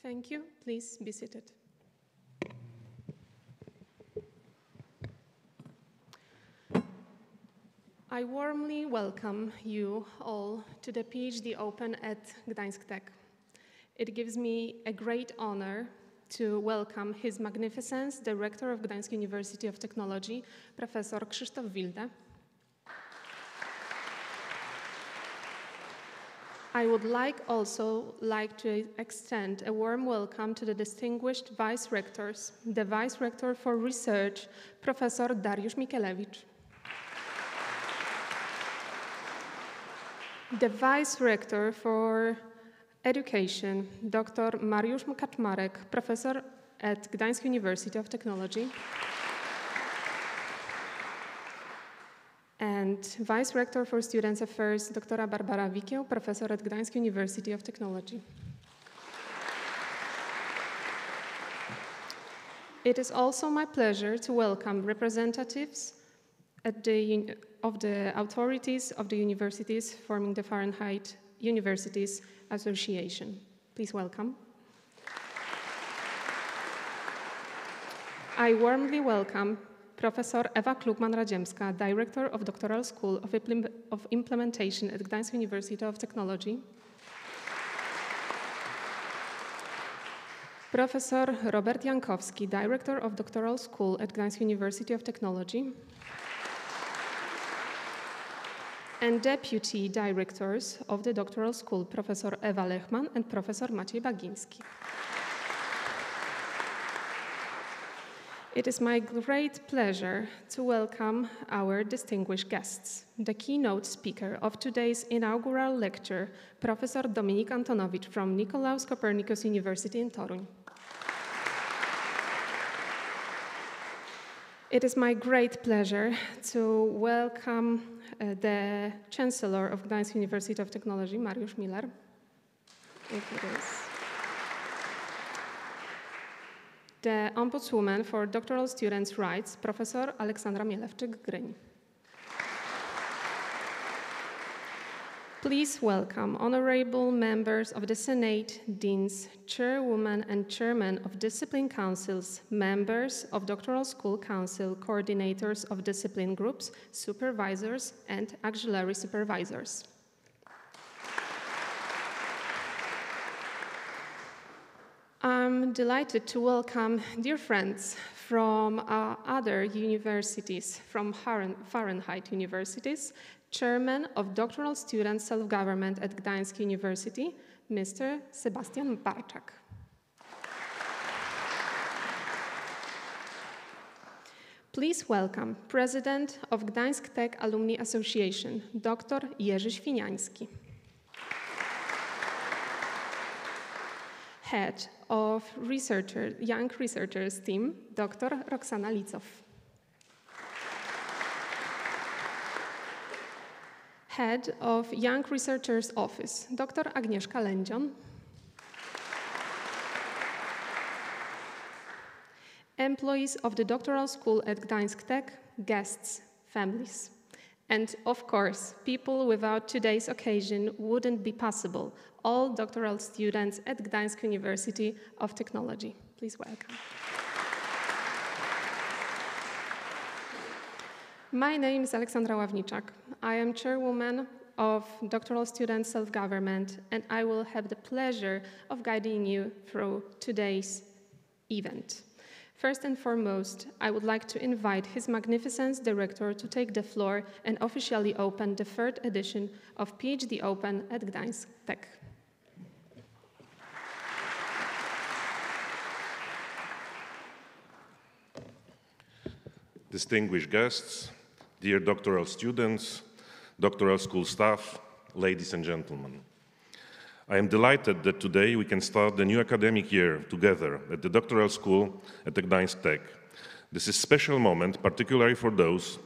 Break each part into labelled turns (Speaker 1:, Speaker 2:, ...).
Speaker 1: Thank you. Please be seated. I warmly welcome you all to the PhD Open at Gdańsk Tech. It gives me a great honor to welcome His Magnificence, Director of Gdańsk University of Technology, Professor Krzysztof Wilde. I would also like to extend a warm welcome to the distinguished Vice Rectors, the Vice Rector for Research, Professor Dariusz Mikielewicz, the Vice Rector for Education, Dr. Mariusz Kaczmarek, Professor at Gdańsk University of Technology, and Vice Rector for Students Affairs, Dr. Barbara Wikieł, Professor at Gdańsk University of Technology. It is also my pleasure to welcome representatives of the authorities of the universities forming the Fahrenheit Universities Association. Please welcome. I warmly welcome Professor Ewa Klugman-Radziemska, Director of Doctoral School of Implementation at Gdańsk University of Technology. Professor Robert Jankowski, Director of Doctoral School at Gdańsk University of Technology. And Deputy Directors of the Doctoral School, Professor Ewa Lechman and Professor Maciej Bagiński. It is my great pleasure to welcome our distinguished guests. The keynote speaker of today's inaugural lecture, Professor Dominik Antonowicz from Nicolaus Copernicus University in Toruń. It is my great pleasure to welcome the Chancellor of Gdańsk University of Technology, Mariusz Miller. If it is. The Ombudswoman for Doctoral Students' Rights, Professor Aleksandra Mielewczyk-Gryń. Please welcome honorable members of the Senate, deans, chairwoman and chairman of discipline councils, members of Doctoral School Council, coordinators of discipline groups, supervisors, and auxiliary supervisors. I'm delighted to welcome dear friends from other universities, from Fahrenheit Universities, Chairman of Doctoral Student Self-Government at Gdańsk University, Mr. Sebastian Barczak. Please welcome President of Gdańsk Tech Alumni Association, Dr. Jerzy Świniański. Head of Young Researchers Team, Dr. Roxana Licow. Head of Young Researchers Office, Dr. Agnieszka Lędzion. Employees of the Doctoral School at Gdańsk Tech, guests, families. And of course, people without today's occasion wouldn't be possible. All doctoral students at Gdańsk University of Technology. Please welcome. My name is Aleksandra Ławniczak. I am chairwoman of Doctoral Student Self-Government, and I will have the pleasure of guiding you through today's event. First and foremost, I would like to invite His Magnificence Director to take the floor and officially open the third edition of PhD Open at Gdańsk Tech.
Speaker 2: Distinguished guests, dear doctoral students, doctoral school staff, ladies and gentlemen. I am delighted that today we can start the new academic year together at the doctoral school at the Gdańsk Tech. This is a special moment, particularly for those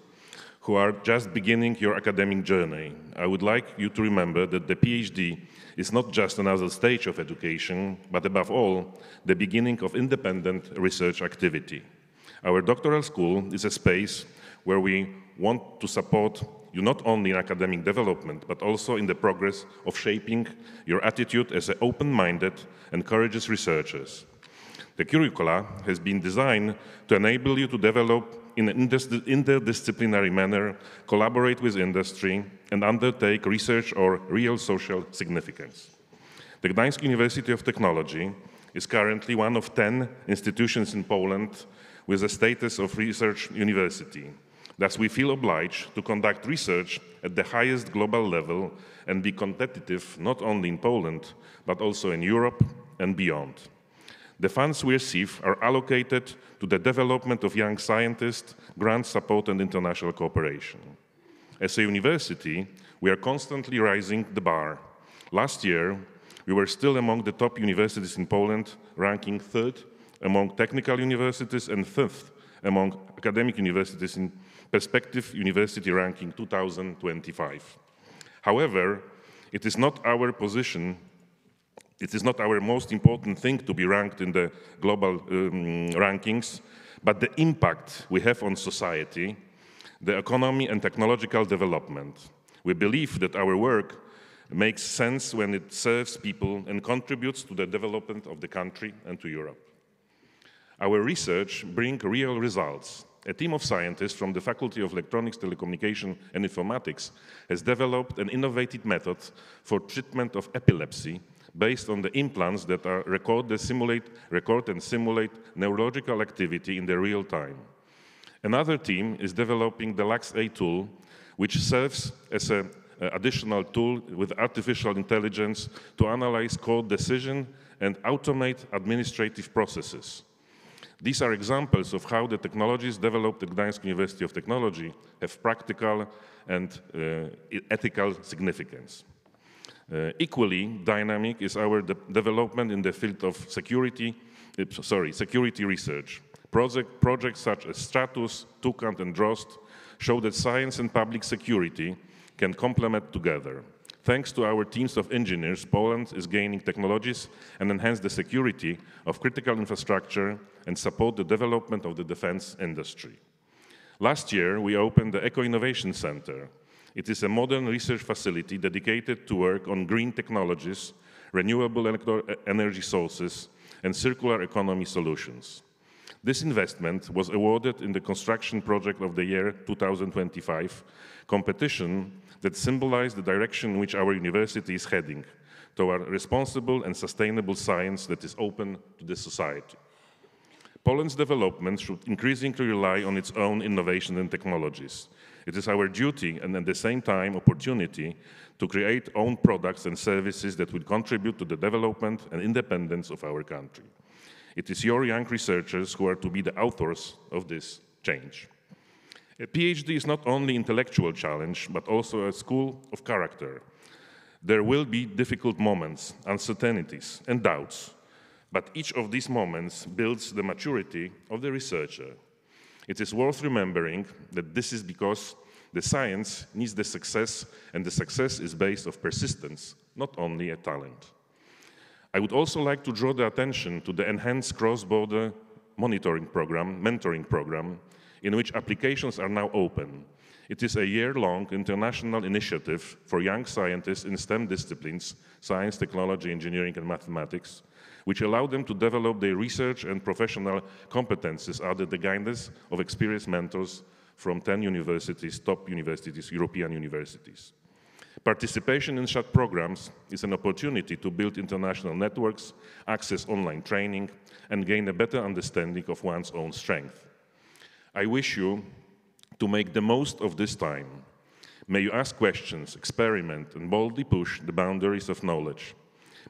Speaker 2: who are just beginning your academic journey. I would like you to remember that the PhD is not just another stage of education, but above all, the beginning of independent research activity. Our doctoral school is a space where we want to support you not only in academic development, but also in the progress of shaping your attitude as an open-minded and courageous researchers. The curricula has been designed to enable you to develop in an interdisciplinary manner, collaborate with industry, and undertake research or real social significance. The Gdańsk University of Technology is currently one of 10 institutions in Poland with the status of research university. Thus, we feel obliged to conduct research at the highest global level and be competitive not only in Poland, but also in Europe and beyond. The funds we receive are allocated to the development of young scientists, grant support, and international cooperation. As a university, we are constantly raising the bar. Last year, we were still among the top universities in Poland, ranking 3rd among technical universities and 5th among academic universities in Perspective University Ranking 2025. However, it is not our position, it is not our most important thing to be ranked in the global rankings, but the impact we have on society, the economy and technological development. We believe that our work makes sense when it serves people and contributes to the development of the country and to Europe. Our research brings real results. A team of scientists from the Faculty of Electronics, Telecommunication and Informatics has developed an innovative method for treatment of epilepsy based on the implants that are record and simulate neurological activity in the real time. Another team is developing the LAX-A tool, which serves as an additional tool with artificial intelligence to analyze code decision and automate administrative processes. These are examples of how the technologies developed at Gdańsk University of Technology have practical and ethical significance. Equally dynamic is our development in the field of security research. Projects such as Stratus, Tukant, and Drost show that science and public security can complement together. Thanks to our teams of engineers, Poland is gaining technologies and enhance the security of critical infrastructure and support the development of the defense industry. Last year, we opened the Eco-Innovation Center. It is a modern research facility dedicated to work on green technologies, renewable energy sources, and circular economy solutions. This investment was awarded in the Construction Project of the Year 2025 competition that symbolized the direction in which our university is heading toward responsible and sustainable science that is open to the society. Poland's development should increasingly rely on its own innovation and technologies. It is our duty and at the same time opportunity to create own products and services that will contribute to the development and independence of our country. It is your young researchers who are to be the authors of this change. A PhD is not only an intellectual challenge, but also a school of character. There will be difficult moments, uncertainties, and doubts, but each of these moments builds the maturity of the researcher. It is worth remembering that this is because the science needs the success, and the success is based on persistence, not only a talent. I would also like to draw the attention to the enhanced cross-border mentoring program, in which applications are now open. It is a year-long international initiative for young scientists in STEM disciplines, science, technology, engineering, and mathematics, which allow them to develop their research and professional competences under the guidance of experienced mentors from 10 universities, top universities, European universities. Participation in such programs is an opportunity to build international networks, access online training, and gain a better understanding of one's own strength. I wish you to make the most of this time. May you ask questions, experiment, and boldly push the boundaries of knowledge.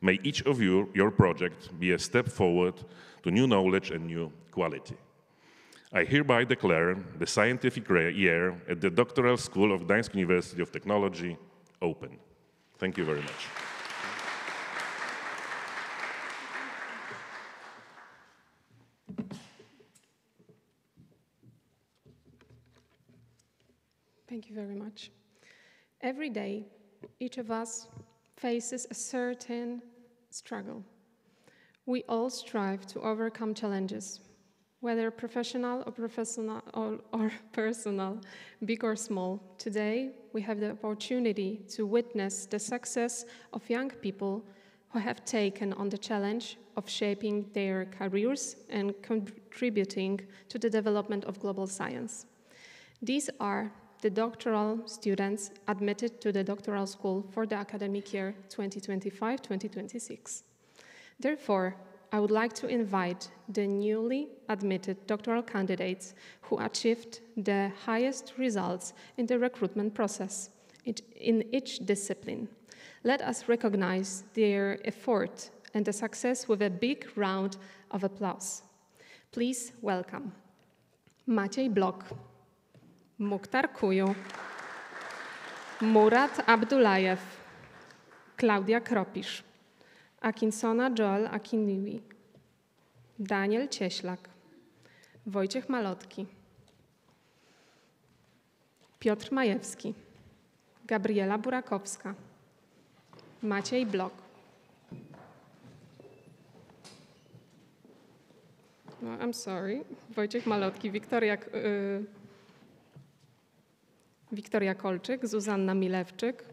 Speaker 2: May each of you, your project, be a step forward to new knowledge and new quality. I hereby declare the scientific year at the Doctoral School of Gdańsk University of Technology open. Thank you very much.
Speaker 1: Thank you very much. Every day, each of us faces a certain struggle. We all strive to overcome challenges. Whether professional or personal, big or small, today we have the opportunity to witness the success of young people who have taken on the challenge of shaping their careers and contributing to the development of global science. These are the doctoral students admitted to the doctoral school for the academic year 2025-2026. Therefore, I would like to invite the newly admitted doctoral candidates who achieved the highest results in the recruitment process in each discipline. Let us recognize their effort and the success with a big round of applause. Please welcome Maciej Blok, Mukhtar Kuju, Murat Abdullajew, Klaudia Kropisz, Akinsona Joel Akiniwi, Daniel Cieślak, Wojciech Malotki, Piotr Majewski, Gabriela Burakowska, Maciej Blok. No, I'm sorry. Wojciech Malotki, Wiktoria Kolczyk, Zuzanna Milewczyk,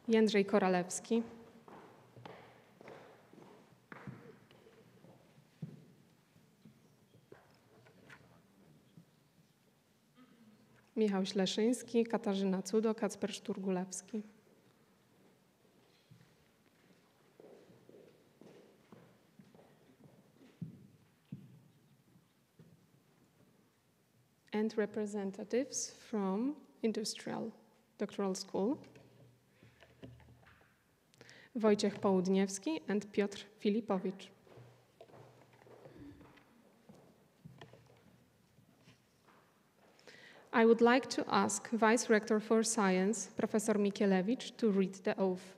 Speaker 1: Jędrzej Koralewski, Michał Śleszyński, Katarzyna Cudo, Kacper Szturgulewski. And representatives from Industrial Doctoral School, Wojciech Południewski and Piotr Filipowicz. I would like to ask Vice Rector for Science, Professor Mikielewicz, to read the oath.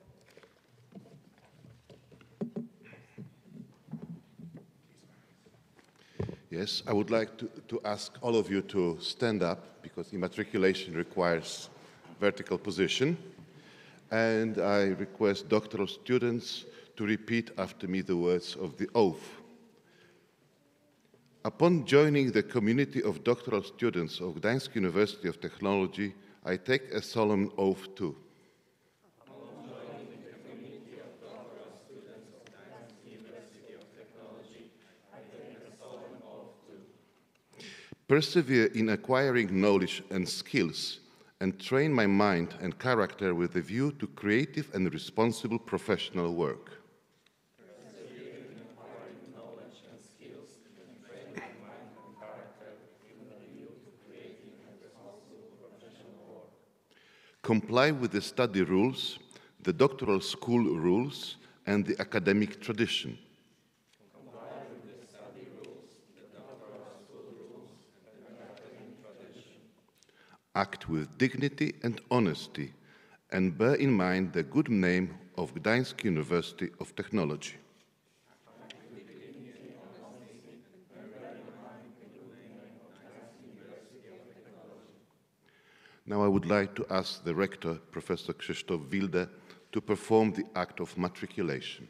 Speaker 3: Yes, I would like to ask all of you to stand up because immatriculation requires vertical position. And I request doctoral students to repeat after me the words of the oath. Upon joining the community of doctoral students of Gdańsk University of Technology, I take a solemn oath to persevere in acquiring knowledge and skills and train my mind and character with a view to creative and responsible professional work. Comply with the study rules, the doctoral school rules, and the academic tradition. Act with dignity and honesty, and bear in mind the good name of Gdańsk University of Technology. Now I would like to ask the Rector, Professor Krzysztof Wilde, to perform the act of matriculation.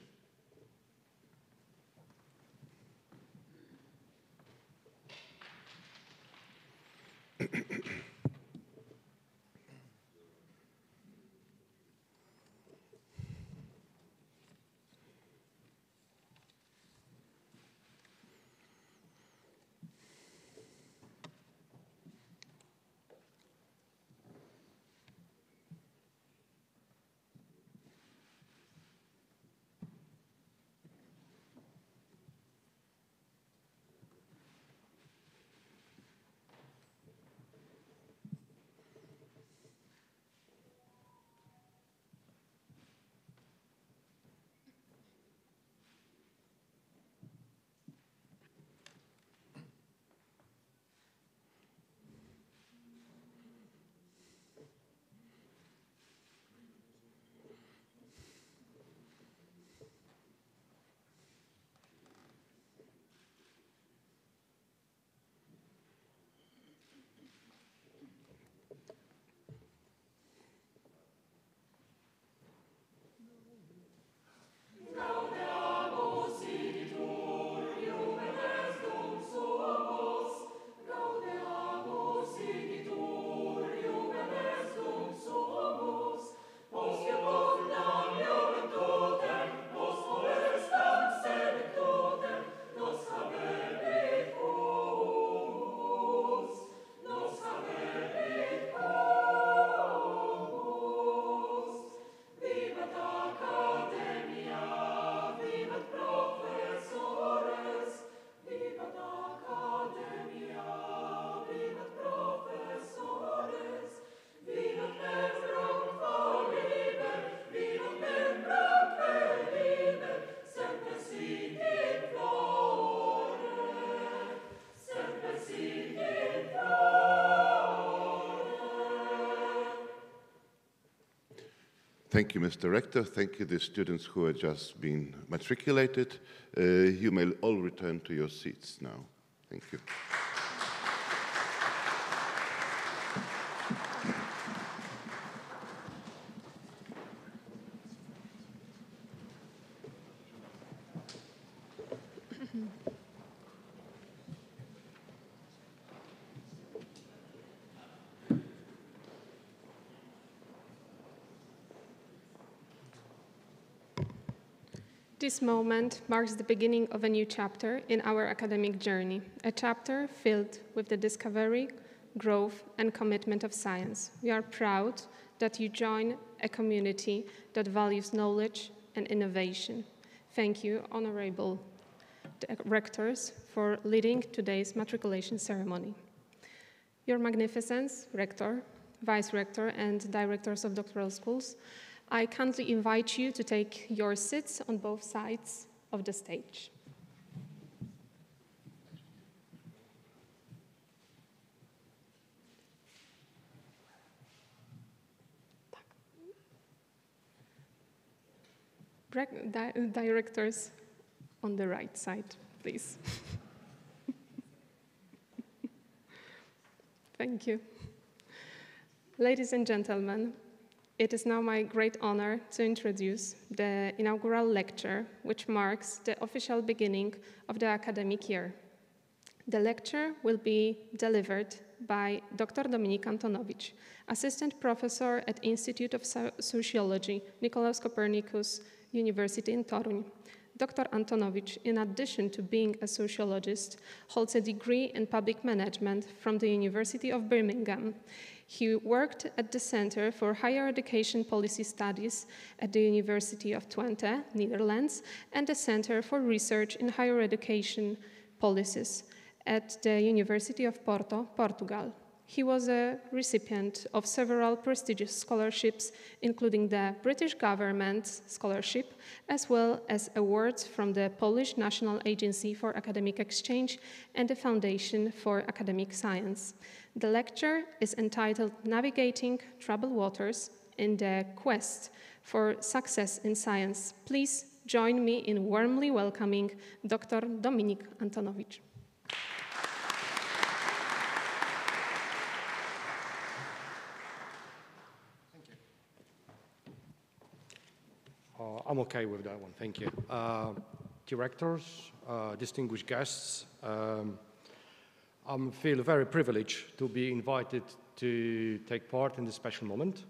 Speaker 3: Thank you, Mr. Rector. Thank you, the students who have just been matriculated. You may all return to your seats now. Thank you.
Speaker 1: This moment marks the beginning of a new chapter in our academic journey, a chapter filled with the discovery, growth, and commitment of science. We are proud that you join a community that values knowledge and innovation. Thank you, honorable rectors, for leading today's matriculation ceremony. Your Magnificence, Rector, Vice Rector, and Directors of doctoral schools, I kindly invite you to take your seats on both sides of the stage. Directors on the right side, please. Thank you. Ladies and gentlemen, it is now my great honor to introduce the inaugural lecture, which marks the official beginning of the academic year. The lecture will be delivered by Dr. Dominik Antonowicz, Assistant Professor at Institute of Sociology, Nicolaus Copernicus University in Toruń. Dr. Antonowicz, in addition to being a sociologist, holds a degree in public management from the University of Birmingham. He worked at the Center for Higher Education Policy Studies at the University of Twente, Netherlands, and the Center for Research in Higher Education Policies at the University of Porto, Portugal. He was a recipient of several prestigious scholarships, including the British government's scholarship, as well as awards from the Polish National Agency for Academic Exchange and the Foundation for Academic Science. The lecture is entitled Navigating Troubled Waters in the Quest for Success in Science. Please join me in warmly welcoming Dr. Dominik Antonowicz.
Speaker 4: I'm okay with that one, thank you. Directors, distinguished guests, I feel very privileged to be invited to take part in this special moment.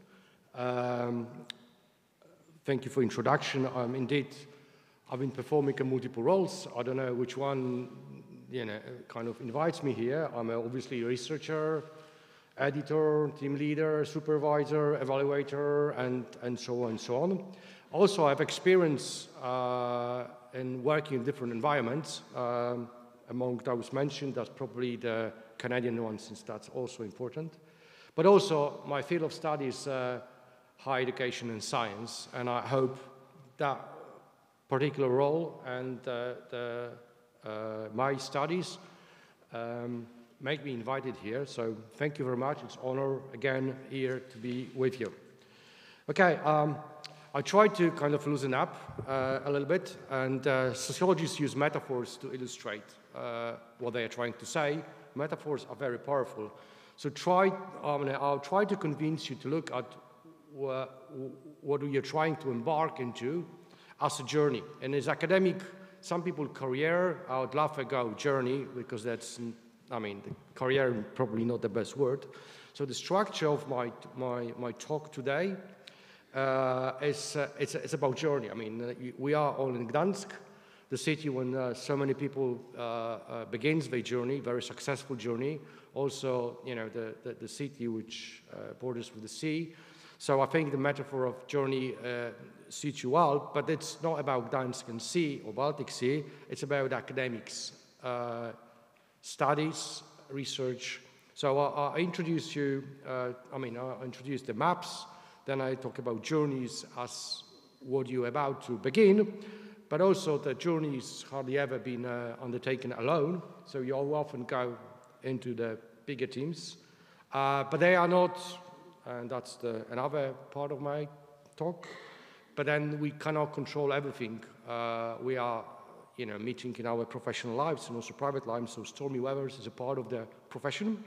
Speaker 4: Thank you for introduction. Indeed, I've been performing in multiple roles. I don't know which one, kind of invites me here. I'm obviously a researcher, editor, team leader, supervisor, evaluator, and so on and so on. Also, I have experience in working in different environments. Among those mentioned, that's probably the Canadian one, since that's also important. But also, my field of study is higher education and science, and I hope that particular role and my studies make me invited here. So thank you very much. It's an honor, again, here to be with you. Okay. I try to kind of loosen up a little bit, and sociologists use metaphors to illustrate what they are trying to say. Metaphors are very powerful. So I'll try to convince you to look at what you're trying to embark into as a journey. And as academic, some people career, I would love to go journey, because that's, the career is probably not the best word. So the structure of my talk today, it's about journey. We are all in Gdańsk, the city when so many people begins their journey, very successful journey. Also, the city which borders with the sea. So I think the metaphor of journey suits you well, but it's not about Gdańsk and sea or Baltic Sea. It's about academics, studies, research. So I introduce you. I introduce the maps. Then I talk about journeys as what you're about to begin, but also the journeys hardly ever been undertaken alone. So you often go into the bigger teams, but they are not, and that's another part of my talk, but then we cannot control everything. We are, meeting in our professional lives and also private lives, so stormy weather is a part of the profession.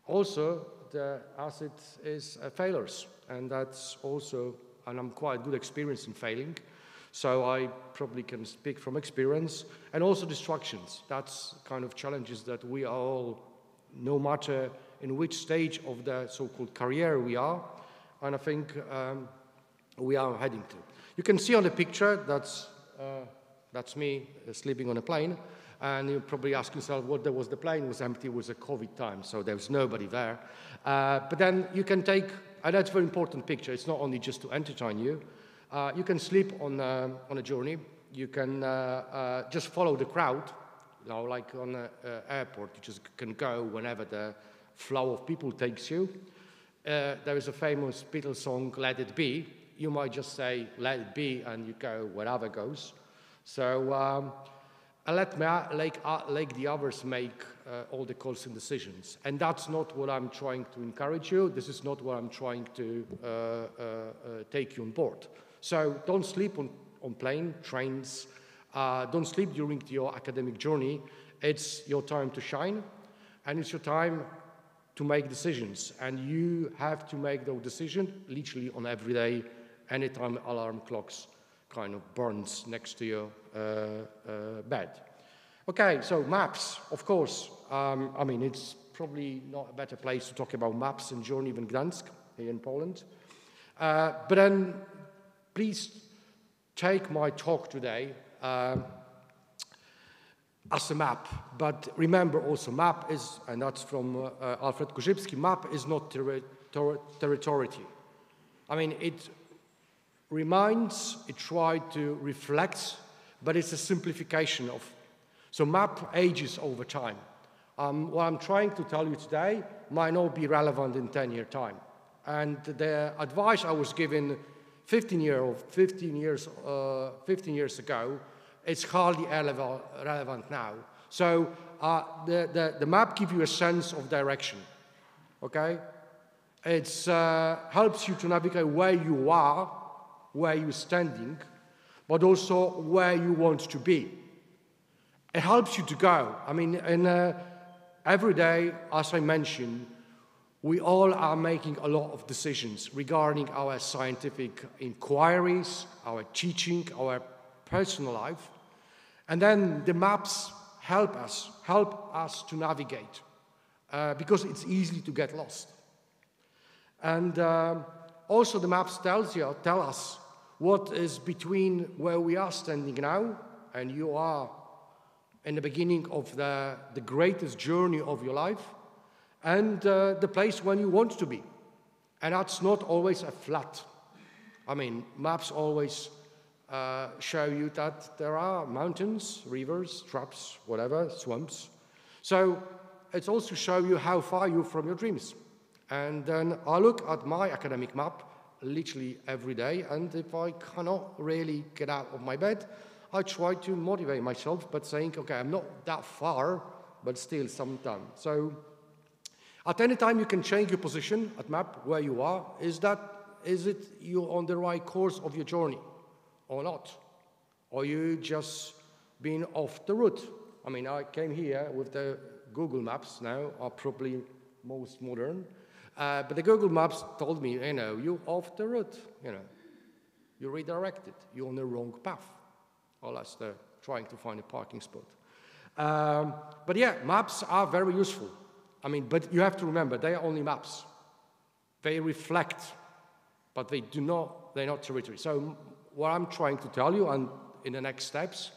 Speaker 4: Also, the asset is failures, and that's also, and I'm quite good experience in failing, so I probably can speak from experience, and also distractions. That's kind of challenges that we are all, no matter in which stage of the so-called career we are, and I think we are heading to. You can see on the picture that's me sleeping on a plane, and you probably ask yourself what there was. The plane was empty. It was a COVID time, so there was nobody there. But then you can take, and that's a very important picture. It's not only just to entertain you. You can sleep on a journey. You can just follow the crowd, like on an airport. You just can go whenever the flow of people takes you. There is a famous Beatles song, Let It Be. You might just say, let it be, and you go wherever goes. So let the others make all the calls and decisions. And that's not what I'm trying to encourage you. This is not what I'm trying to take you on board. So don't sleep on plane, trains. Don't sleep during your academic journey. It's your time to shine, and it's your time to make decisions. And you have to make those decisions literally on every day, anytime alarm clocks kind of burns next to your bed. Okay, so maps, of course. I mean, it's probably not a better place to talk about maps and journey than Gdańsk here in Poland. But then please take my talk today as a map. But remember also, map is, and that's from Alfred Korzybski, map is not territoriality. I mean, it reminds, it tries to reflect, but it's a simplification of. So map ages over time. What I'm trying to tell you today might not be relevant in 10-year time. And the advice I was given 15 years ago, it's hardly relevant now. So the map gives you a sense of direction, okay? It helps you to navigate where you are, where you're standing, but also where you want to be. It helps you to go. I mean, every day, as I mentioned, we all are making a lot of decisions regarding our scientific inquiries, our teaching, our personal life. And then the maps help us to navigate because it's easy to get lost. And also the maps tell us what is between where we are standing now and you are in the beginning of the greatest journey of your life, and the place when you want to be. And that's not always a flat. I mean, maps always show you that there are mountains, rivers, traps, whatever, swamps. So it's also show you how far you're from your dreams. And then I look at my academic map literally every day, and if I cannot really get out of my bed, I try to motivate myself by saying, okay, I'm not that far, but still some time. So at any time you can change your position at map where you are. Is it you on the right course of your journey or not? Or you just been off the route? I mean, I came here with the Google Maps now, are probably most modern. But the Google Maps told me, you're off the route, you're redirected, you're on the wrong path. Well, that's trying to find a parking spot. But yeah, maps are very useful. I mean, but you have to remember, they are only maps. They reflect, but they're not territory. So what I'm trying to tell you, and in the next steps,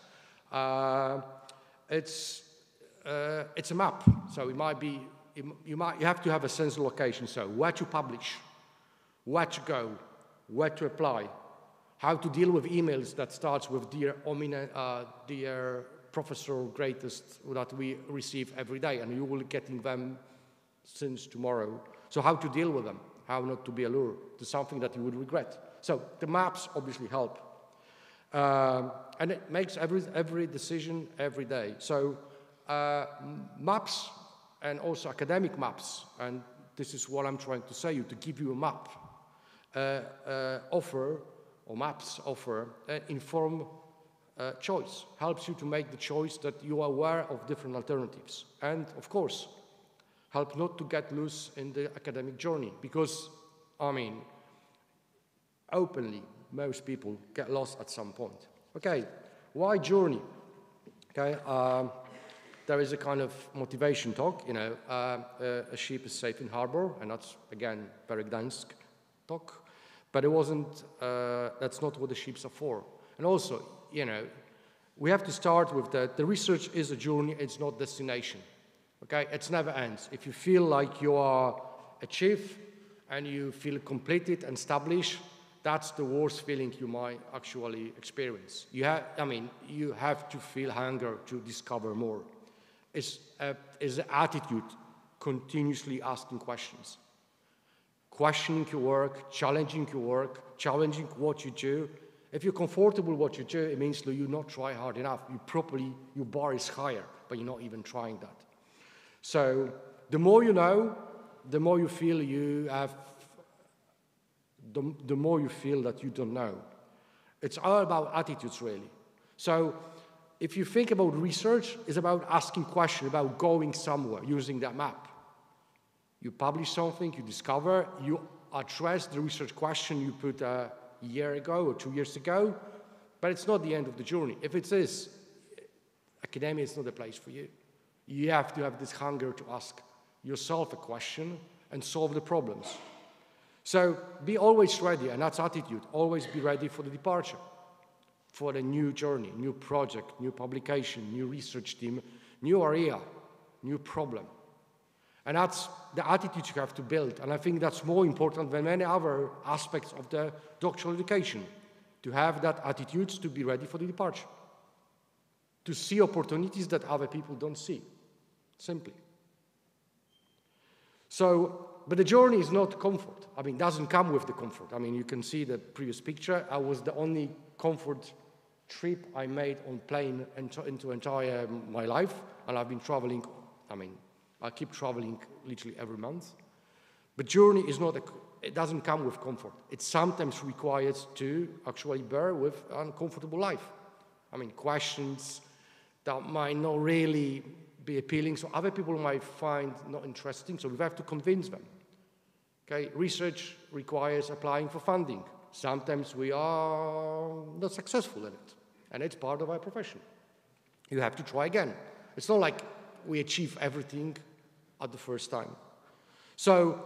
Speaker 4: it's a map. So it might be, you have to have a sense of location. So where to publish, where to go, where to apply, how to deal with emails that starts with dear professor greatest that we receive every day, and you will be getting them since tomorrow. So how to deal with them, how not to be allured to something that you would regret. So the maps obviously help. And it makes every decision every day. So maps, and also academic maps, and this is what I'm trying to say, to give you a map. offer, or maps offer, informed choice, helps you to make the choice that you are aware of different alternatives. And of course, help not to get loose in the academic journey, because, I mean, openly, most people get lost at some point. Okay, why journey? Okay, there is a kind of motivation talk, you know, a ship is safe in harbor, and that's, again, very Gdańsk talk, but it wasn't, that's not what the ships are for. And also, you know, we have to start with that the research is a journey, it's not destination, okay? It never ends. If you feel like you are achieved and you feel completed and established, that's the worst feeling you might actually experience. You have, I mean, you have to feel hunger to discover more. It's an attitude, continuously asking questions. Questioning your work, challenging what you do. If you're comfortable with what you do, it means that you not try hard enough. Your bar is higher, but you're not even trying that. So the more you know, the more you feel you have, the more you feel that you don't know. It's all about attitudes, really. So if you think about research, it's about asking questions, about going somewhere, using that map. You publish something, you discover, you address the research question you put a year ago or 2 years ago, but it's not the end of the journey. If it is, academia is not the place for you. You have to have this hunger to ask yourself a question and solve the problems. So be always ready, and that's attitude. Always be ready for the departure, for the new journey, new project, new publication, new research team, new area, new problem. And that's the attitude you have to build. And I think that's more important than many other aspects of the doctoral education, to have that attitude to be ready for the departure, to see opportunities that other people don't see, simply. So, but the journey is not comfort. I mean, it doesn't come with the comfort. I mean, you can see the previous picture. I was the only comfort trip I made on plane into entire my life, and I've been traveling, I mean, I keep traveling literally every month. But journey is not, it doesn't come with comfort. It sometimes requires to actually bear with an uncomfortable life. I mean, questions that might not really be appealing, so other people might find not interesting, so we have to convince them. Okay, research requires applying for funding. Sometimes we are not successful in it, and it's part of our profession. You have to try again. It's not like we achieve everything at the first time. So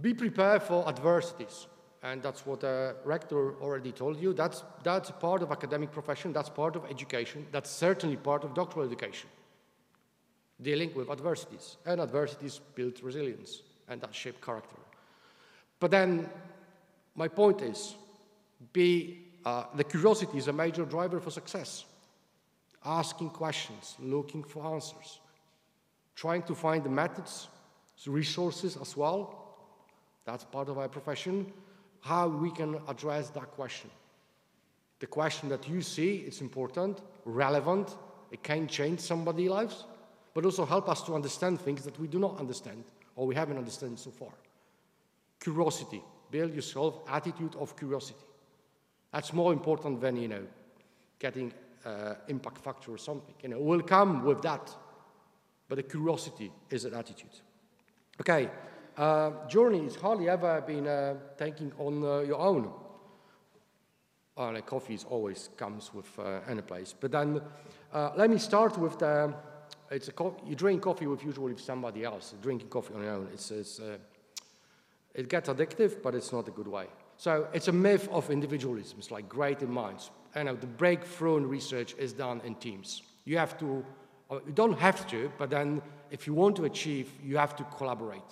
Speaker 4: be prepared for adversities, and that's what the rector already told you. That's part of academic profession, that's part of education, that's certainly part of doctoral education, dealing with adversities, and adversities build resilience, and that shape character. But then, my point is, the curiosity is a major driver for success. Asking questions, looking for answers, trying to find the methods, resources as well. That's part of our profession. How we can address that question. The question that you see, it's important, relevant, it can change somebody's lives, but also help us to understand things that we do not understand or we haven't understood so far. Curiosity. Build yourself attitude of curiosity. That's more important than, you know, getting impact factor or something. You know, it will come with that, but the curiosity is an attitude. Okay, journey is hardly ever been taking on your own. Like coffee always comes with any place. But then let me start with the, you drink coffee usually with somebody else. Drinking coffee on your own, it gets addictive, but it's not a good way. So it's a myth of individualism. It's like great in minds. I know the breakthrough in research is done in teams. You have to, you don't have to, but then if you want to achieve, you have to collaborate.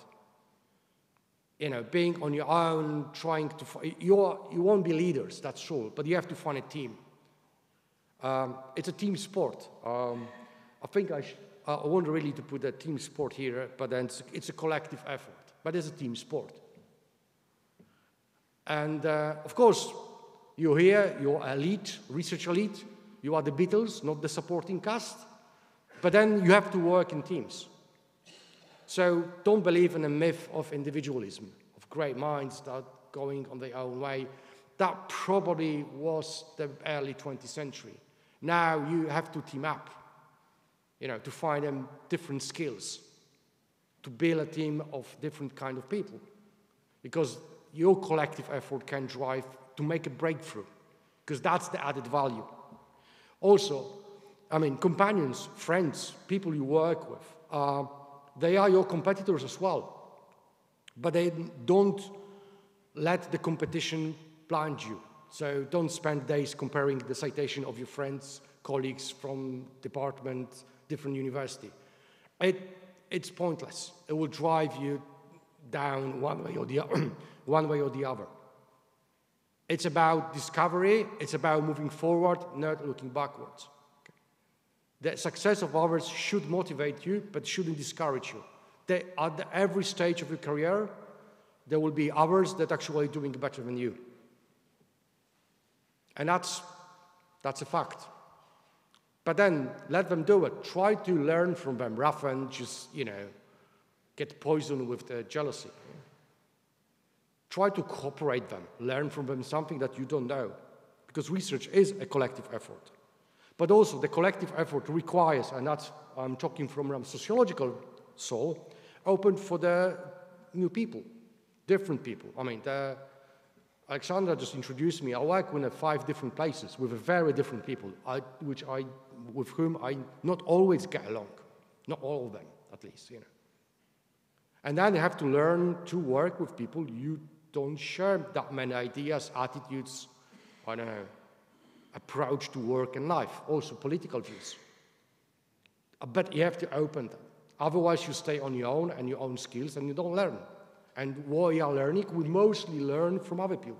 Speaker 4: You know, being on your own, trying to, you won't be leaders, that's sure, but you have to find a team. It's a team sport. I think I want really to put a team sport here, but then it's a collective effort, but it's a team sport. And of course, you're here, you're elite, research elite, you are the Beatles, not the supporting cast, but then you have to work in teams. So don't believe in a myth of individualism, of great minds that are going on their own way. That probably was the early 20th century. Now you have to team up, to find them different skills, to build a team of different kind of people. Because your collective effort can drive to make a breakthrough, because that's the added value. Also, companions, friends, people you work with, they are your competitors as well. But they don't let the competition blind you. So don't spend days comparing the citation of your friends, colleagues from department, different university. It's pointless. It will drive you down one way or the other. It's about discovery. It's about moving forward, not looking backwards. Okay. The success of others should motivate you, but shouldn't discourage you. At every stage of your career, there will be others that actually are doing better than you. And that's a fact. But then let them do it. Try to learn from them rather than just, get poisoned with the jealousy. Try to cooperate them, learn from them something that you don't know. Because research is a collective effort. But also the collective effort requires, and that's, I'm talking from a sociological soul, open for the new people, different people. Alexandra just introduced me. I work in 5 different places with very different people, with whom I not always get along. Not all of them, at least, And then you have to learn to work with people you don't share that many ideas, attitudes, approach to work and life, also political views. But you have to open them. Otherwise, you stay on your own and your own skills, and you don't learn. And what you are learning, we mostly learn from other people.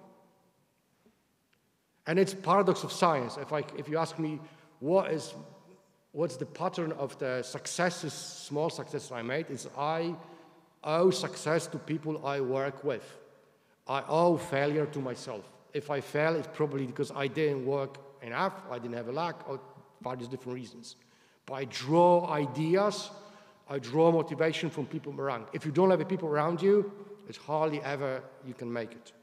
Speaker 4: And it's paradox of science. If you ask me what's the pattern of the successes, small successes I made, is I owe success to people I work with. I owe failure to myself. If I fail, it's probably because I didn't work enough, I didn't have a luck, or various different reasons. But I draw ideas, I draw motivation from people around. If you don't have people around you, it's hardly ever you can make it.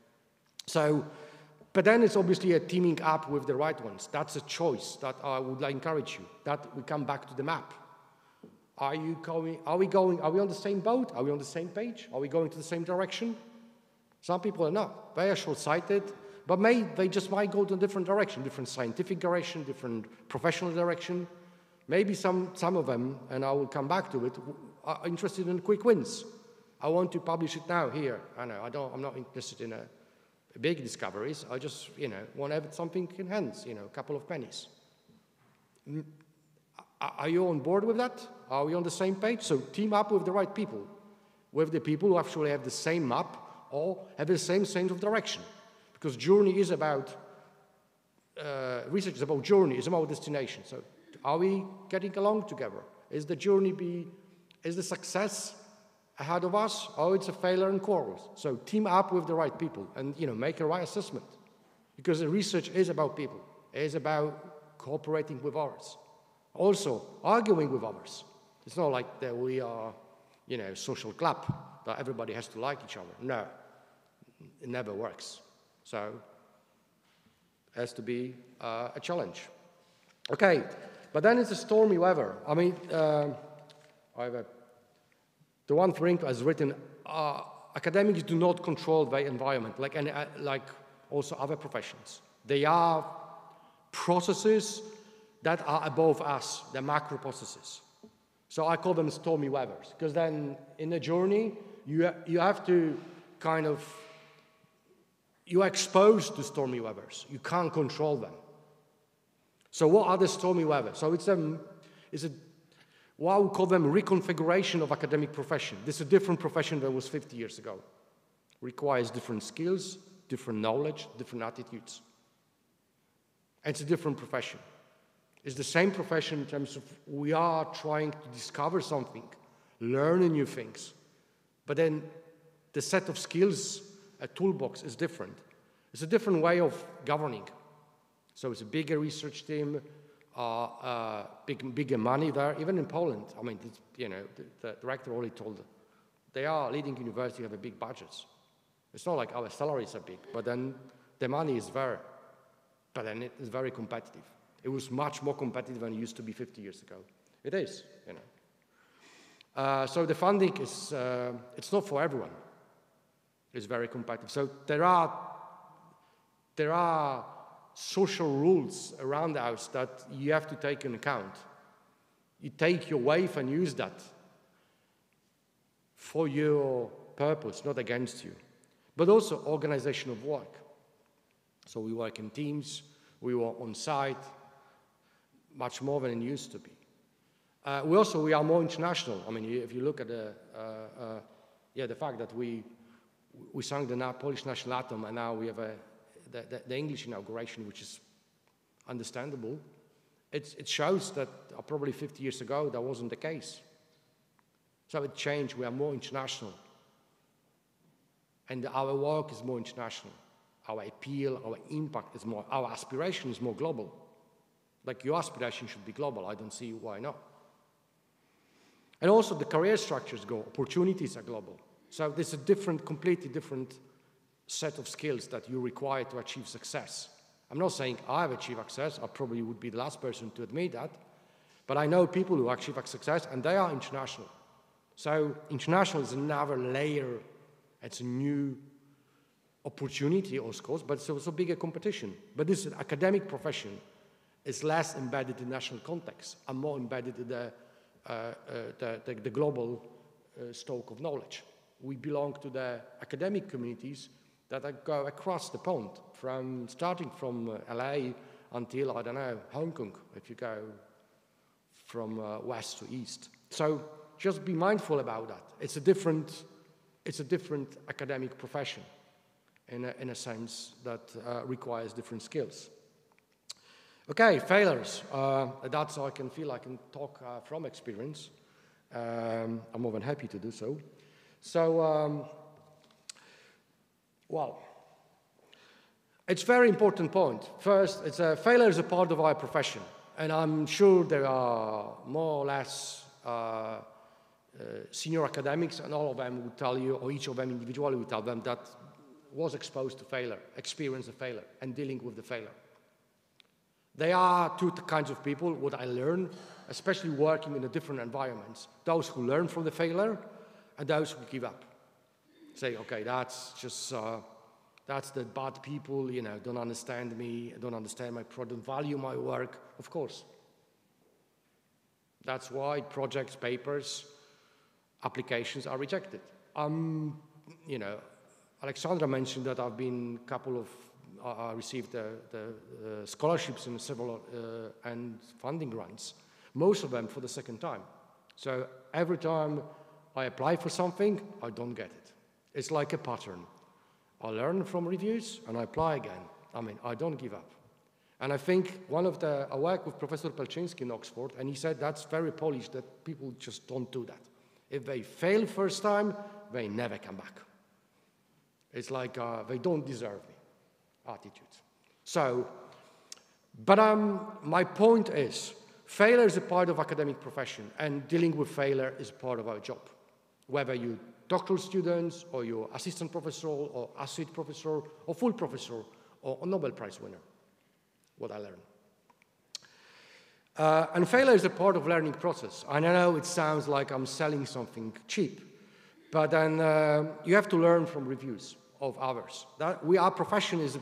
Speaker 4: But then it's obviously a teaming up with the right ones. That's a choice that I would encourage you. That we come back to the map. Are we on the same boat? Are we on the same page? Are we going to the same direction? Some people are not. They are short-sighted, but they just might go to a different direction, different scientific direction, different professional direction. Maybe some of them, and I will come back to it, are interested in quick wins. I want to publish it now, here. I'm not interested in big discoveries. I just, want to have something in hands, a couple of pennies. Are you on board with that? Are we on the same page? So team up with the right people, with the people who actually have the same map or have the same sense of direction. Because journey is about, research is about journey, it's about destination. So are we getting along together? Is the success ahead of us, or it's a failure and quarrels? So team up with the right people and, make a right assessment. Because the research is about people. It is about cooperating with others. Also, arguing with others. It's not like that we are, social club, that everybody has to like each other. No, it never works. So it has to be a challenge. Okay, but then it's a stormy weather. The one thing as written, academics do not control the environment, like also other professions. They are processes that are above us, the macro processes. So I call them stormy weathers, because then in a journey, you have to you're exposed to stormy weathers. You can't control them. So what are the stormy weathers? So it's what we call them reconfiguration of academic profession. This is a different profession than was 50 years ago. Requires different skills, different knowledge, different attitudes. And it's a different profession. It's the same profession in terms of we are trying to discover something, learn new things. But then the set of skills, a toolbox, is different. It's a different way of governing. So it's a bigger research team, bigger money there, even in Poland. The director already told they are leading universities have a big budgets. It's not like our salaries are big, but then the money is there. But then it is very competitive. It was much more competitive than it used to be 50 years ago. It is, you know. So the funding is, it's not for everyone. It's very competitive. So there are social rules around the house that you have to take into account. You take your wave and use that for your purpose, not against you. But also organization of work. So we work in teams, we work on site, much more than it used to be. We are more international. I mean, if you look at the fact that we sang the Polish national anthem, and now we have the English inauguration, which is understandable. It shows that probably 50 years ago that wasn't the case. So it changed. We are more international, and our work is more international. Our appeal, our impact is more. Our aspiration is more global. Like your aspiration should be global. I don't see why not. And also the career structures go. Opportunities are global. So there's a completely different set of skills that you require to achieve success. I'm not saying I've achieved success. I probably would be the last person to admit that. But I know people who achieve success, and they are international. So international is another layer. It's a new opportunity, of course, but it's also bigger competition. But this academic profession is less embedded in national context and more embedded in the global stock of knowledge. We belong to the academic communities that go across the pond, starting from LA until, I don't know, Hong Kong, if you go from west to east. So just be mindful about that. It's a different academic profession in a sense that requires different skills. Okay, failures. That's how I can talk from experience. I'm more than happy to do so. So, well, it's a very important point. First, failure is a part of our profession, and I'm sure there are more or less senior academics, and all of them would tell you, or each of them individually would tell them that was exposed to failure, experienced a failure, and dealing with the failure. There are two kinds of people, what I learn, especially working in the different environments. Those who learn from the failure, and those who give up. Say, okay, that's the bad people, you know, don't understand me, don't understand my product, value my work, of course. That's why projects, papers, applications are rejected. You know, Alexandra mentioned that I've been received the scholarships in several and funding grants, most of them for the second time. So every time I apply for something, I don't get it. It's like a pattern. I learn from reviews and I apply again. I mean, I don't give up. And I think I work with Professor Pelczynski in Oxford, and he said that's very Polish, that people just don't do that. If they fail first time, they never come back. It's like they don't deserve me attitude. So, but my point is, failure is a part of academic profession, and dealing with failure is part of our job. Whether you're doctoral students, or you're assistant professor, or associate professor, or full professor, or a Nobel Prize winner, what I learned. And failure is a part of learning process. I know it sounds like I'm selling something cheap, but then you have to learn from reviews of others. Our profession is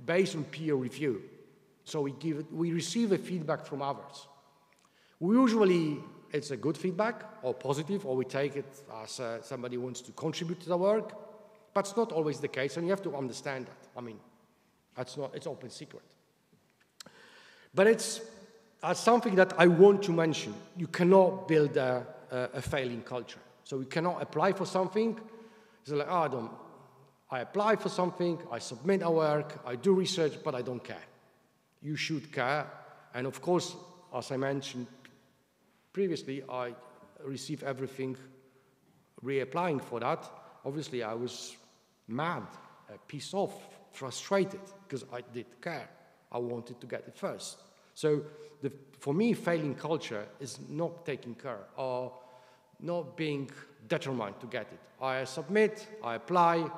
Speaker 4: based on peer review. So we receive a feedback from others. Usually it's a good feedback or positive, or we take it as somebody wants to contribute to the work, but it's not always the case, and you have to understand that. I mean, it's open secret. But it's something that I want to mention. You cannot build a failing culture. So you cannot apply for something. It's like, I apply for something, I submit a work, I do research, but I don't care. You should care. And of course, as I mentioned previously, I received everything reapplying for that. Obviously, I was mad, pissed off, frustrated, because I did care. I wanted to get it first. So for me, failing culture is not taking care or not being determined to get it. I submit, I apply,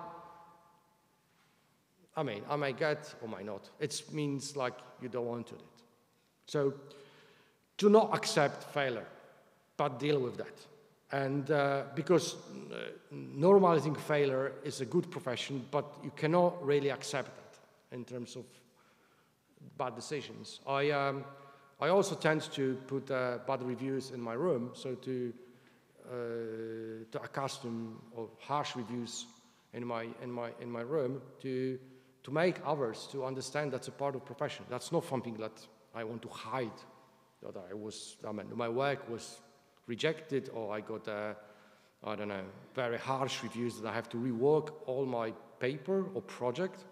Speaker 4: I mean, I may get or may not. It means like you don't want to do it. So do not accept failure, but deal with that. And because normalizing failure is a good profession, but you cannot really accept that in terms of bad decisions. I also tend to put bad reviews in my room, so to accustom or harsh reviews in my room to make others to understand that's a part of profession. That's not something that I want to hide. That I mean, my work was rejected, or I got I don't know, very harsh reviews that I have to rework all my paper or project.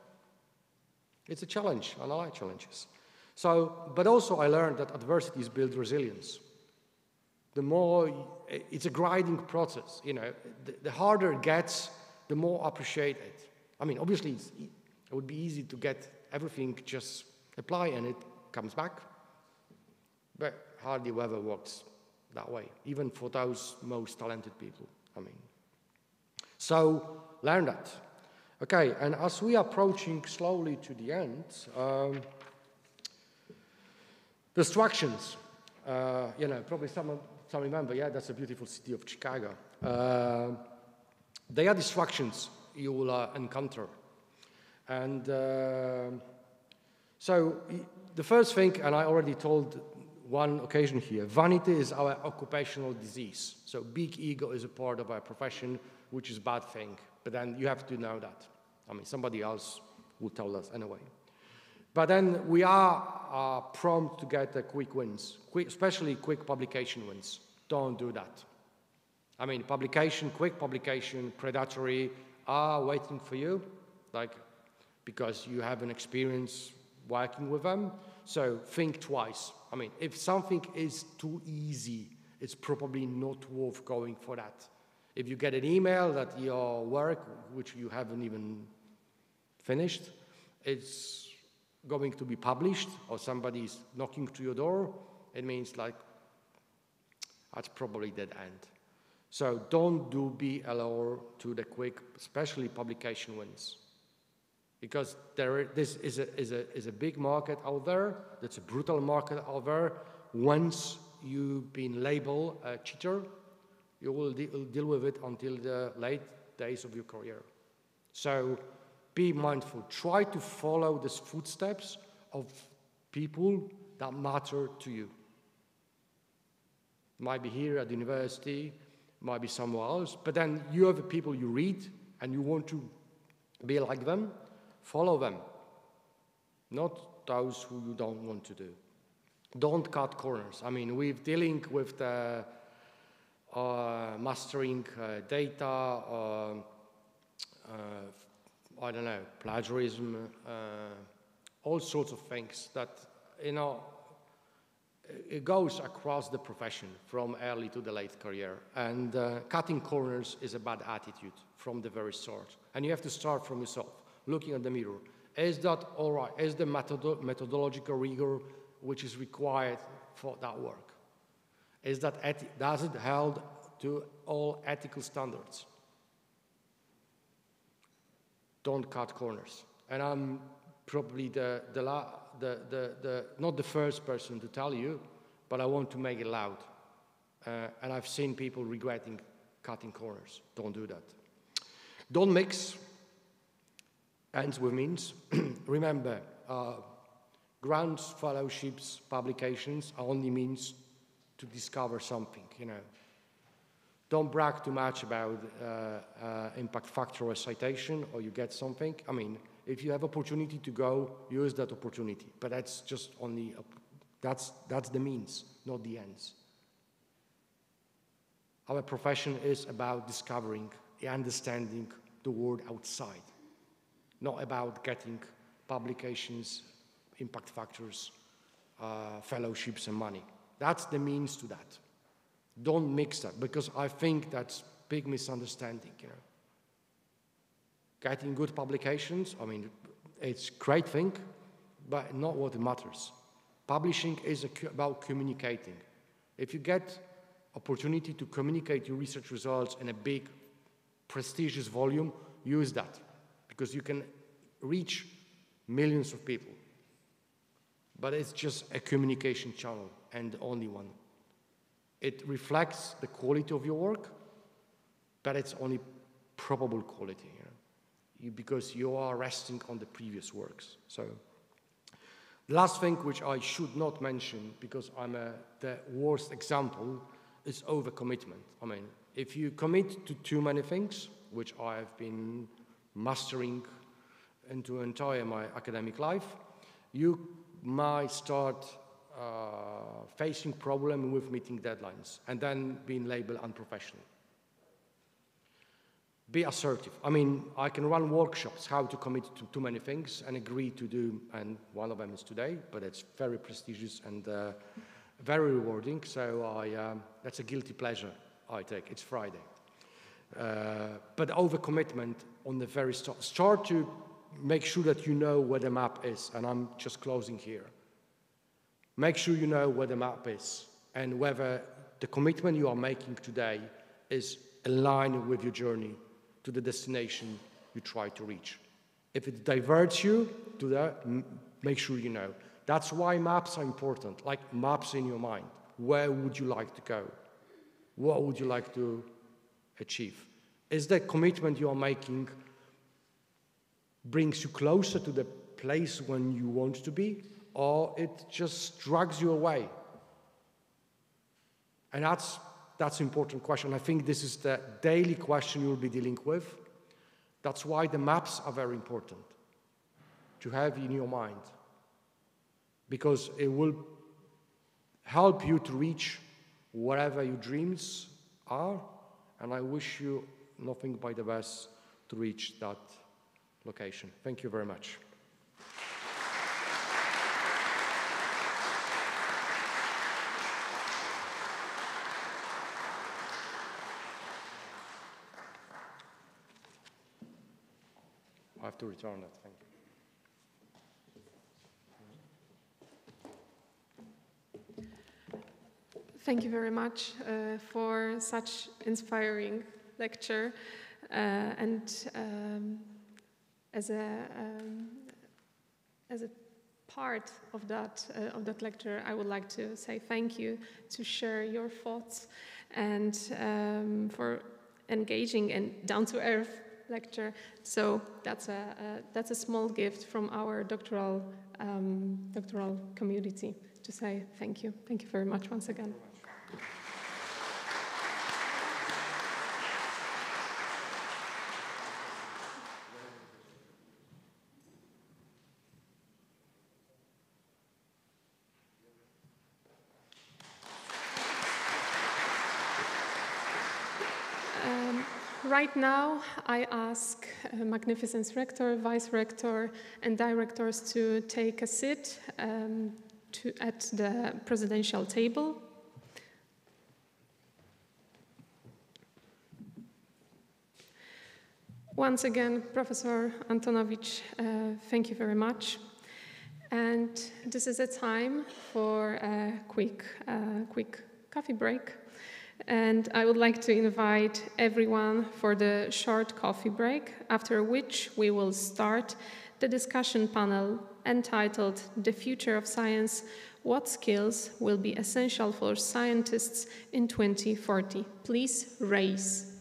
Speaker 4: It's a challenge, and I like challenges. So, but also I learned that adversities build resilience. The more, it's a grinding process, you know, the harder it gets, the more I appreciate it. I mean, obviously, it would be easy to get everything, just apply and it comes back, but hardly ever works that way, even for those most talented people, I mean. So, learn that. Okay, and as we are approaching slowly to the end, distractions. You know, probably some remember, yeah, that's a beautiful city of Chicago. They are distractions you will encounter. And so the first thing, and I already told one occasion here, vanity is our occupational disease. So big ego is a part of our profession, which is a bad thing. But then you have to know that. I mean, somebody else will tell us anyway. But then we are prone to get quick wins, especially quick publication wins. Don't do that. I mean, quick publication, predatory are waiting for you, like, because you have an experience working with them. So think twice. I mean, if something is too easy, it's probably not worth going for that. If you get an email that your work, which you haven't even finished, it's going to be published, or somebody's knocking to your door, it means like, that's probably dead end. So don't be allowed to the quick, especially publication wins. Because this is a big market out there, that's a brutal market out there. Once you've been labeled a cheater, you will deal with it until the late days of your career. So be mindful. Try to follow the footsteps of people that matter to you. Might be here at the university, might be somewhere else, but then you have the people you read and you want to be like them, follow them. Not those who you don't want to do. Don't cut corners. I mean, we're dealing with the mastering data, I don't know, plagiarism, all sorts of things that, you know, it goes across the profession from early to the late career. And cutting corners is a bad attitude from the very start. And you have to start from yourself, looking at the mirror. Is that all right? Is the methodological rigor which is required for that work? Is that does it held to all ethical standards? Don't cut corners. And I'm probably not the first person to tell you, but I want to make it loud. And I've seen people regretting cutting corners. Don't do that. Don't mix ends with means. Remember, grants, fellowships, publications are only means to discover something, you know. Don't brag too much about impact factor or citation, or you get something. I mean, if you have opportunity to go, use that opportunity. But that's just only, that's the means, not the ends. Our profession is about discovering, understanding the world outside, not about getting publications, impact factors, fellowships, and money. That's the means to that. Don't mix that, because I think that's big misunderstanding, you know. Getting good publications, I mean, it's a great thing, but not what matters. Publishing is about communicating. If you get opportunity to communicate your research results in a big, prestigious volume, use that, because you can reach millions of people. But it's just a communication channel and the only one. It reflects the quality of your work, but it's only probable quality, because you are resting on the previous works. So the last thing which I should not mention, because I'm the worst example, is overcommitment. I mean, if you commit to too many things, which I've been mastering into entire my academic life, you might start facing problem with meeting deadlines and then being labeled unprofessional. Be assertive. I mean, I can run workshops, how to commit to too many things and agree to do, and one of them is today, but it's very prestigious and very rewarding, so that's a guilty pleasure I take. It's Friday. But overcommitment on the very start. Start to make sure that you know where the map is, and I'm just closing here. Make sure you know where the map is and whether the commitment you are making today is aligned with your journey to the destination you try to reach. If it diverts you to that, make sure you know. That's why maps are important, like maps in your mind. Where would you like to go? What would you like to achieve? Is the commitment you are making brings you closer to the place when you want to be, or it just drags you away? And that's an important question. I think this is the daily question you'll be dealing with. That's why the maps are very important to have in your mind, because it will help you to reach wherever your dreams are, and I wish you nothing but the best to reach that location. Thank you very much. I have to return that, thank you.
Speaker 1: Thank you very much for such inspiring lecture, and as a part of that lecture, I would like to say thank you to share your thoughts and for engaging in down-to-earth lecture. So that's a small gift from our doctoral community to say thank you. Thank you very much once again. Right now, I ask Magnificence Rector, Vice Rector, and Directors to take a seat at the presidential table. Once again, Professor Antonowicz, thank you very much. And this is a time for a quick coffee break. And I would like to invite everyone for the short coffee break, after which we will start the discussion panel entitled "The Future of Science: What Skills Will Be Essential for Scientists in 2040?" Please raise.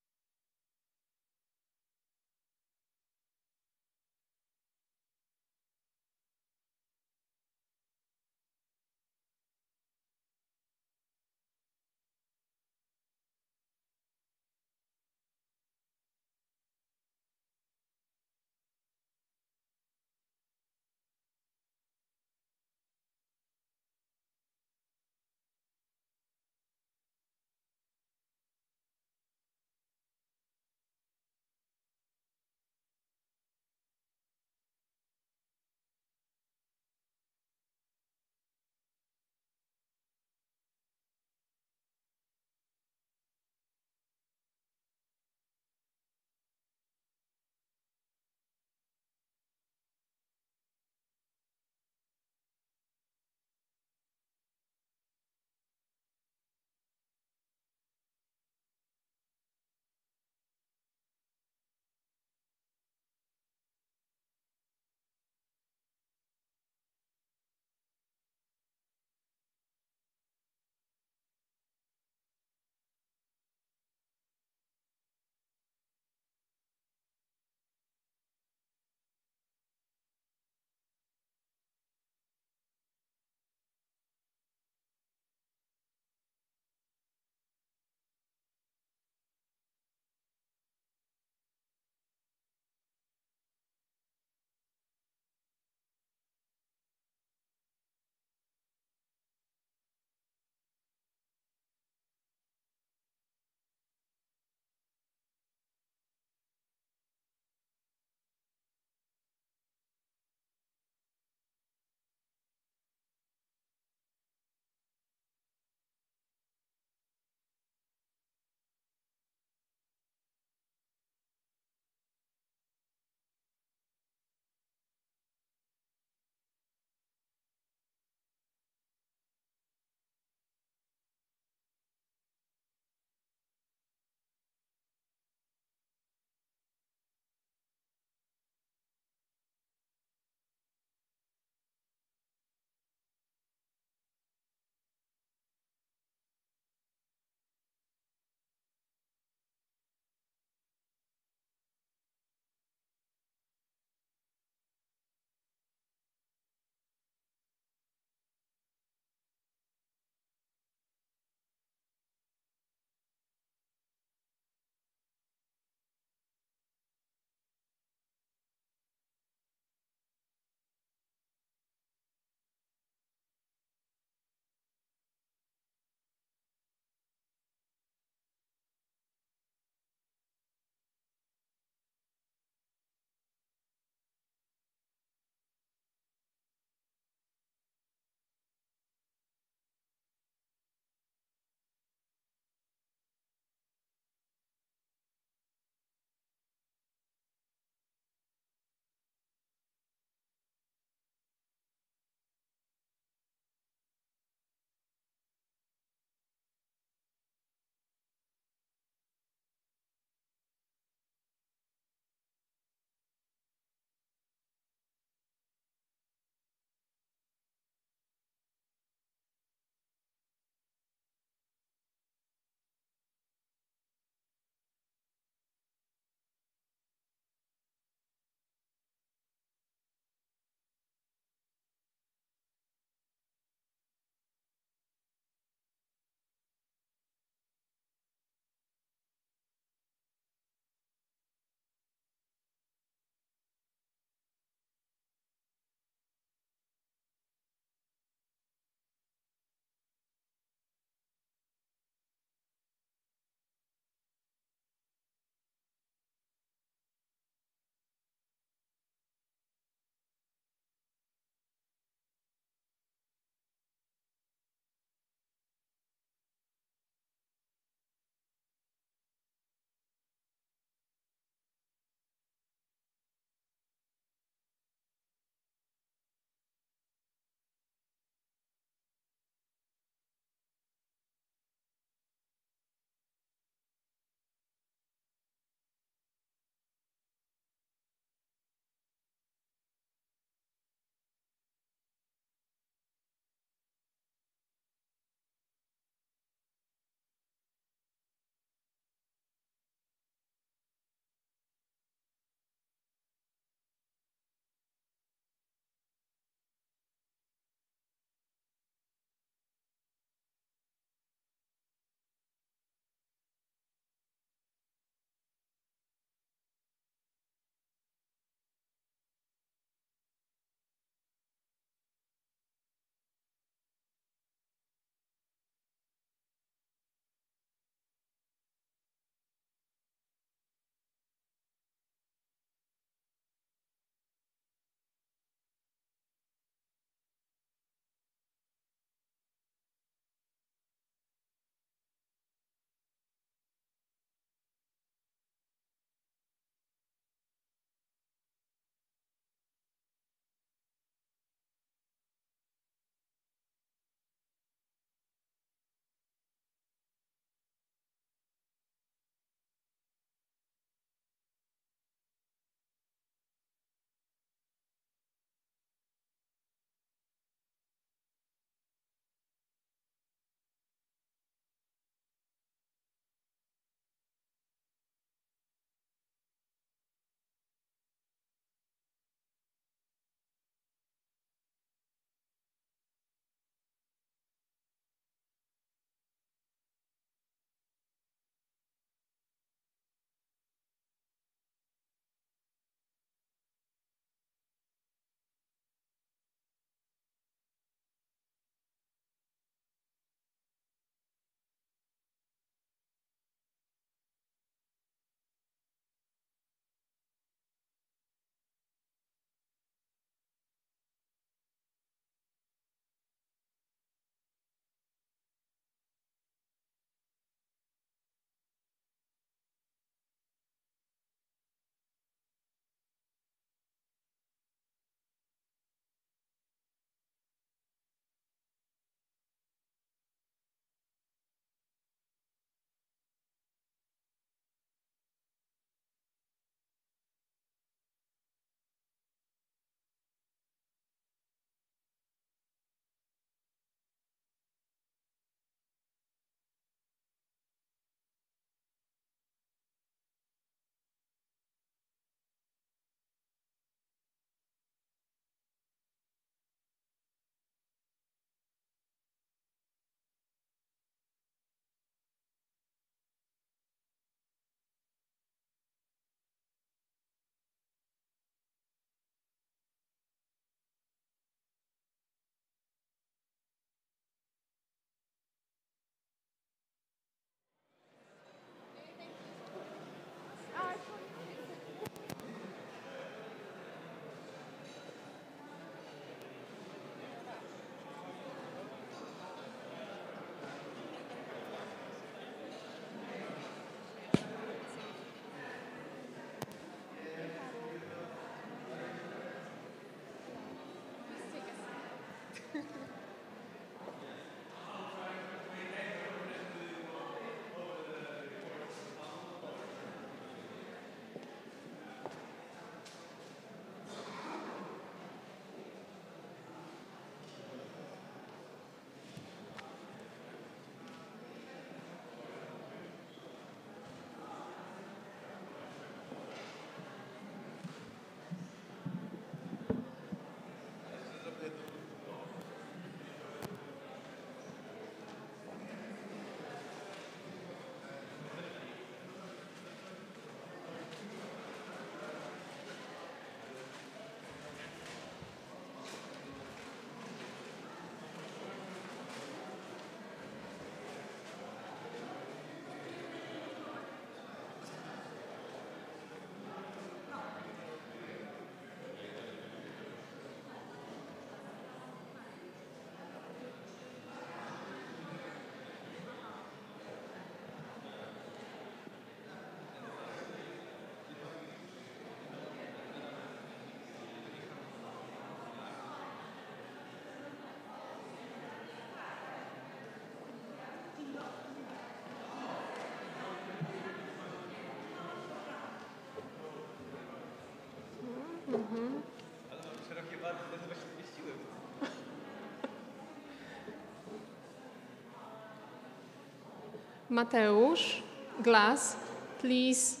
Speaker 1: Mateusz Glass, please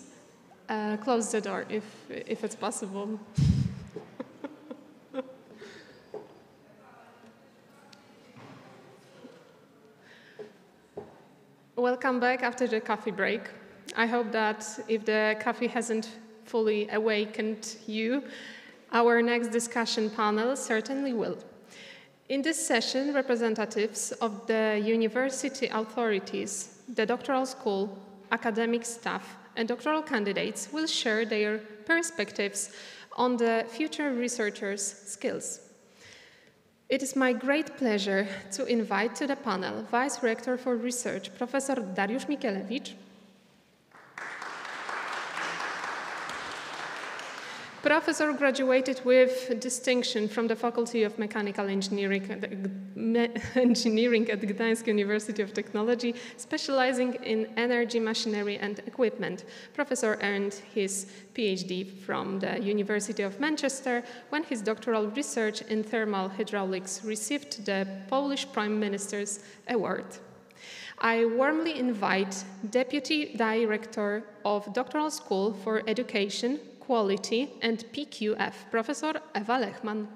Speaker 1: close the door if it's possible. Welcome back after the coffee break. I hope that if the coffee hasn't fully awakened you, our next discussion panel certainly will. In this session, representatives of the university authorities, the doctoral school, academic staff, and doctoral candidates will share their perspectives on the future researchers' skills. It is my great pleasure to invite to the panel Vice Rector for Research, Professor Dariusz Mikielewicz, Professor graduated with distinction from the Faculty of Mechanical Engineering at Gdańsk University of Technology, specializing in energy, machinery, and equipment. Professor earned his PhD from the University of Manchester when his doctoral research in thermal hydraulics received the Polish Prime Minister's Award. I warmly invite Deputy Director of Doctoral School for Education, Quality and PQF, Professor Ewa Lechman.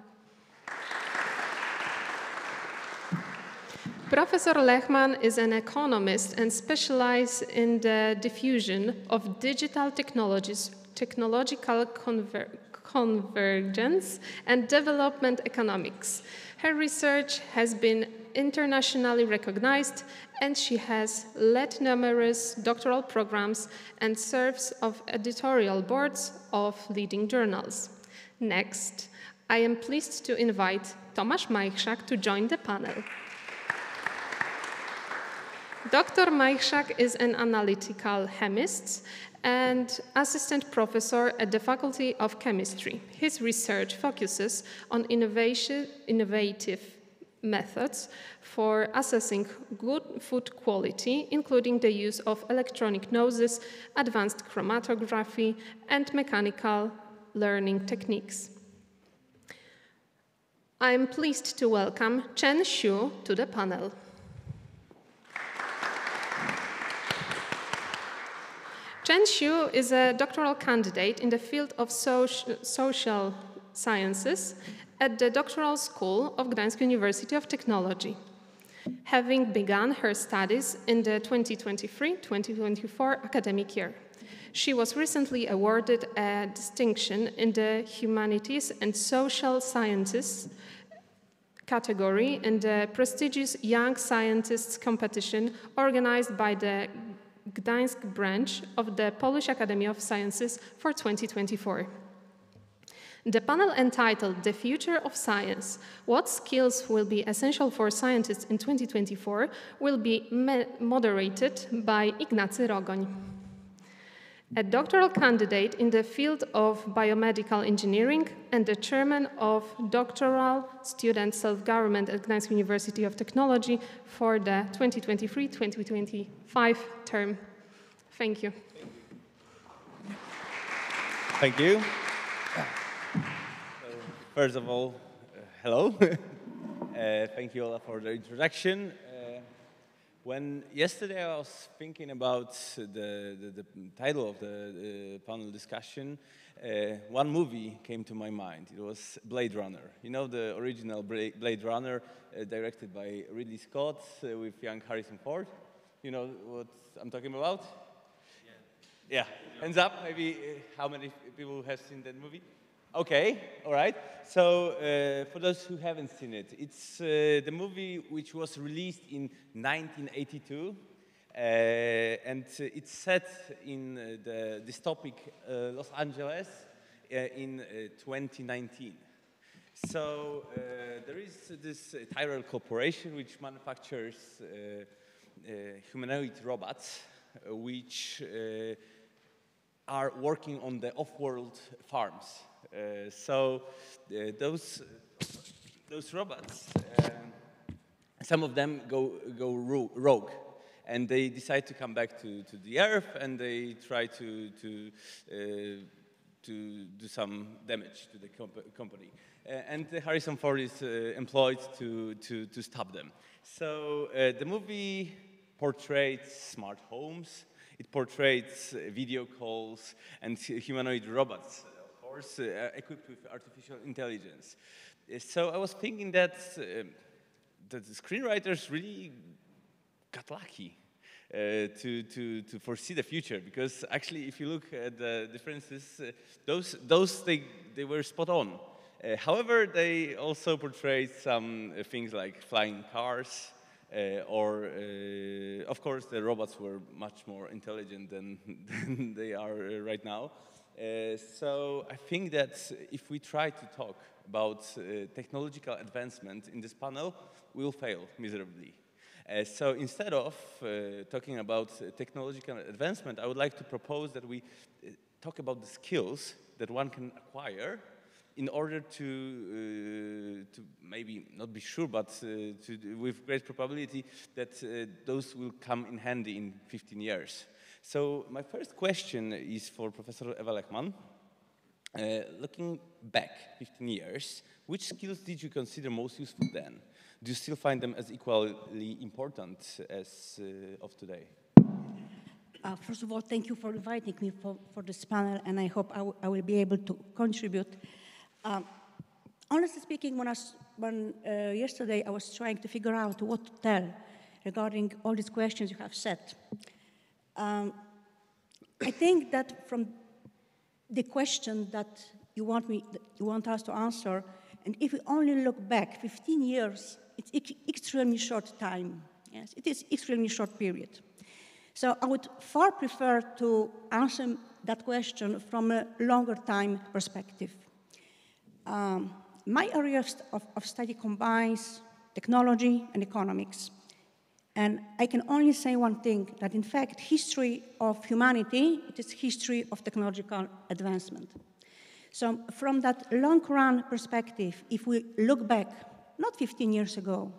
Speaker 1: Professor Lechman is an economist and specializes in the diffusion of digital technologies, technological convergence, and development economics. Her research has been internationally recognized, and she has led numerous doctoral programs and serves on editorial boards of leading journals. Next, I am pleased to invite Tomasz Majchrzak to join the panel. Dr. Majchrzak is an analytical chemist and assistant professor at the Faculty of Chemistry. His research focuses on innovative methods for assessing good food quality, including the use of electronic noses, advanced chromatography, and mechanical learning techniques. I am pleased to welcome Chen Xu to the panel. Chen Xu is a doctoral candidate in the field of social sciences at the Doctoral School of Gdańsk University of Technology. Having begun her studies in the 2023-2024 academic year, she was recently awarded a distinction in the Humanities and Social Sciences category in the prestigious Young Scientists competition organized by the Gdańsk branch of the Polish Academy of Sciences for 2024. The panel entitled The Future of Science, What Skills Will Be Essential for Scientists in 2024 will be moderated by Ignacy Rogoń. A doctoral candidate in the field of biomedical engineering and the chairman of Doctoral Student Self-Government at Gdańsk University of Technology for the 2023-2025 term. Thank you.
Speaker 5: Thank you. First of all, hello. Thank you all for the introduction. When yesterday I was thinking about the title of the panel discussion, one movie came to my mind. It was Blade Runner. You know the original Blade Runner, directed by Ridley Scott with young Harrison Ford? You know what I'm talking about? Yeah. Hands up, maybe how many people have seen that movie? Okay, all right. So for those who haven't seen it, it's the movie which was released in 1982, and it's set in the dystopic Los Angeles in 2019. So there is this Tyrell Corporation which manufactures humanoid robots, which are working on the off-world farms. Those robots, some of them go rogue, and they decide to come back to the Earth, and they try to do some damage to the company. And Harrison Ford is employed to stop them. So the movie portrays smart homes, it portrays video calls and humanoid robots, of course, equipped with artificial intelligence. So I was thinking that the screenwriters really got lucky to foresee the future, because actually, if you look at the differences, they were spot on. However, they also portrayed some things like flying cars, or of course, the robots were much more intelligent than they are right now. So I think that if we try to talk about technological advancement in this panel, we will fail miserably. So instead of talking about technological advancement, I would like to propose that we talk about the skills that one can acquire in order to maybe not be sure, but with great probability that those will come in handy in 15 years. So my first question is for Professor Eva Lechman. Looking back 15 years, which skills did you consider most useful then? Do you still find them as equally important as of today?
Speaker 6: First of all, thank you for inviting me for this panel, and I hope I will be able to contribute. Honestly speaking, when yesterday I was trying to figure out what to tell regarding all these questions you have set, I think that from the question that you want us to answer, and if we only look back 15 years, it's extremely short time. Yes, it is extremely short period. So I would far prefer to answer that question from a longer time perspective. My area of study combines technology and economics. And I can only say one thing, that in fact, history of humanity, it is history of technological advancement. So from that long run perspective, if we look back, not 15 years ago,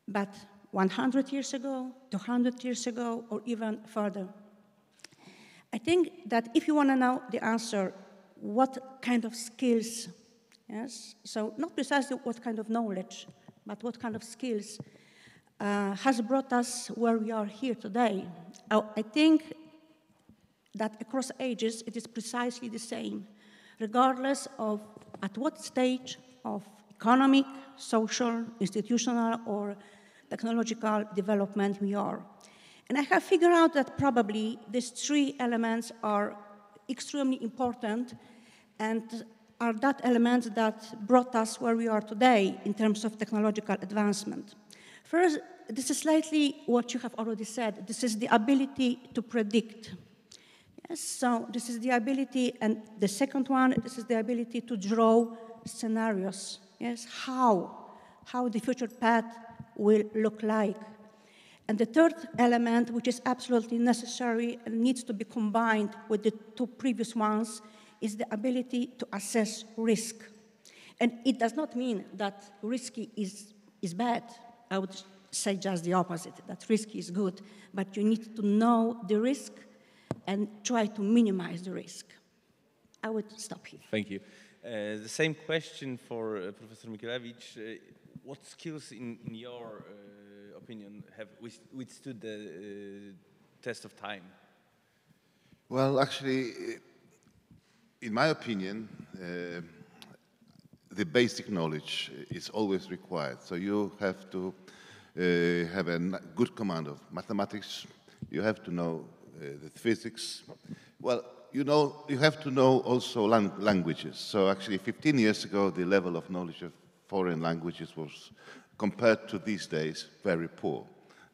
Speaker 6: but 100 years ago, 200 years ago, or even further, I think that if you want to know the answer, what kind of skills, yes, so not precisely what kind of knowledge, but what kind of skills has brought us where we are here today. I think that across ages, it is precisely the same, regardless of at what stage of economic, social, institutional, or technological development we are. And I have figured out that probably these three elements are extremely important and are that elements that brought us where we are today in terms of technological advancement. First, this is slightly what you have already said. This is the ability to predict. Yes, so this is the ability, and the second one, this is the ability to draw scenarios. Yes, how the future path will look like. And the third element, which is absolutely necessary and needs to be combined with the two previous ones, is the ability to assess risk. And it does not mean that risky is bad. I would say just the opposite, that risky is good, but you need to know the risk and try to minimize the risk. I would stop here.
Speaker 5: Thank you. The same question for Professor Mikielewicz. What skills, in your opinion, have withstood the test of time?
Speaker 3: Well, actually, in my opinion, the basic knowledge is always required. So you have to have a good command of mathematics. You have to know the physics. Well, you have to know also languages. So actually, 15 years ago, the level of knowledge of foreign languages was, compared to these days, very poor.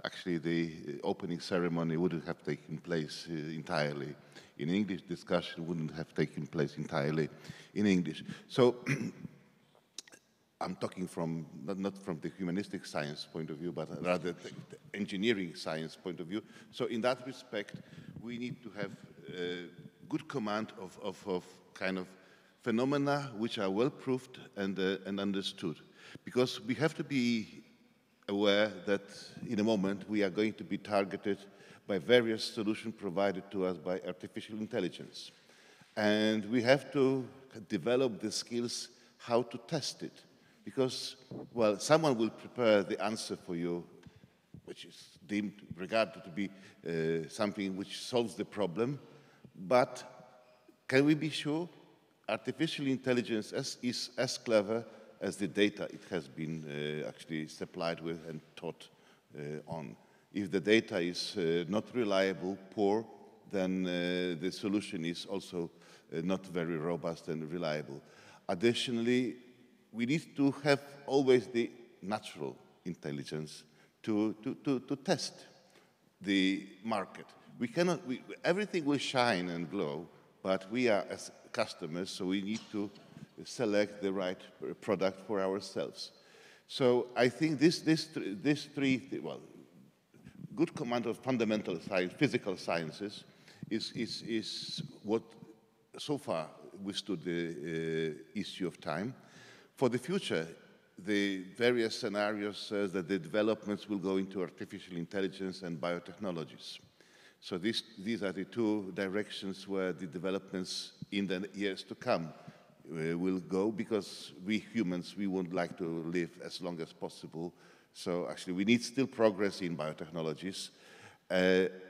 Speaker 3: Actually, the opening ceremony wouldn't have taken place entirely in English. Discussion wouldn't have taken place entirely in English. So I'm talking from, not from the humanistic science point of view, but rather the engineering science point of view. So in that respect, we need to have good command of kind of phenomena which are well proved and understood. Because we have to be aware that in a moment we are going to be targeted by various solutions provided to us by artificial intelligence. And we have to develop the skills how to test it. Because, well, someone will prepare the answer for you, which is regarded to be something which solves the problem, but can we be sure artificial intelligence is as clever as the data it has been actually supplied with and taught on? If the data is not reliable, poor, then the solution is also not very robust and reliable. Additionally, we need to have always the natural intelligence to test the market. We cannot, everything will shine and glow, but we are as customers, so we need to select the right product for ourselves. So I think this three, well, good command of fundamental science, physical sciences, is what so far withstood the issue of time. For the future, the various scenarios says that the developments will go into artificial intelligence and biotechnologies. So these are the two directions where the developments in the years to come will go, because we humans, we would like to live as long as possible. So actually we need still progress in biotechnologies.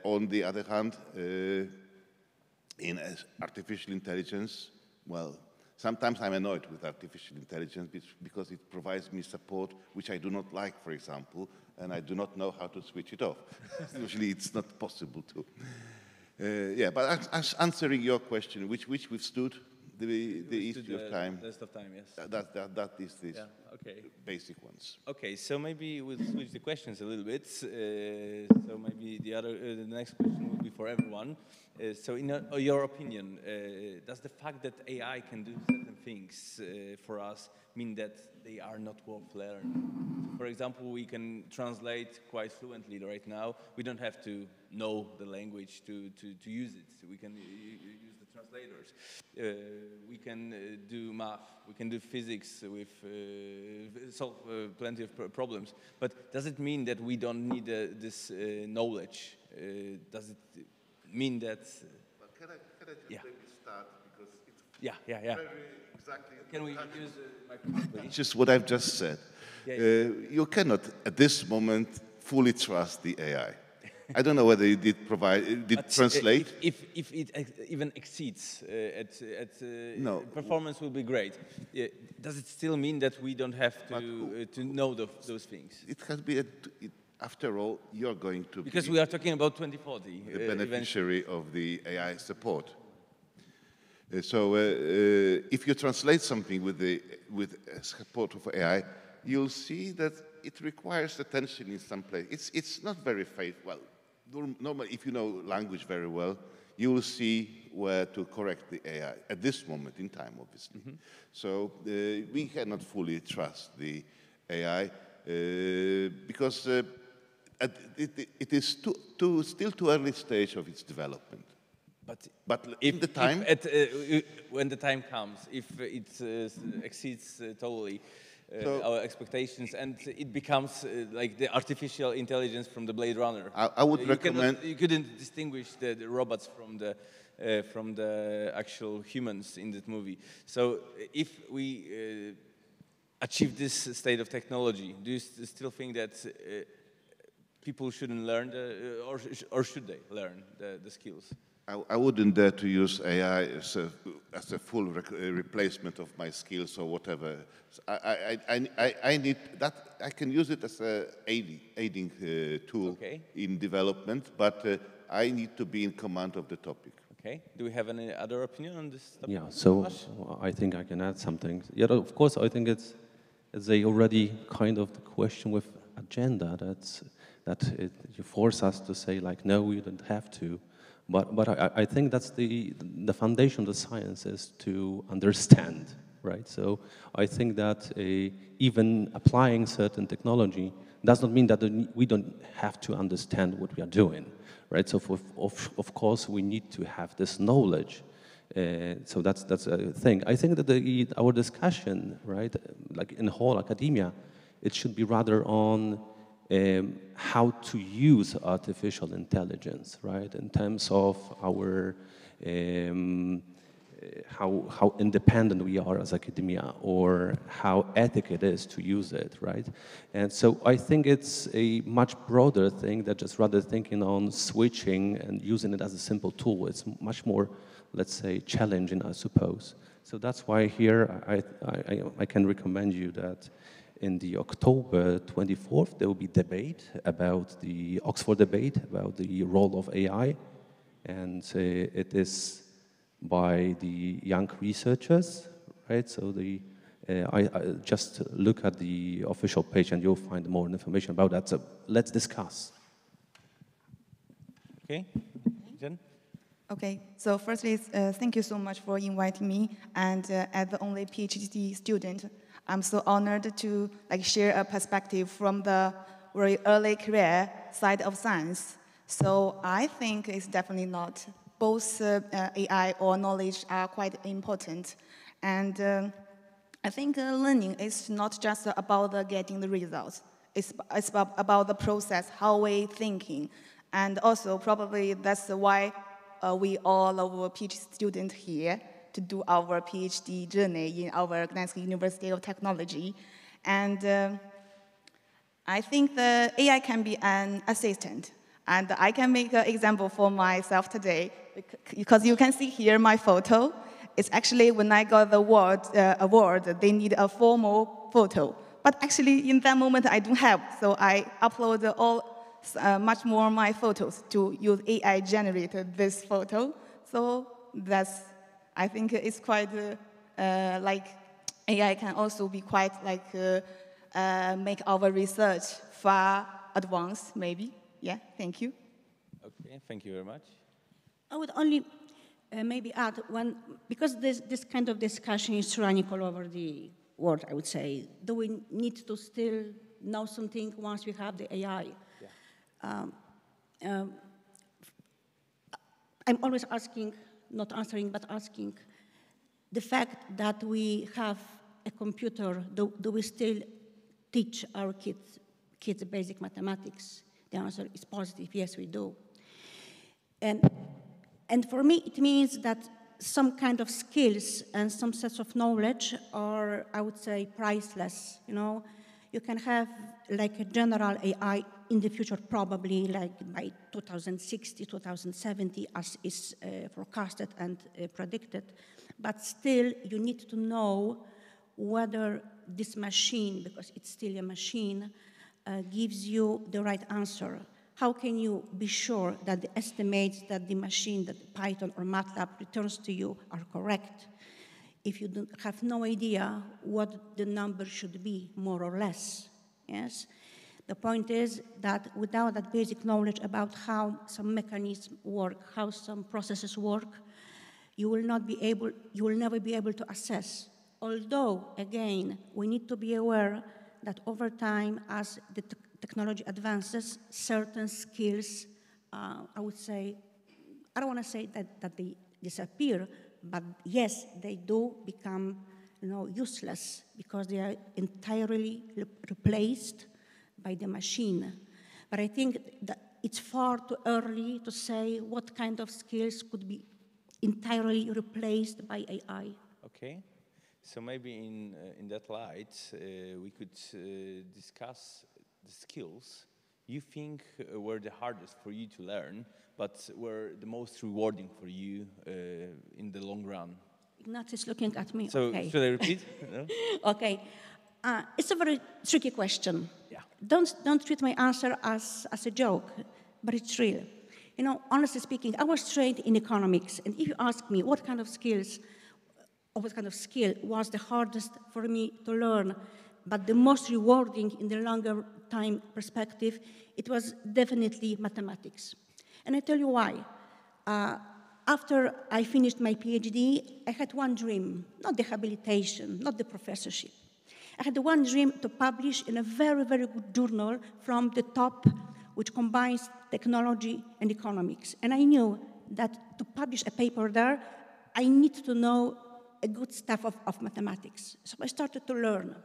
Speaker 3: On the other hand, in artificial intelligence, well, sometimes I'm annoyed with artificial intelligence because it provides me support which I do not like, for example, and I do not know how to switch it off. Usually it's not possible to. Yeah, but answering your question, which withstood the issue of time.
Speaker 5: Test of time, yes.
Speaker 3: That is this
Speaker 5: okay.
Speaker 3: basic ones.
Speaker 5: Okay, so maybe we'll switch the questions a little bit. So maybe the next question will be for everyone. So in your opinion, does the fact that AI can do certain things for us mean that they are not worth learning? For example, we can translate quite fluently right now. We don't have to know the language to use it. We can use the translators. We can do math. We can do physics with solve plenty of problems. But does it mean that we don't need this knowledge? Does it mean that?
Speaker 3: Well, can I just maybe start, because it's
Speaker 5: yeah.
Speaker 3: very exactly.
Speaker 5: Can we use the microphone, please?
Speaker 3: Just what I've just said. You cannot at this moment fully trust the AI. I don't know whether it did translate.
Speaker 5: If it even exceeds
Speaker 3: no.
Speaker 5: performance will be great. Does it still mean that we don't have to know those things?
Speaker 3: It has been, after all, you're going to
Speaker 5: because
Speaker 3: be
Speaker 5: we are talking about 2040.
Speaker 3: The beneficiary of the AI support. So if you translate something with support of AI, you'll see that it requires attention in some place. It's not very faithful. Well, normally, if you know language very well, you will see where to correct the AI at this moment in time, obviously. Mm-hmm. So we cannot fully trust the AI because it is still too early stage of its development. But in the time,
Speaker 5: when the time comes, if it exceeds totally our expectations, and it becomes like the artificial intelligence from the Blade Runner.
Speaker 3: I would recommend.
Speaker 5: You couldn't distinguish the robots from the actual humans in that movie. So if we achieve this state of technology, do you still think that people shouldn't learn, or should they learn the skills?
Speaker 3: I wouldn't dare to use AI as a full replacement of my skills or whatever. I need that. I can use it as a aiding tool in development, but I need to be in command of the topic.
Speaker 5: Okay. Do we have any other opinion on this topic?
Speaker 7: Yeah. So I think I can add something. Yeah. Of course, I think it's already kind of the question with agenda that you force us to say like, no, we don't have to. But I think that's the foundation of the science is to understand, right? So I think that even applying certain technology does not mean that we don't have to understand what we are doing, right? So of course we need to have this knowledge. So that's a thing. I think that our discussion, right, like in whole academia, it should be rather on how to use artificial intelligence, right, in terms of our how independent we are as academia, or how ethical it is to use it, right? And so I think it's a much broader thing than just rather thinking on switching and using it as a simple tool. It's much more, let's say, challenging, I suppose. So that's why here I can recommend you that in the October 24th, there will be debate about the Oxford debate about the role of AI. And it is by the young researchers, right? So I just look at the official page and you'll find more information about that. So let's discuss.
Speaker 5: Okay, Jen?
Speaker 8: Okay, so firstly, thank you so much for inviting me. And as the only PhD student, I'm so honored to share a perspective from the very early career side of science. So I think it's definitely not. Both AI or knowledge are quite important. And I think learning is not just about getting the results. It's about the process, how we're thinking. And also probably that's why we all our PhD students here to do our PhD journey in our Gdańsk University of Technology. And I think the AI can be an assistant. And I can make an example for myself today, because you can see here my photo. It's actually when I got the award, they need a formal photo. But actually, in that moment, I don't have, so I upload much more my photos to use AI generated this photo. So that's, I think it's quite AI can also be quite make our research far advanced, maybe. Yeah, thank you.
Speaker 5: Okay, thank you very much.
Speaker 6: I would only maybe add one, because this kind of discussion is running all over the world, I would say. Do we need to still know something once we have the AI? Yeah. I'm always asking, not answering, but asking, the fact that we have a computer, do we still teach our kids basic mathematics? The answer is positive, yes, we do. And for me, it means that some kind of skills and some sets of knowledge are, I would say, priceless. You know, you can have like a general AI in the future, probably like by 2060, 2070, as is forecasted and predicted. But still, you need to know whether this machine, because it's still a machine, gives you the right answer. How can you be sure that the estimates that the machine, that Python or MATLAB returns to you are correct if you have no idea what the number should be, more or less? Yes? The point is that without that basic knowledge about how some mechanisms work, how some processes work, you will never be able to assess. Although, again, we need to be aware that over time, as the technology advances, certain skills, I would say, I don't want to say that they disappear, but yes, they do become useless because they are entirely replaced by the machine. But I think that it's far too early to say what kind of skills could be entirely replaced by AI.
Speaker 5: Okay. So maybe in that light, we could discuss the skills you think were the hardest for you to learn, but were the most rewarding for you in the long run.
Speaker 6: Ignatius is looking at me.
Speaker 5: So
Speaker 6: okay.
Speaker 5: should I repeat? No?
Speaker 6: Okay. It's a very tricky question.
Speaker 5: Yeah.
Speaker 6: Don't treat my answer as a joke, but it's real. You know, honestly speaking, I was trained in economics, and if you ask me what kind of skills, or what kind of skill was the hardest for me to learn, but the most rewarding in the longer time perspective, it was definitely mathematics. And I tell you why. After I finished my PhD, I had one dream, not the habilitation, not the professorship. I had one dream to publish in a very, very good journal from the top, which combines technology and economics. And I knew that to publish a paper there, I need to know a good stuff of mathematics. So I started to learn.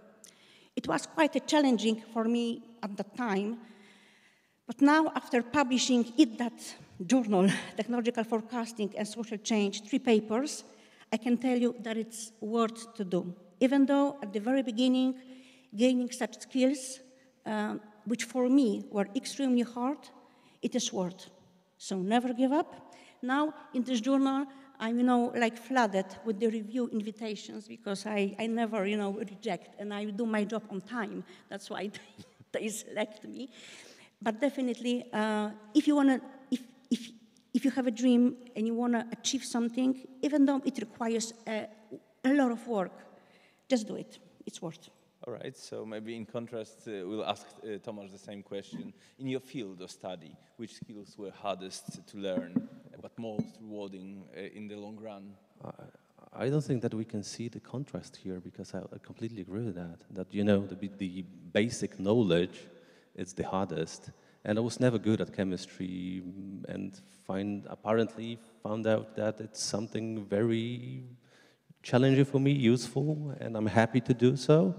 Speaker 6: It was quite challenging for me at that time, but now after publishing in that journal, Technological Forecasting and Social Change, 3 papers, I can tell you that it's worth to do. Even though at the very beginning, gaining such skills, which for me were extremely hard, it is worth. So never give up. Now in this journal, I'm, like flooded with the review invitations because I never, reject, and I do my job on time. That's why they select me. But definitely, if you have a dream and you want to achieve something, even though it requires a lot of work, just do it. It's worth.
Speaker 5: All right, so maybe in contrast, we'll ask Tomasz the same question. In your field of study, which skills were hardest to learn, but most rewarding in the long run?
Speaker 7: I don't think that we can see the contrast here, because I completely agree with that. That, the basic knowledge is the hardest. And I was never good at chemistry, and apparently found out that it's something very challenging for me, useful, and I'm happy to do so.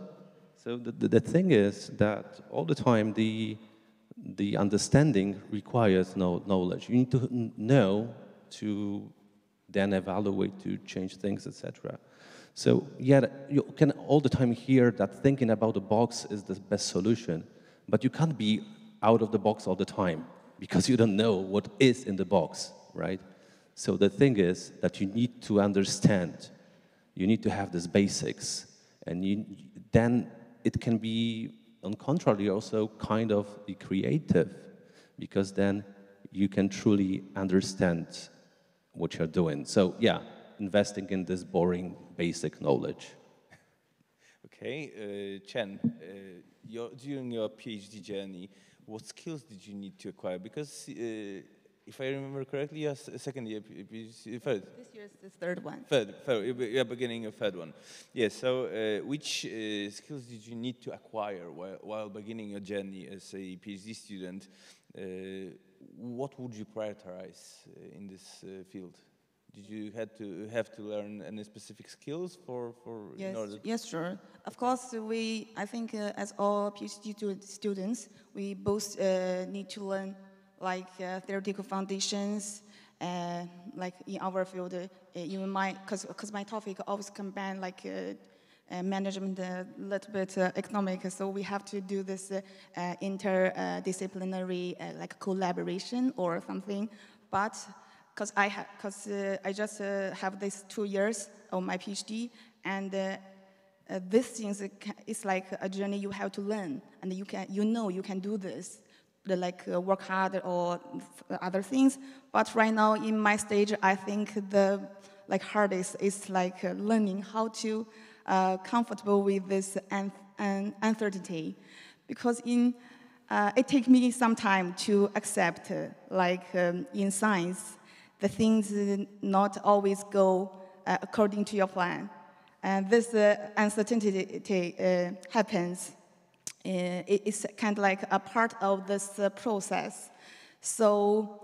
Speaker 7: So the thing is that all the time the understanding requires knowledge. You need to know to then evaluate, to change things, etc. So yeah, you can all the time hear that thinking about the box is the best solution, but you can't be out of the box all the time because you don't know what is in the box, right? So the thing is that you need to understand, you need to have these basics, and then it can be, on contrary, also kind of be creative, because then you can truly understand what you're doing. So yeah, investing in this boring basic knowledge.
Speaker 5: Okay, Chen, during your PhD journey, what skills did you need to acquire? Because if I remember correctly, you're a second year PhD, third.
Speaker 8: This year is the third one.
Speaker 5: Third, you're beginning your third one. Yes, so which skills did you need to acquire while beginning your journey as a PhD student? What would you prioritize in this field? Did you have to learn any specific skills for
Speaker 8: yes,
Speaker 5: in order?
Speaker 8: Yes, sure. Of course, I think as all PhD students, we both need to learn like theoretical foundations, like in our field, even because my topic always combine like management, a little bit economic, so we have to do this interdisciplinary like collaboration or something, but because I just have these 2 years of my PhD, and this thing is like a journey you have to learn, and you can do this, like work hard or other things. But right now in my stage, I think the hardest is like learning how to comfortable with this uncertainty, because it takes me some time to accept in science, the things not always go according to your plan. And this uncertainty happens. It's kind of like a part of this process. So,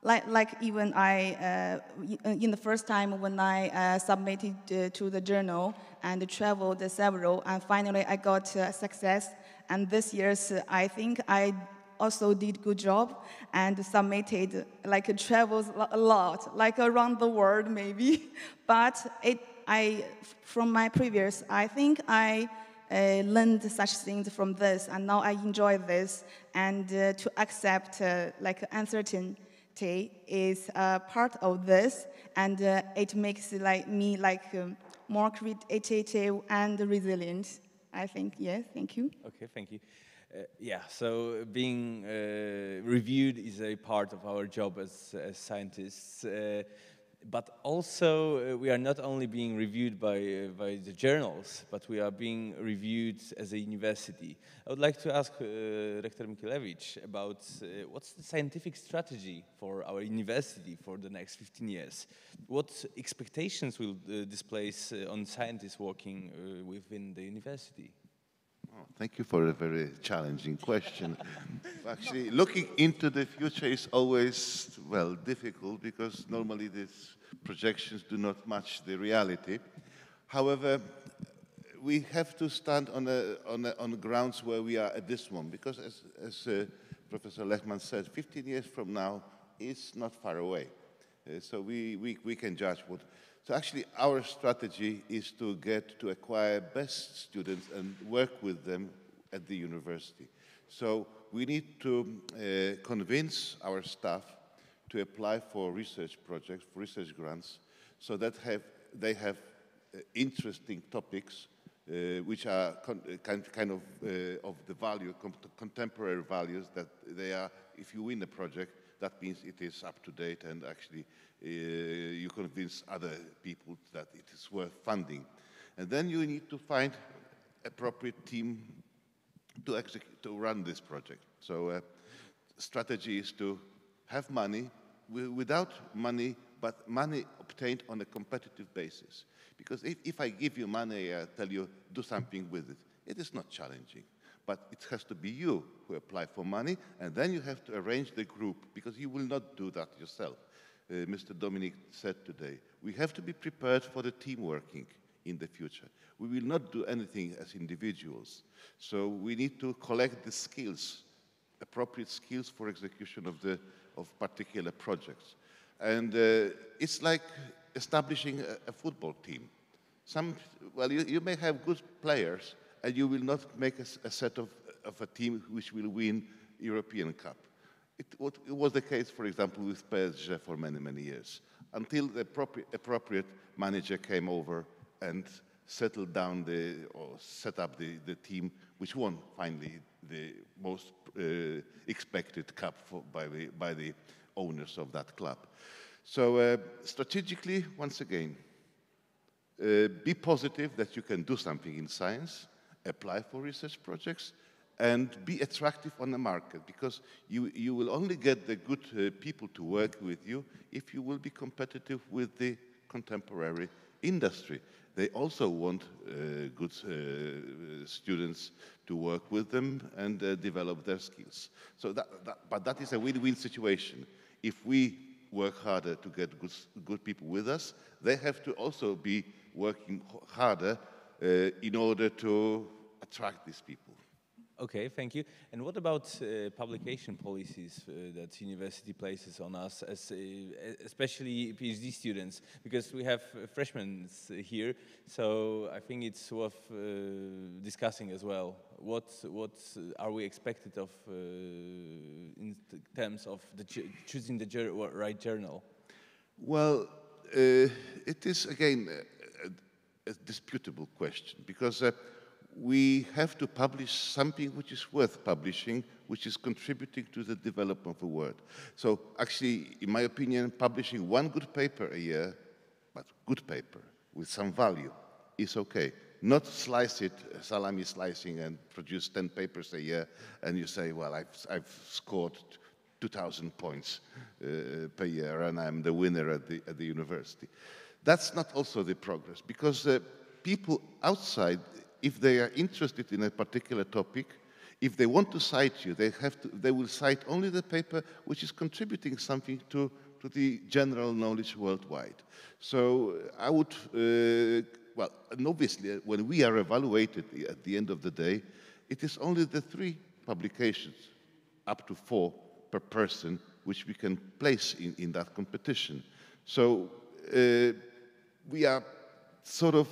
Speaker 8: like even in the first time when I submitted to the journal and traveled several, and finally I got success. And this year's, I think I also did good job and submitted, travels a lot, around the world maybe. But from my previous, I think I learned such things from this, and now I enjoy this. And to accept uncertainty is part of this, and it makes me more creative and resilient, I think. Yes, thank you.
Speaker 5: Okay, thank you. Yeah, so being reviewed is a part of our job as scientists, but also we are not only being reviewed by the journals, but we are being reviewed as a university. I would like to ask Rector Mikielewicz about what's the scientific strategy for our university for the next 15 years? What expectations will this place on scientists working within the university?
Speaker 3: Thank you for a very challenging question. Actually, looking into the future is always, well, difficult, because normally these projections do not match the reality. However, we have to stand on the grounds where we are at this moment, because as Professor Lechman said, 15 years from now is not far away. So we can judge what. So actually, our strategy is to acquire best students and work with them at the university. So we need to convince our staff to apply for research projects, for research grants, so that they have interesting topics which are kind of the value, contemporary values that they are. If you win a project, that means it is up to date, and actually you convince other people that it is worth funding. And then you need to find appropriate team to execute, to run this project. So strategy is to have money, without money, but money obtained on a competitive basis. Because if I give you money, I tell you, do something with it, it is not challenging. But it has to be you who apply for money, and then you have to arrange the group, because you will not do that yourself. Mr. Dominic said today, we have to be prepared for the team working in the future. We will not do anything as individuals. So we need to collect the skills, appropriate skills for execution of particular projects. And it's like establishing a football team. Well, you may have good players, and you will not make a set of a team which will win European Cup. It was the case, for example, with PSG for many, many years, until the appropriate manager came over and settled down or set up the team which won finally the most expected cup by the owners of that club. So strategically, once again, be positive that you can do something in science, apply for research projects, and be attractive on the market, because you will only get the good people to work with you if you will be competitive with the contemporary industry. They also want good students to work with them and develop their skills. So but that is a win-win situation. If we work harder to get good people with us, they have to also be working harder in order to attract these people.
Speaker 5: Okay, thank you. And what about publication policies that university places on us, as especially PhD students? Because we have freshmen here, so I think it's worth discussing as well. What are we expected of in terms of choosing the right journal?
Speaker 3: Well, it is again a disputable question, because we have to publish something which is worth publishing, which is contributing to the development of the world. So actually, in my opinion, publishing one good paper a year, but good paper with some value, is okay. Not slice it, salami slicing, and produce 10 papers a year, and you say, well, I've scored 2,000 points per year, and I'm the winner at the university. That's not also the progress, because people outside, if they are interested in a particular topic, if they want to cite you, they will cite only the paper which is contributing something to the general knowledge worldwide. So I would, well, and obviously, when we are evaluated at the end of the day, it is only the 3 publications, up to 4 per person, which we can place in that competition. So we are sort of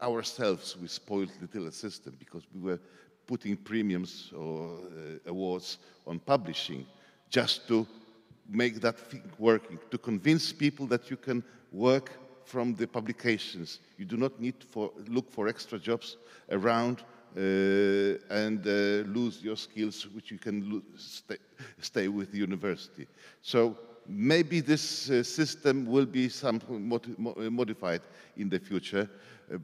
Speaker 3: ourselves, we spoiled the little system, because we were putting premiums or awards on publishing just to make that thing working, to convince people that you can work from the publications. You do not need to look for extra jobs around and lose your skills, which you can stay with the university. So maybe this system will be modified in the future,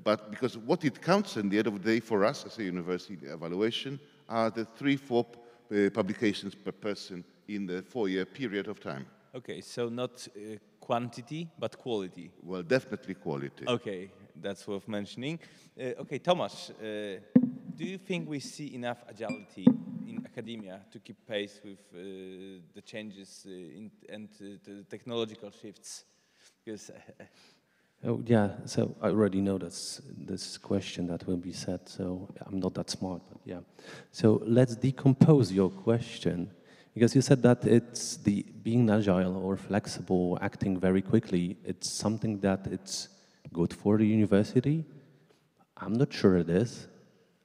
Speaker 3: but because what it counts in the end of the day for us as a university evaluation are the 3-4 publications per person in the 4-year period of time.
Speaker 5: Okay, so not quantity, but quality.
Speaker 3: Well, definitely quality.
Speaker 5: Okay, that's worth mentioning. Okay, Tomasz, do you think we see enough agility in academia to keep pace with the changes and the technological shifts? Because
Speaker 7: oh yeah, so I already know this question that will be said, so I'm not that smart, but yeah. So let's decompose your question, Because you said that it's the being agile or flexible, acting very quickly, it's something that it's good for the university. I'm not sure it is.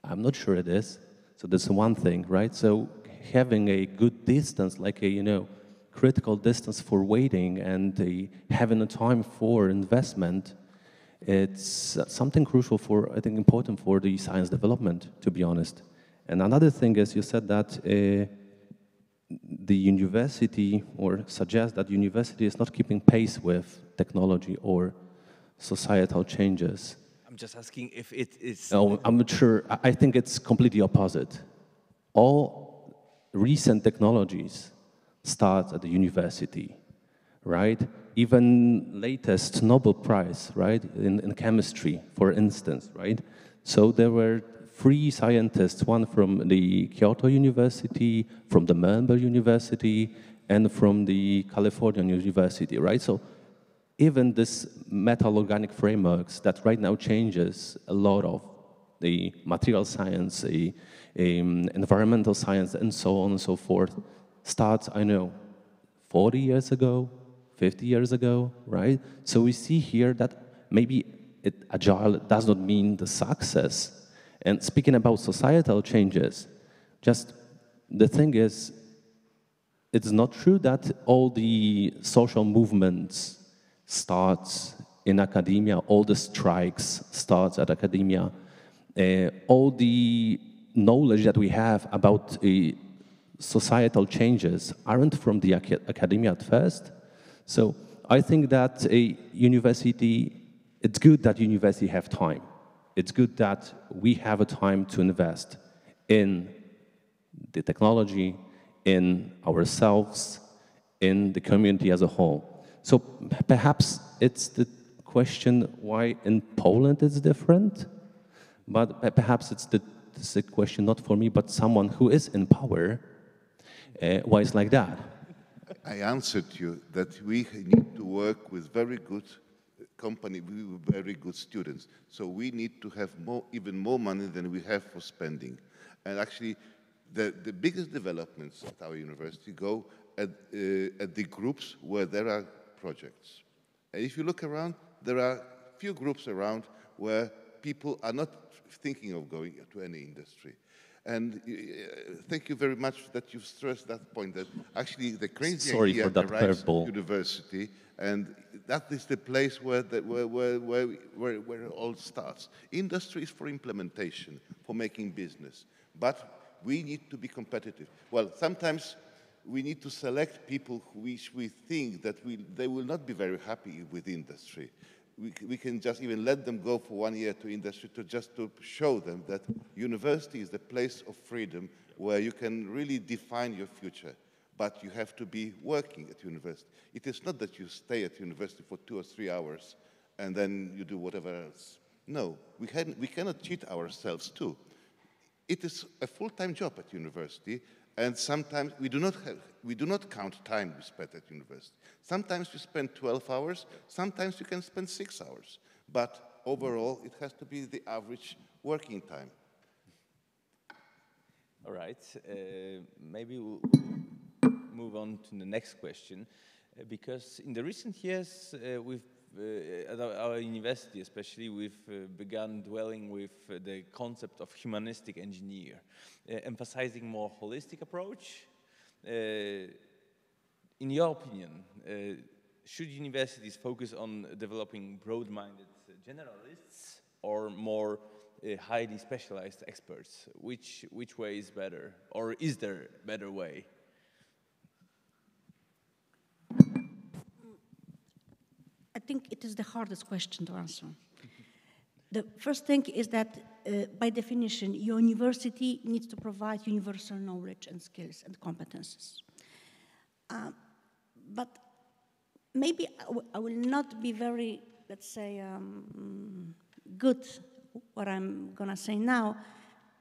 Speaker 7: I'm not sure it is. So that's one thing, right? So having a good distance, like a, critical distance for waiting and having a time for investment, it's something crucial for, I think, important for the science development, to be honest. And another thing is you said that the university, or suggest that university is not keeping pace with technology or societal changes.
Speaker 5: I'm just asking if it is...
Speaker 7: No, I'm not sure. I think it's completely opposite. All recent technologies start at the university, right? Even latest Nobel Prize, right, in chemistry, for instance, right? So there were 3 scientists, one from the Kyoto University, from the Melbourne University, and from the California University, right? So even this metal-organic frameworks that right now changes a lot of the material science, environmental science, and so on and so forth, starts, 40 years ago, 50 years ago, right? So we see here that maybe agile does not mean the success. And speaking about societal changes, just the thing is, it's not true that all the social movements starts in academia, all the strikes starts at academia, all the knowledge that we have about societal changes aren't from the academia at first. So I think that a university, it's good that university have time. It's good that we have a time to invest in the technology, in ourselves, in the community as a whole. So perhaps it's the question why in Poland it's different, but perhaps it's the question not for me, but someone who is in power, why it's like that.
Speaker 3: I answered you that we need to work with very good company, with very good students. So we need to have even more money than we have for spending. And actually, the biggest developments at our university go at the groups where there are projects. And if you look around, there are few groups around where people are not thinking of going to any industry. And thank you very much that you've stressed that point, that actually the crazy idea arrives at university, and that is the place where it all starts. Industry is for implementation, for making business, but we need to be competitive. Well, sometimes we need to select people which we think that they will not be very happy with industry. We can just even let them go for 1 year to industry just to show them that university is the place of freedom where you can really define your future. But you have to be working at university. It is not that you stay at university for 2 or 3 hours and then you do whatever else. No, we cannot cheat ourselves too. It is a full-time job at university, and sometimes we do not count time we spend at university. Sometimes you spend 12 hours, sometimes you can spend 6 hours. But overall, it has to be the average working time.
Speaker 5: All right, maybe we'll move on to the next question, because in the recent years, at our university especially, we've begun dwelling with the concept of humanistic engineer, emphasizing more holistic approach. In your opinion, should universities focus on developing broad-minded generalists or more highly specialized experts? Which way is better, or is there a better way?
Speaker 6: I think it is the hardest question to answer. The first thing is that, by definition, your university needs to provide universal knowledge and skills and competences. But maybe I will not be very, let's say, good what I'm going to say now,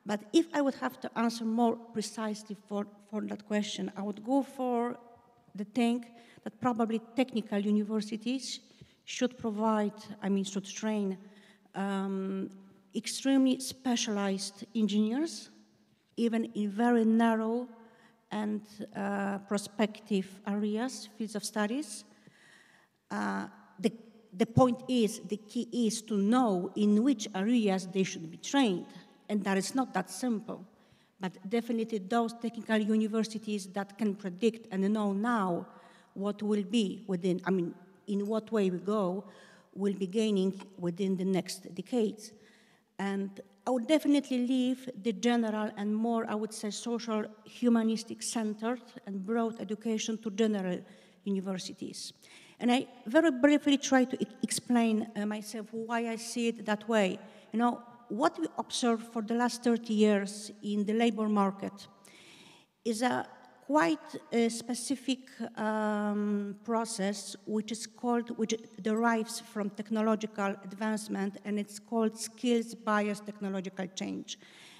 Speaker 6: but if I would have to answer more precisely for that question, I would go for the thing that probably technical universities should provide, should train extremely specialized engineers, even in very narrow and prospective areas, fields of studies. The point is, the key is to know in which areas they should be trained, and that is not that simple. But definitely those technical universities that can predict and know now what will be within, I mean, in what way we go, will be gaining within the next decades. And I would definitely leave the general and more, I would say, social, humanistic centered and broad education to general universities. And I very briefly try to explain myself why I see it that way. You know, what we observed for the last 30 years in the labor market is a quite specific process which derives from technological advancement, and it's called skills-biased technological change.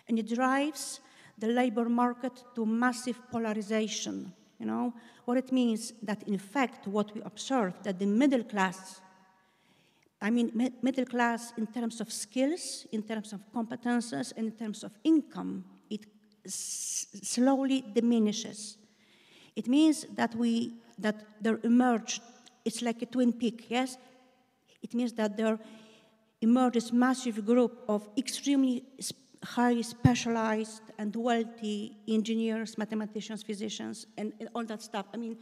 Speaker 6: And it drives the labor market to massive polarization. You know, what it means that in fact what we observe that the middle class, I mean middle class in terms of skills, in terms of competences, and in terms of income, it slowly diminishes. It means that there emerged, it's like a twin peak, yes? It means that there emerges massive group of extremely highly specialized and wealthy engineers, mathematicians, physicians, and all that stuff. I mean,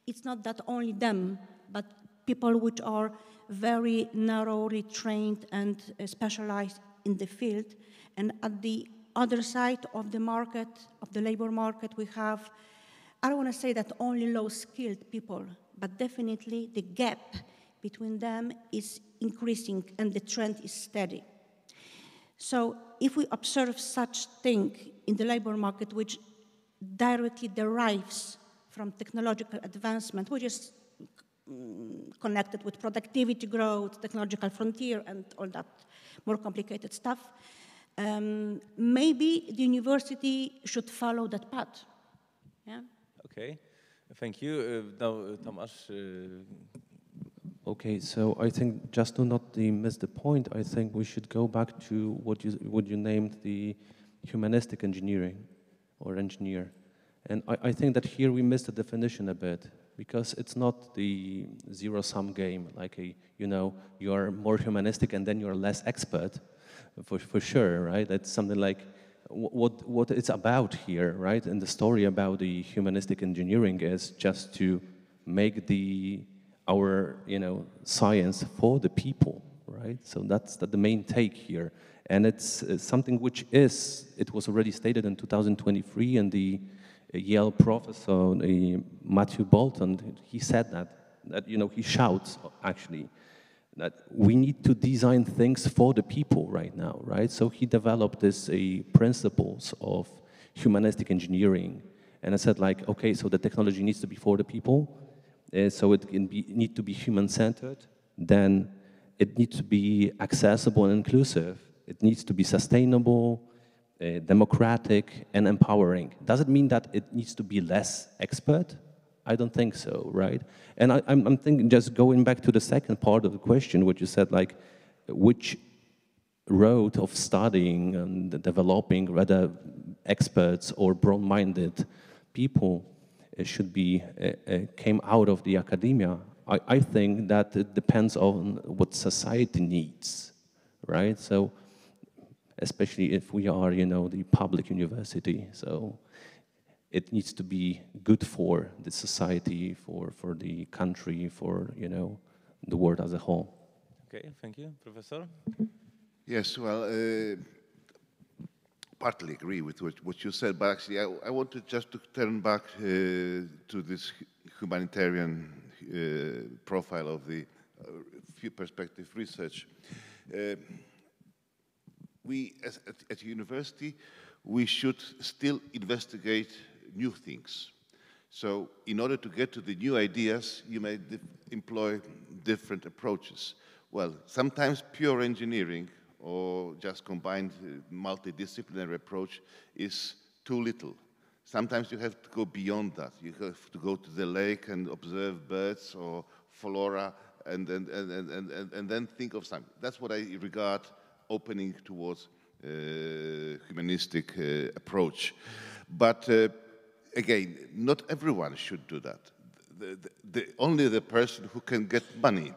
Speaker 6: it's not that only them, but people which are very narrowly trained and specialized in the field. And at the other side of the market, of the labor market, we have, I don't want to say that only low-skilled people, but definitely the gap between them is increasing and the trend is steady. So if we observe such thing in the labor market which directly derives from technological advancement, which is connected with productivity growth, technological frontier, and all that more complicated stuff, maybe the university should follow that path. Yeah?
Speaker 5: Okay, thank you. Now, Tomasz.
Speaker 7: Okay, so I think just to not miss the point, I think we should go back to what you named the humanistic engineering or engineer. And I think that here we missed the definition a bit, because it's not the zero-sum game, like you are more humanistic and then you're less expert, for sure, right? That's something like what it's about here, right? And the story about the humanistic engineering is just to make our science for the people, right? So that's the main take here. And it's something which it was already stated in 2023, and the Yale professor, Matthew Bolton, he said that he shouts, actually, that we need to design things for the people right now, right? So he developed this principles of humanistic engineering. And I said, like, okay, so the technology needs to be for the people, so it need to be human-centered, then it needs to be accessible and inclusive, it needs to be sustainable, democratic, and empowering. Does it mean that it needs to be less expert? I don't think so, right? And I'm thinking, just going back to the second part of the question, which you said, like, which road of studying and developing rather experts or broad-minded people should be came out of the academia. I think that it depends on what society needs, right? So, especially if we are, the public university, so it needs to be good for the society, for the country, for, the world as a whole.
Speaker 5: Okay, thank you. Professor?
Speaker 3: Yes, well, partly agree with what you said, but actually I wanted just to turn back to this humanitarian profile of the perspective research. We, at university, we should still investigate new things. So in order to get to the new ideas, you may employ different approaches. Well, sometimes pure engineering or just combined multidisciplinary approach is too little. Sometimes you have to go beyond that. You have to go to the lake and observe birds or flora and then think of something. That's what I regard opening towards humanistic approach. But again, not everyone should do that. Only the person who can get money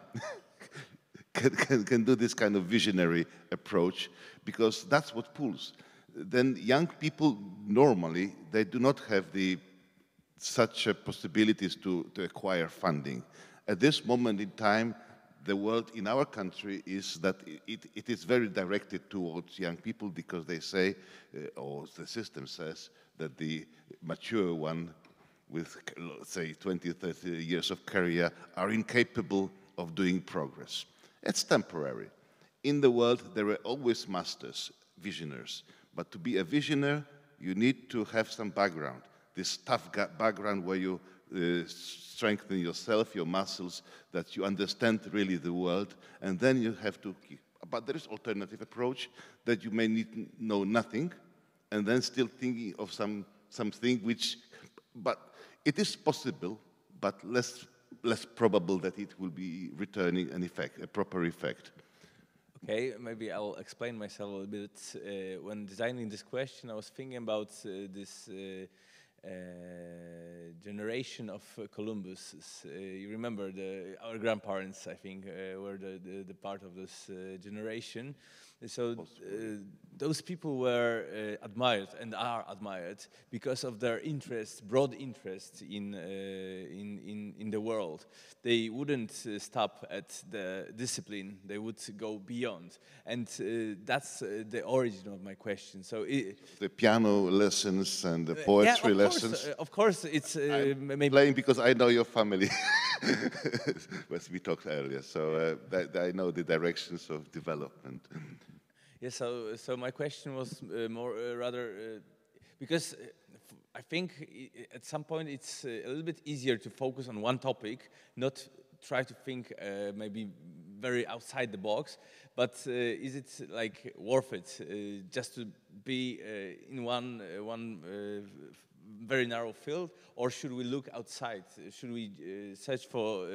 Speaker 3: can do this kind of visionary approach, because that's what pulls. Then young people, normally, they do not have such possibilities to acquire funding. At this moment in time, the world in our country is that it is very directed towards young people, because they say, or the system says, that the mature one with, say, 20, 30 years of career are incapable of doing progress. It's temporary. In the world, there are always masters, visionaries. But to be a visionary, you need to have some background, this tough background where you strengthen yourself, your muscles, that you understand really the world, and then you have to keep. But there is alternative approach that you may need know nothing, and then still thinking of something which, but it is possible, but less probable that it will be returning an effect, a proper effect.
Speaker 5: Okay, maybe I'll explain myself a little bit. When designing this question, I was thinking about this generation of Columbus. You remember our grandparents, I think, were the part of this generation. So those people were admired and are admired because of their interest, broad interest in the world. They wouldn't stop at the discipline; they would go beyond, and that's the origin of my question. So
Speaker 3: the piano lessons and the poetry lessons.
Speaker 5: Of course, it's maybe
Speaker 3: playing because I know your family, as we talked earlier. So I know the directions of development.
Speaker 5: Yes, so my question was more rather because I think at some point it's a little bit easier to focus on one topic, not try to think maybe very outside the box. But is it like worth it just to be in one very narrow field, or should we look outside? Should we search for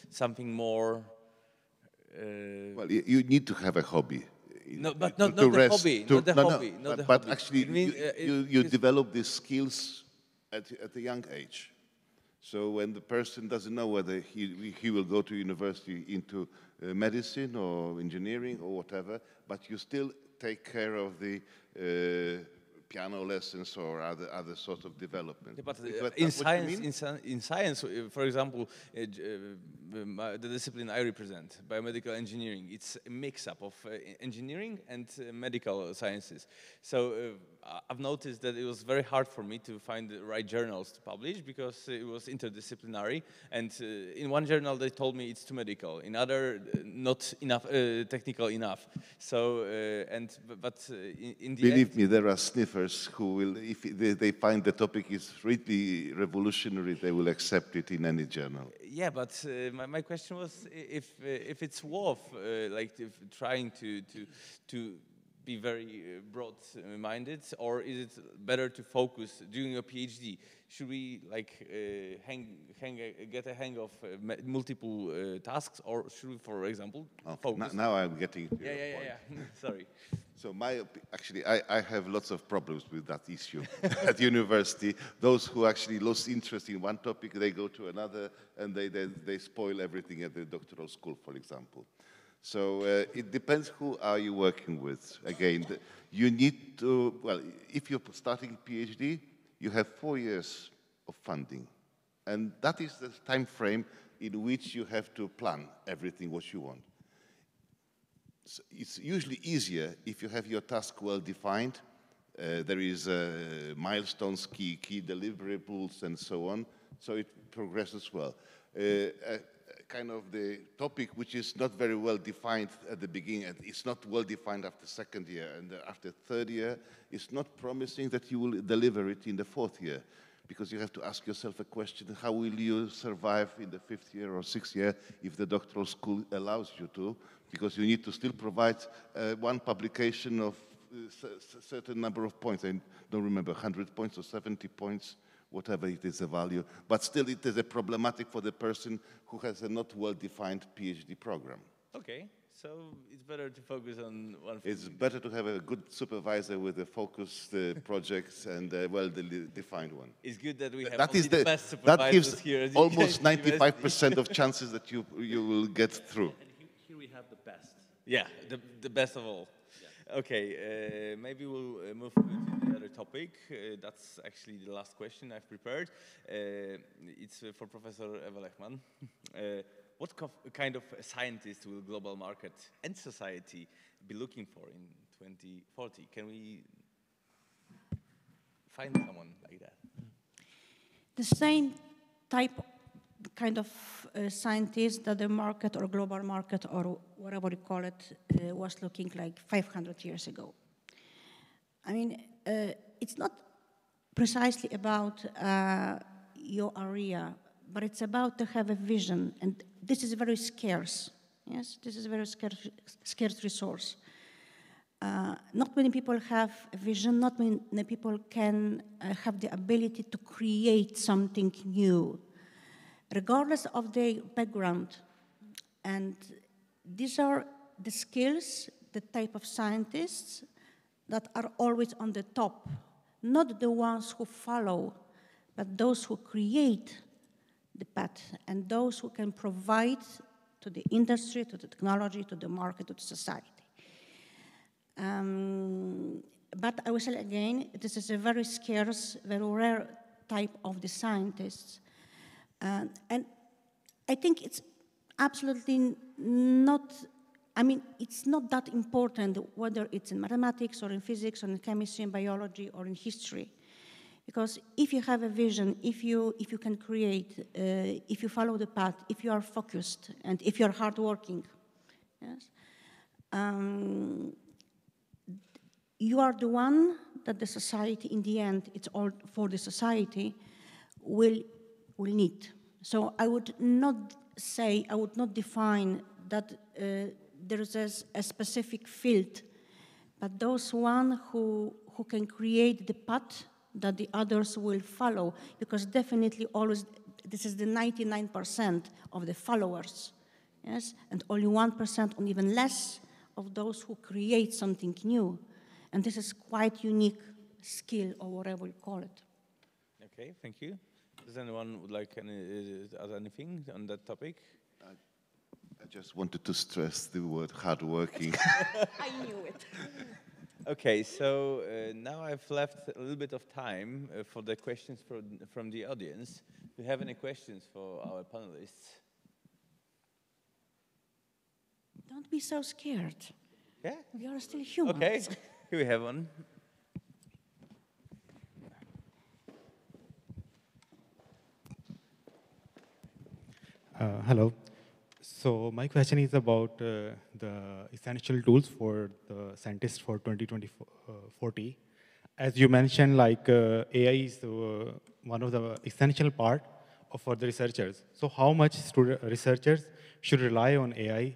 Speaker 5: something more?
Speaker 3: Well, you need to have a hobby.
Speaker 5: No, but not the hobby. Not the hobby.
Speaker 3: But actually, you develop these skills at a young age. So when the person doesn't know whether he will go to university into medicine or engineering or whatever, but you still take care of the piano lessons or other sorts of development.
Speaker 5: Yeah, but in science, for example, the discipline I represent, biomedical engineering, it's a mix-up of engineering and medical sciences. So I've noticed that it was very hard for me to find the right journals to publish because it was interdisciplinary. And in one journal they told me it's too medical, in other not enough technical enough. So but in the
Speaker 3: believe
Speaker 5: end,
Speaker 3: me, there are sniffers who will, if they find the topic is really revolutionary, they will accept it in any journal.
Speaker 5: Yeah, but my question was if it's worth trying to be very broad-minded, or is it better to focus during a PhD? Should we get a hang of multiple tasks, or should we, for example, focus?
Speaker 3: Now I'm getting to your point.
Speaker 5: Yeah. Sorry.
Speaker 3: So actually, I have lots of problems with that issue at university. Those who actually lost interest in one topic, they go to another, and they spoil everything at the doctoral school, for example. So it depends who are you working with. Again, you need to, well, if you're starting a PhD, you have 4 years of funding. And that is the time frame in which you have to plan everything what you want. So it's usually easier if you have your task well defined. There is milestones, key deliverables, and so on. So it progresses well. Kind of the topic which is not very well defined at the beginning, and it's not well defined after second year, and after third year, it's not promising that you will deliver it in the fourth year, because you have to ask yourself a question: how will you survive in the fifth year or sixth year if the doctoral school allows you to? Because you need to still provide one publication of a certain number of points. I don't remember, 100 points or 70 points, whatever it is a value. But still it is a problematic for the person who has a not well-defined PhD program.
Speaker 5: Okay, So it's better to focus on one thing.
Speaker 3: It's better to have a good supervisor with a focused projects and a well-defined one.
Speaker 5: It's good that we have
Speaker 3: That
Speaker 5: only
Speaker 3: is
Speaker 5: the best
Speaker 3: that
Speaker 5: supervisors
Speaker 3: gives
Speaker 5: here. at
Speaker 3: almost
Speaker 5: university.
Speaker 3: 95% of chances that you will get through.
Speaker 7: And here we have the best.
Speaker 5: Yeah, the best of all. Yeah. Okay, maybe we'll move to the other topic. That's actually the last question I've prepared. It's for Professor Eva Lechman. What kind of scientist will global market and society be looking for in 2040? Can we find someone like that?
Speaker 6: The same kind of scientist that the market or global market or whatever you call it was looking like 500 years ago. I mean, it's not precisely about your area, but it's about to have a vision, and this is very scarce. Yes, this is a very scarce resource. Not many people have a vision, not many people can have the ability to create something new, regardless of their background. And these are the skills, the type of scientists that are always on the top, not the ones who follow, but those who create the path and those who can provide to the industry, to the technology, to the market, to the society. But I will say again, this is a very scarce, very rare type of the scientists. And I think it's absolutely not, I mean, it's not that important whether it's in mathematics or in physics or in chemistry, in biology or in history. Because if you have a vision, if you can create, if you follow the path, if you are focused, and if you are hardworking, yes, you are the one that the society, in the end, it's all for the society, will need. So I would not say, I would not define that there is a specific field, but those one who can create the path that the others will follow, because definitely always, this is the 99% of the followers, yes, and only 1% or even less of those who create something new. And this is quite unique skill, or whatever you call it.
Speaker 5: Okay, thank you. Does anyone would like to add anything on that topic?
Speaker 3: I just wanted to stress the word hardworking.
Speaker 6: I knew it.
Speaker 5: Okay, so now I've left a little bit of time for the questions from the audience. Do you have any questions for our panelists?
Speaker 6: Don't be so scared.
Speaker 5: Yeah?
Speaker 6: We are still humans.
Speaker 5: Okay, here we have one.
Speaker 9: Hello. So my question is about the essential tools for the scientists for 2040. As you mentioned, like AI is one of the essential part for the researchers. So how much researchers should rely on AI?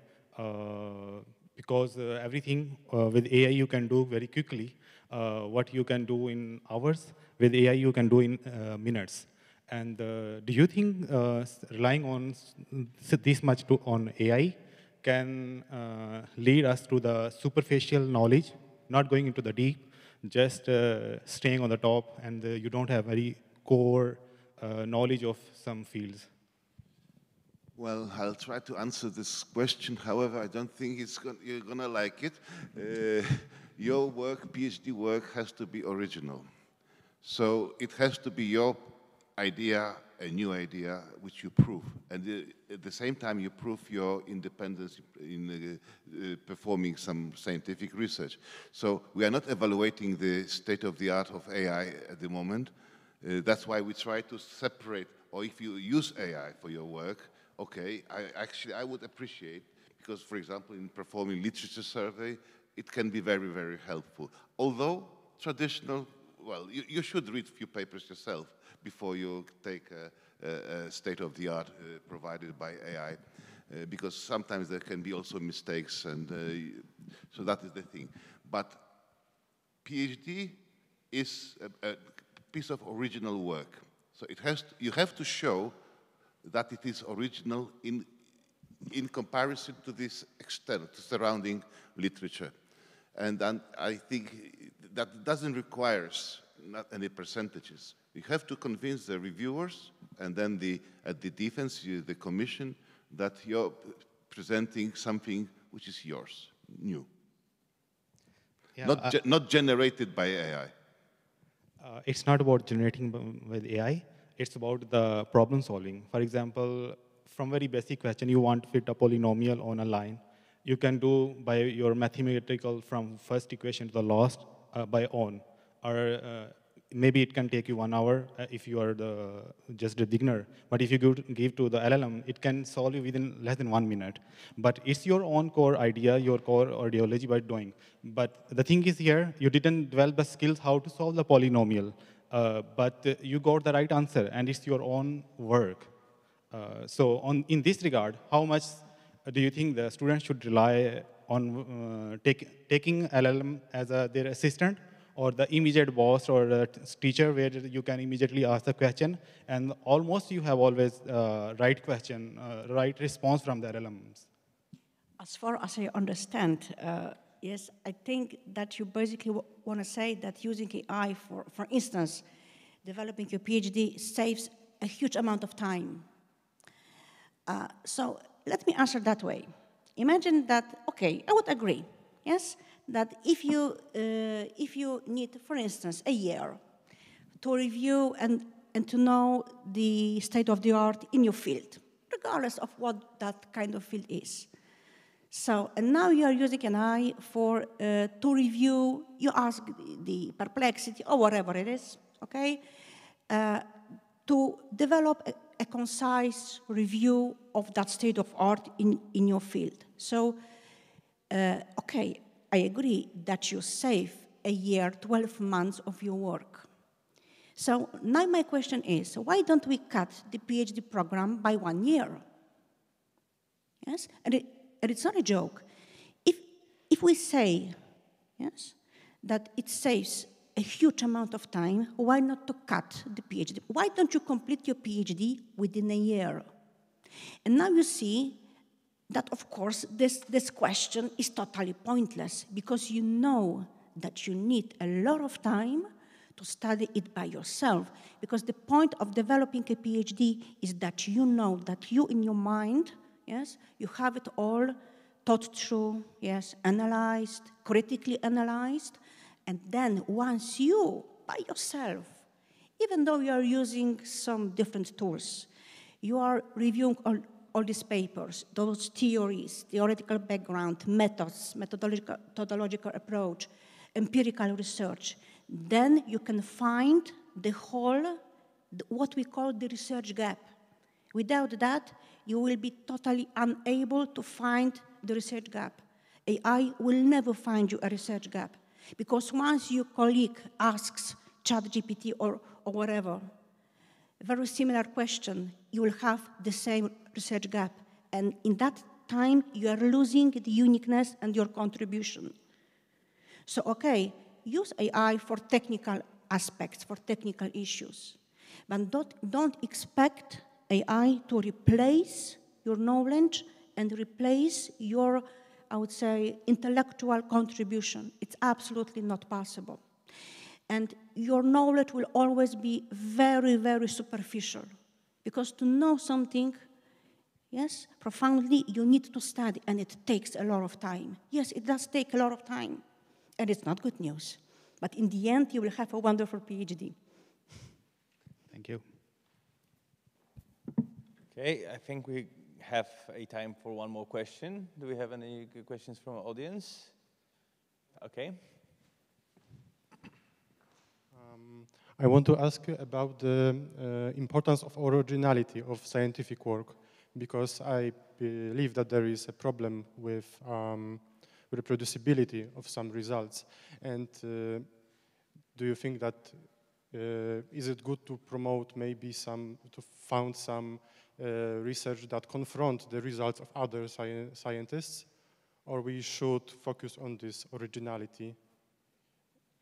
Speaker 9: Because everything with AI you can do very quickly. What you can do in hours, with AI you can do in minutes. And do you think relying on this much on AI can lead us to the superficial knowledge, not going into the deep, just staying on the top, and you don't have very core knowledge of some fields?
Speaker 3: Well, I'll try to answer this question. However, I don't think you're going to like it. Your work, PhD work, has to be original. So it has to be your idea, a new idea, which you prove. And at the same time, you prove your independence in performing some scientific research. So we are not evaluating the state of the art of AI at the moment. That's why we try to separate, or if you use AI for your work, okay, I would appreciate, because, for example, in performing literature survey, it can be very, very helpful. Although traditional, well, you should read a few papers yourself before you take a state-of-the-art provided by AI, because sometimes there can be also mistakes, and so that is the thing. But PhD is a piece of original work. So you have to show that it is original in in comparison to this external, to surrounding literature. And I think that doesn't require not any percentages. You have to convince the reviewers and then at the defense, the commission, that you're presenting something which is yours, new. Yeah, not generated by AI.
Speaker 9: It's not about generating with AI. It's about the problem solving. For example, from very basic question, you want to fit a polynomial on a line. You can do by your mathematical from first equation to the last by own. Or maybe it can take you 1 hour if you are just a beginner. But if you give to the LLM, it can solve you within less than 1 minute. But it's your own core idea, your core ideology by doing. But the thing is here, you didn't develop the skills how to solve the polynomial. But you got the right answer, and it's your own work. So in this regard, how much do you think the students should rely on taking LLM as their assistant, or the immediate boss or the teacher where you can immediately ask the question, and almost you have always right question, right response from the LLMs?
Speaker 6: As far as I understand, yes, I think that you basically want to say that using AI, for instance, developing your PhD saves a huge amount of time. So let me answer that way. Imagine that, okay, I would agree, yes, that if you need, for instance, a year to review and to know the state of the art in your field, regardless of what that kind of field is. So, and now you are using an AI to review, you ask the perplexity or whatever it is, okay, to develop a concise review of that state of art in your field. So, okay, I agree that you save a year, 12 months of your work. So now my question is, why don't we cut the PhD program by 1 year? Yes, and it's not a joke. If we say, yes, that it saves a huge amount of time, why not to cut the PhD? Why don't you complete your PhD within a year? And now you see that, of course, this question is totally pointless, because you know that you need a lot of time to study it by yourself, because the point of developing a PhD is that you know that you, in your mind, yes, you have it all thought through, yes, analyzed, critically analyzed, and then once you, by yourself, even though you are using some different tools, you are reviewing all these papers, those theories, theoretical background, methods, methodological approach, empirical research, then you can find what we call the research gap. Without that, you will be totally unable to find the research gap. AI will never find you a research gap, because once your colleague asks ChatGPT or whatever, a very similar question, you will have the same research gap. And in that time, you are losing the uniqueness and your contribution. So, okay, use AI for technical aspects, for technical issues. But don't expect AI to replace your knowledge and replace your, I would say, intellectual contribution. It's absolutely not possible. And your knowledge will always be very, very superficial. Because to know something, yes, profoundly, you need to study, and it takes a lot of time. Yes, it does take a lot of time, and it's not good news. But in the end, you will have a wonderful PhD.
Speaker 9: Thank you.
Speaker 5: Okay, I think we have a time for one more question. Do we have any questions from our audience? Okay.
Speaker 10: I want to ask you about the importance of originality of scientific work, because I believe that there is a problem with reproducibility of some results. And do you think that is it good to promote maybe to found some research that confront the results of other scientists, or we should focus on this originality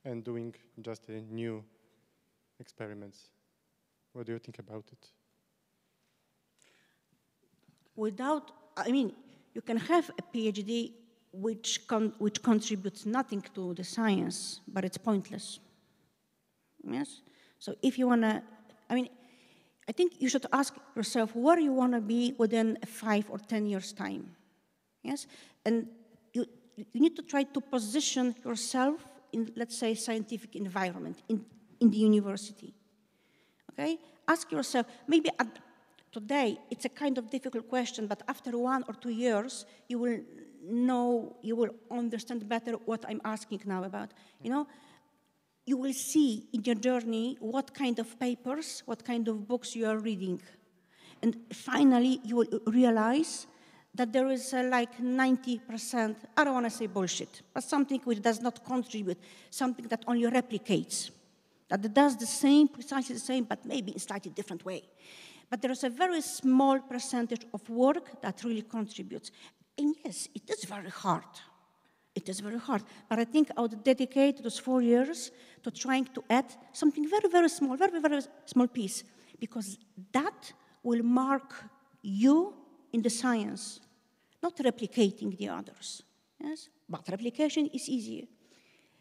Speaker 10: and doing just a new experiments? What do you think about it?
Speaker 6: Without I mean, you can have a PhD which contributes nothing to the science, but it's pointless. Yes? So if you want to, I mean, I think you should ask yourself where you want to be within 5 or 10 years' time. Yes? And you need to try to position yourself in, let's say, scientific environment, in the university. Okay? Ask yourself, maybe today it's a kind of difficult question, but after 1 or 2 years, you will know, you will understand better what I'm asking now about. You know, you will see in your journey what kind of papers, what kind of books you are reading. And finally, you will realize that there is like 90%, I don't want to say bullshit, but something which does not contribute, something that only replicates, that does the same, precisely the same, but maybe in a slightly different way. But there is a very small percentage of work that really contributes. And yes, it is very hard. It is very hard. But I think I would dedicate those 4 years to trying to add something very, very small, very, very small piece, because that will mark you in the science, not replicating the others. Yes? But replication is easier.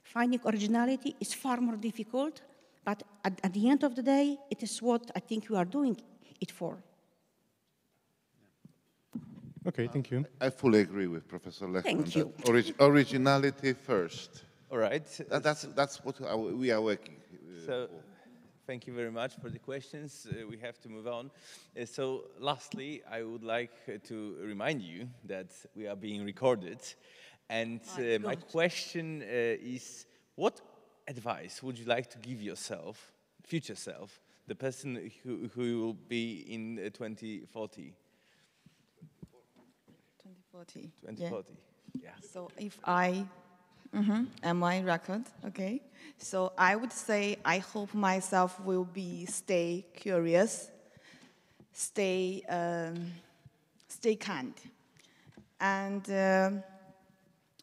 Speaker 6: Finding originality is far more difficult, but at the end of the day, it is what I think you are doing it for.
Speaker 10: Okay, thank you.
Speaker 3: I fully agree with Professor Lechman.
Speaker 6: Thank you.
Speaker 3: Originality first.
Speaker 5: All right.
Speaker 3: That's what we are working
Speaker 5: So,
Speaker 3: for.
Speaker 5: thank you very much for the questions. We have to move on. So, lastly, I would like to remind you that we are being recorded. And my question is, what advice would you like to give yourself, future self, the person who will be in 2040?
Speaker 8: 2040.
Speaker 5: 2040, yeah.
Speaker 8: So if am I record? Okay. So I would say I hope myself will stay curious, stay kind, and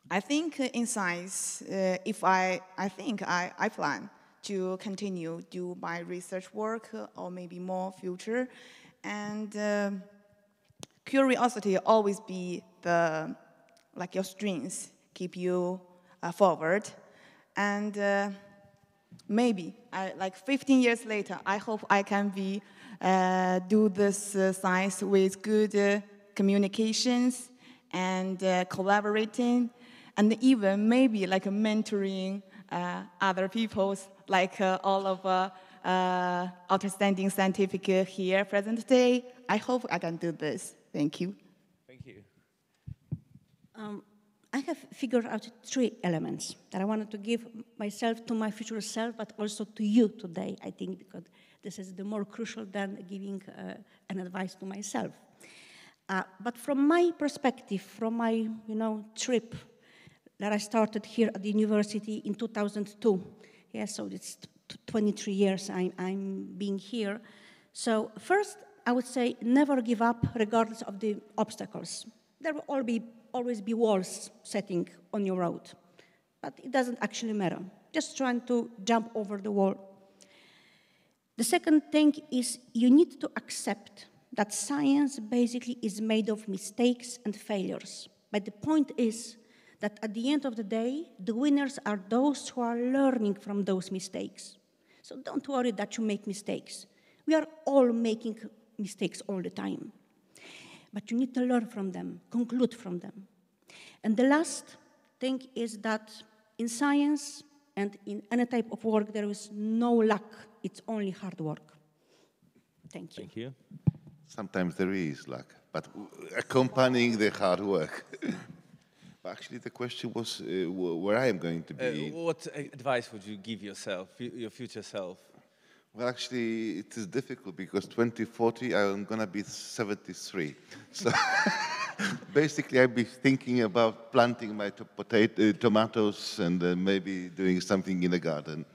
Speaker 8: I think in science, I plan to continue do my research work or maybe more future, and curiosity always be like your strengths, keep you forward, and maybe like 15 years later, I hope I can do this science with good communications and collaborating, and even maybe like mentoring other people, like all of outstanding scientific here present today. I hope I can do this. Thank you.
Speaker 5: Thank you.
Speaker 6: I have figured out 3 elements that I wanted to give myself to my future self, but also to you today, I think, because this is the more crucial than giving an advice to myself. But from my perspective, from my trip that I started here at the university in 2002, so it's 23 years I'm being here. So first, I would say never give up regardless of the obstacles. There will always be walls setting on your road, but it doesn't actually matter. Just trying to jump over the wall. The second thing is you need to accept that science basically is made of mistakes and failures. But the point is that at the end of the day, the winners are those who are learning from those mistakes. So don't worry that you make mistakes. We are all making mistakes all the time. But you need to learn from them, conclude from them. And the last thing is that in science and in any type of work, there is no luck. It's only hard work. Thank you.
Speaker 5: Thank you.
Speaker 3: Sometimes there is luck, but accompanying the hard work. But actually, the question was where I am going to be.
Speaker 5: What advice would you give yourself, your future self?
Speaker 3: Well, actually, it is difficult because 2040, I'm going to be 73. So basically, I'll be thinking about planting my tomatoes and maybe doing something in the garden.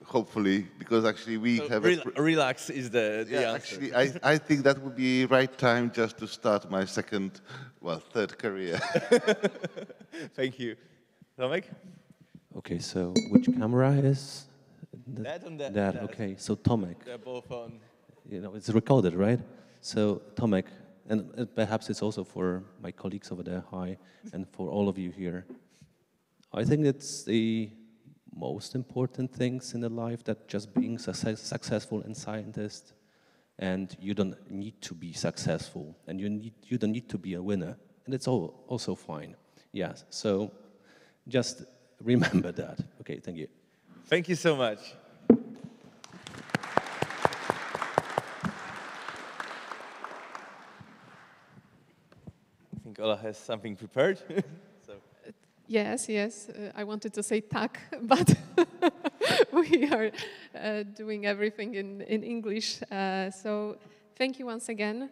Speaker 3: Hopefully, because actually we have
Speaker 5: relax is the answer.
Speaker 3: Actually, I think that would be right time just to start my third career.
Speaker 5: Thank you. Tomek?
Speaker 7: Okay, so which camera is?
Speaker 5: That and that.
Speaker 7: That, okay. So Tomek.
Speaker 5: They're both on.
Speaker 7: It's recorded, right? So Tomek, and perhaps it's also for my colleagues over there, hi, and for all of you here. I think it's the most important things in the life, that just being successful in scientist, and you don't need to be successful, and you don't need to be a winner, and it's also fine. Yes, so just remember that. Okay, thank you.
Speaker 5: Thank you so much. I think Ola has something prepared. So.
Speaker 1: Yes, I wanted to say tak, but we are doing everything in English. So thank you once again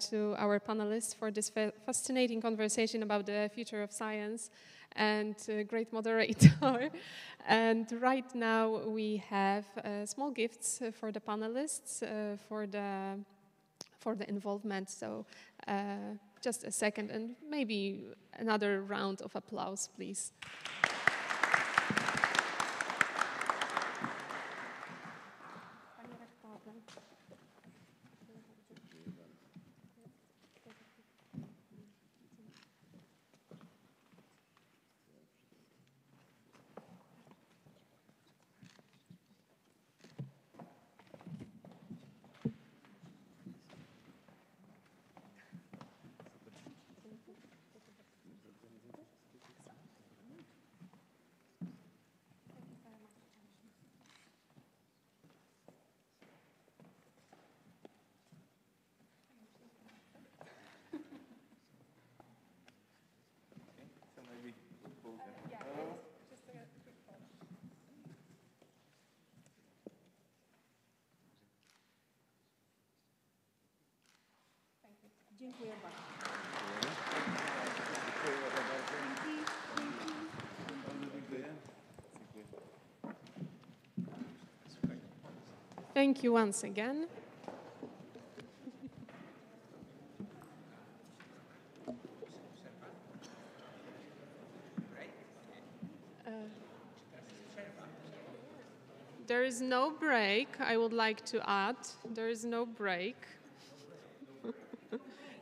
Speaker 1: to our panelists for this fascinating conversation about the future of science, and great moderator. And right now we have small gifts for the panelists for the involvement. So just a second, and maybe another round of applause, please.
Speaker 6: Dziękuję bardzo.
Speaker 1: Thank you once again. There is no break, I would like to add. There is no break.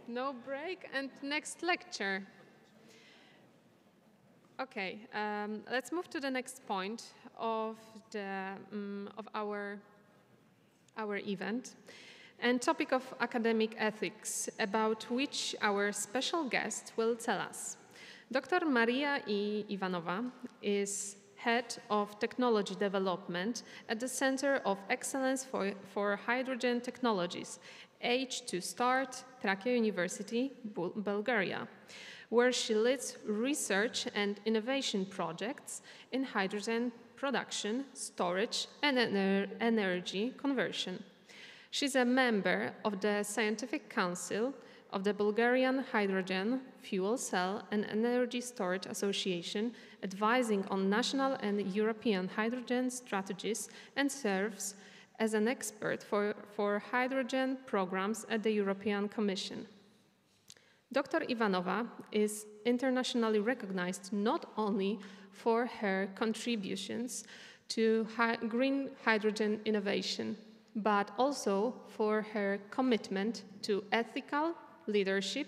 Speaker 1: No break, and next lecture. Okay, let's move to the next point of our event, and topic of academic ethics, about which our special guest will tell us. Dr. Maria Ivanova is Head of Technology Development at the Center of Excellence for Hydrogen Technologies, H2 START, Trakia University, Bulgaria, where she leads research and innovation projects in hydrogen production, storage, and energy conversion. She's a member of the Scientific Council of the Bulgarian Hydrogen, Fuel Cell and Energy Storage Association, advising on national and European hydrogen strategies, and serves as an expert for hydrogen programs at the European Commission. Dr. Ivanova is internationally recognized not only for her contributions to green hydrogen innovation, but also for her commitment to ethical leadership,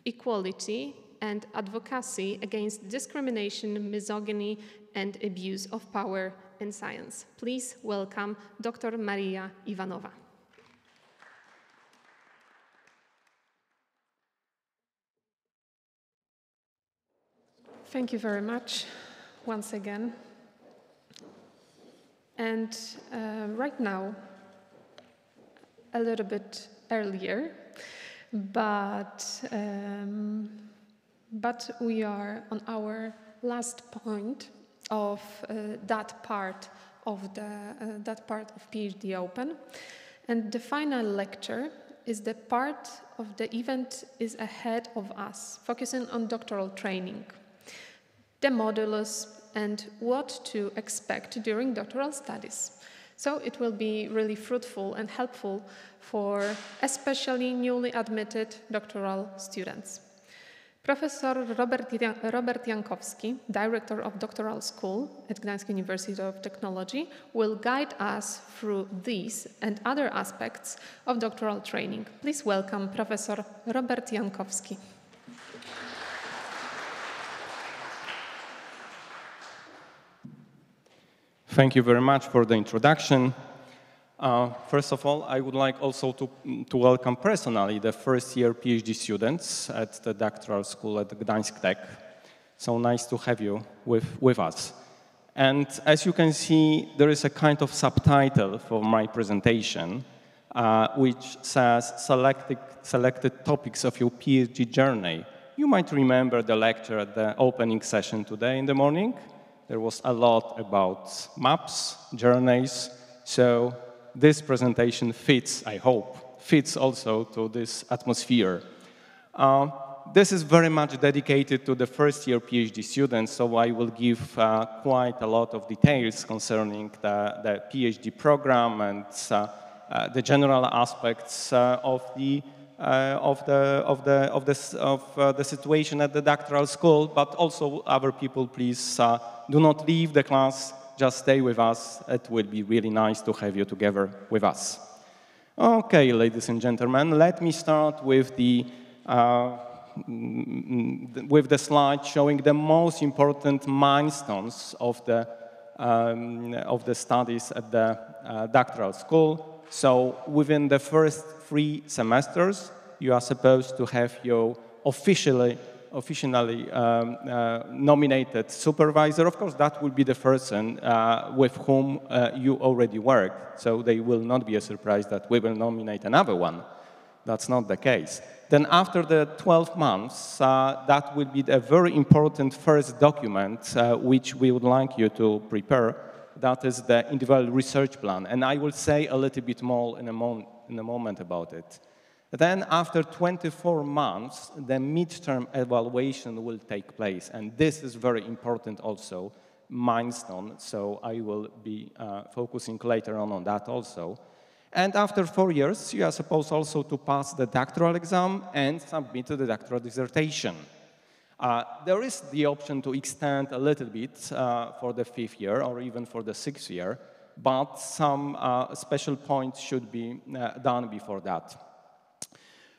Speaker 1: equality, and advocacy against discrimination, misogyny, and abuse of power in science. Please welcome Dr. Maria Ivanova. Thank you very much once again. And right now, a little bit earlier, but we are on our last point of that part of PhD Open, and the final lecture is the part of the event is ahead of us, focusing on doctoral training, the modulus, and what to expect during doctoral studies. So it will be really fruitful and helpful for especially newly admitted doctoral students. Professor Robert Jankowski, Director of Doctoral School at Gdańsk University of Technology, will guide us through these and other aspects of doctoral training. Please welcome Professor Robert Jankowski.
Speaker 11: Thank you very much for the introduction. First of all, I would like also to welcome personally the first-year PhD students at the doctoral school at Gdańsk Tech. So nice to have you with us. And as you can see, there is a kind of subtitle for my presentation, which says selected topics of your PhD journey. You might remember the lecture at the opening session today in the morning. There was a lot about maps, journeys, so this presentation fits, I hope, fits also to this atmosphere. This is very much dedicated to the first-year PhD students, so I will give quite a lot of details concerning the PhD program and the general aspects of the situation at the doctoral school, but also other people, please do not leave the class. Just stay with us. It will be really nice to have you together with us. Okay, ladies and gentlemen, let me start with the slide showing the most important milestones of the studies at the doctoral school. So within the first 3 semesters, you are supposed to have your officially nominated supervisor. Of course, that will be the person with whom you already worked. So they will not be a surprise that we will nominate another one. That's not the case. Then after the 12 months, that will be a very important first document which we would like you to prepare. That is the individual research plan. And I will say a little bit more in a moment about it. Then after 24 months, the midterm evaluation will take place. And this is very important also, milestone. So I will be focusing later on that also. And after 4 years, you are supposed also to pass the doctoral exam and submit the doctoral dissertation. There is the option to extend a little bit for the 5th year or even for the 6th year, but some special points should be done before that.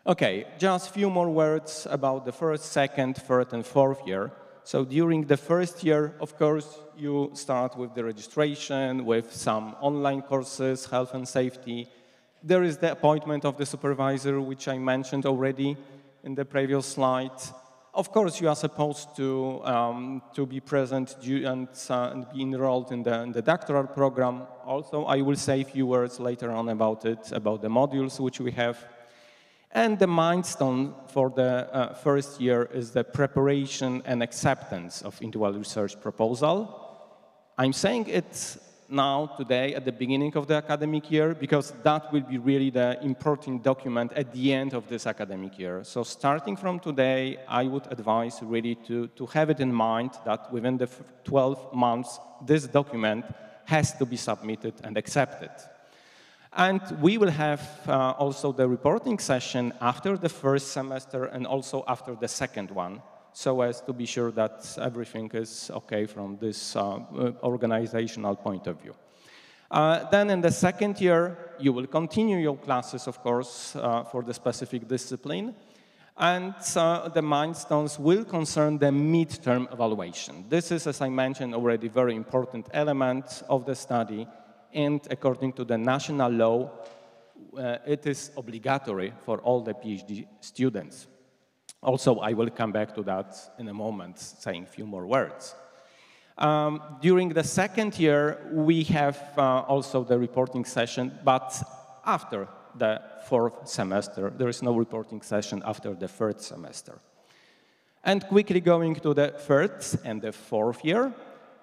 Speaker 11: Okay, just a few more words about the 1st, 2nd, 3rd, and 4th year. So during the 1st year, of course, you start with the registration, with some online courses, health and safety. There is the appointment of the supervisor, which I mentioned already in the previous slide. Of course, you are supposed to be present and be enrolled in the doctoral program. Also, I will say a few words later on about it, about the modules which we have. And the milestone for the 1st year is the preparation and acceptance of individual research proposal. I'm saying it now, today, at the beginning of the academic year, because that will be really the important document at the end of this academic year. So starting from today, I would advise really to have it in mind that within the 12 months, this document has to be submitted and accepted. And we will have also the reporting session after the 1st semester and also after the 2nd one, so as to be sure that everything is okay from this organizational point of view. Then in the 2nd year, you will continue your classes, of course, for the specific discipline. And the milestones will concern the midterm evaluation. This is, as I mentioned already, a very important element of the study. And according to the national law, it is obligatory for all the PhD students. Also, I will come back to that in a moment, saying a few more words. During the 2nd year, we have also the reporting session, but after the 4th semester, there is no reporting session after the 3rd semester. And quickly going to the 3rd and the 4th year.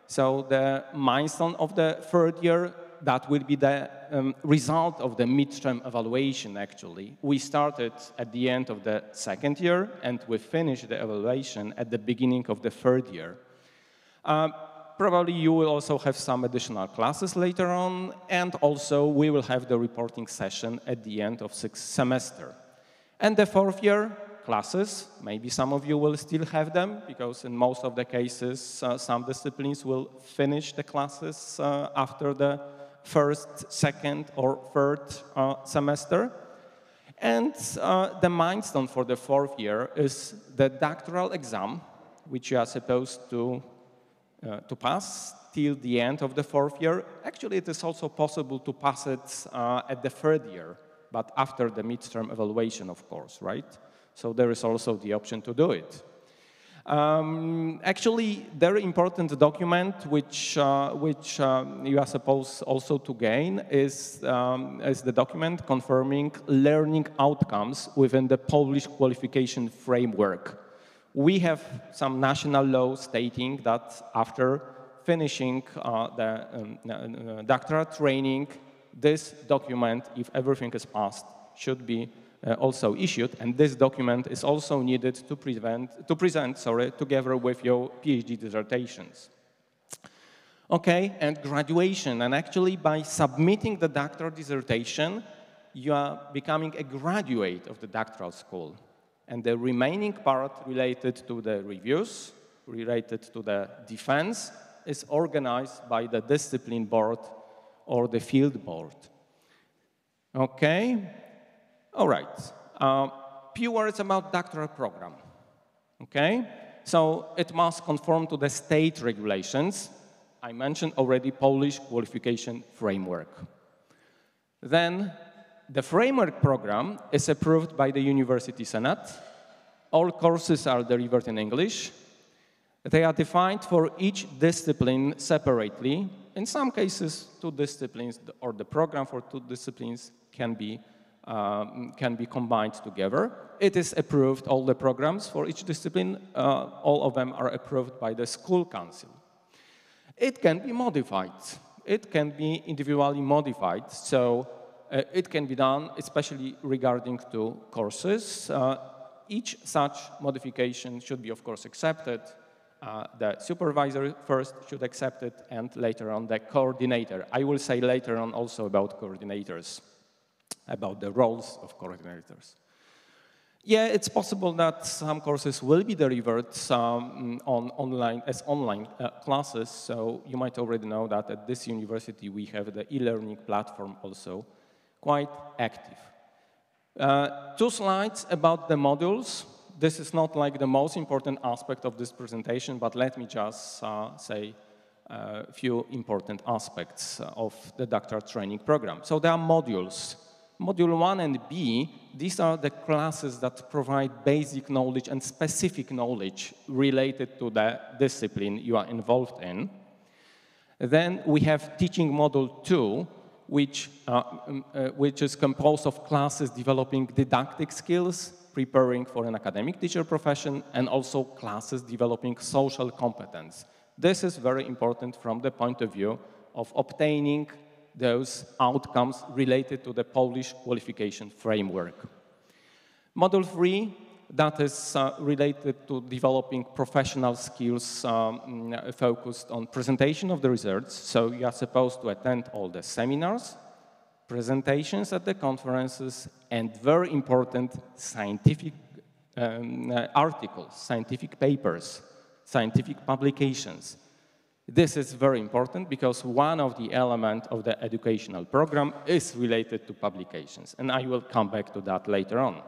Speaker 11: So the milestone of the 3rd year, that will be the result of the midterm evaluation, actually. We started at the end of the 2nd year, and we finished the evaluation at the beginning of the 3rd year. Probably you will also have some additional classes later on, and also we will have the reporting session at the end of 6th semester. And the 4th year, classes. Maybe some of you will still have them, because in most of the cases, some disciplines will finish the classes after the first, second, or third semester. And the milestone for the 4th year is the doctoral exam, which you are supposed to pass till the end of the 4th year. Actually, it is also possible to pass it at the 3rd year, but after the midterm evaluation, of course, right? So there is also the option to do it. Actually, very important document which you are supposed also to gain is the document confirming learning outcomes within the Polish qualification framework. We have some national law stating that after finishing the doctoral training, this document, if everything is passed, should be also issued, and this document is also needed to present together with your PhD dissertations. Okay, and graduation, and actually by submitting the doctoral dissertation, you are becoming a graduate of the doctoral school. And the remaining part related to the reviews, related to the defense, is organized by the discipline board or the field board. Okay. All right, few words about doctoral program, okay? So it must conform to the state regulations. I mentioned already Polish qualification framework. Then the framework program is approved by the University Senate. All courses are delivered in English. They are defined for each discipline separately. In some cases, 2 disciplines, or the program for 2 disciplines can be combined together. It is approved, all the programs for each discipline, all of them are approved by the school council. It can be modified. It can be individually modified, so it can be done, especially regarding to courses. Each such modification should be, of course, accepted. The supervisor first should accept it, and later on the coordinator. I will say later on also about coordinators, about the roles of coordinators. Yeah, it's possible that some courses will be delivered as online classes, so you might already know that at this university we have the e-learning platform also quite active. 2 slides about the modules. This is not like the most important aspect of this presentation, but let me just say a few important aspects of the doctoral training program. So there are modules. Module 1 and B, these are the classes that provide basic knowledge and specific knowledge related to the discipline you are involved in. Then we have teaching module 2, which is composed of classes developing didactic skills, preparing for an academic teacher profession, and also classes developing social competence. This is very important from the point of view of obtaining those outcomes related to the Polish qualification framework. Module 3, that is related to developing professional skills focused on presentation of the results. So you are supposed to attend all the seminars, presentations at the conferences, and very important scientific articles, scientific papers, scientific publications. This is very important because one of the elements of the educational program is related to publications, and I will come back to that later on.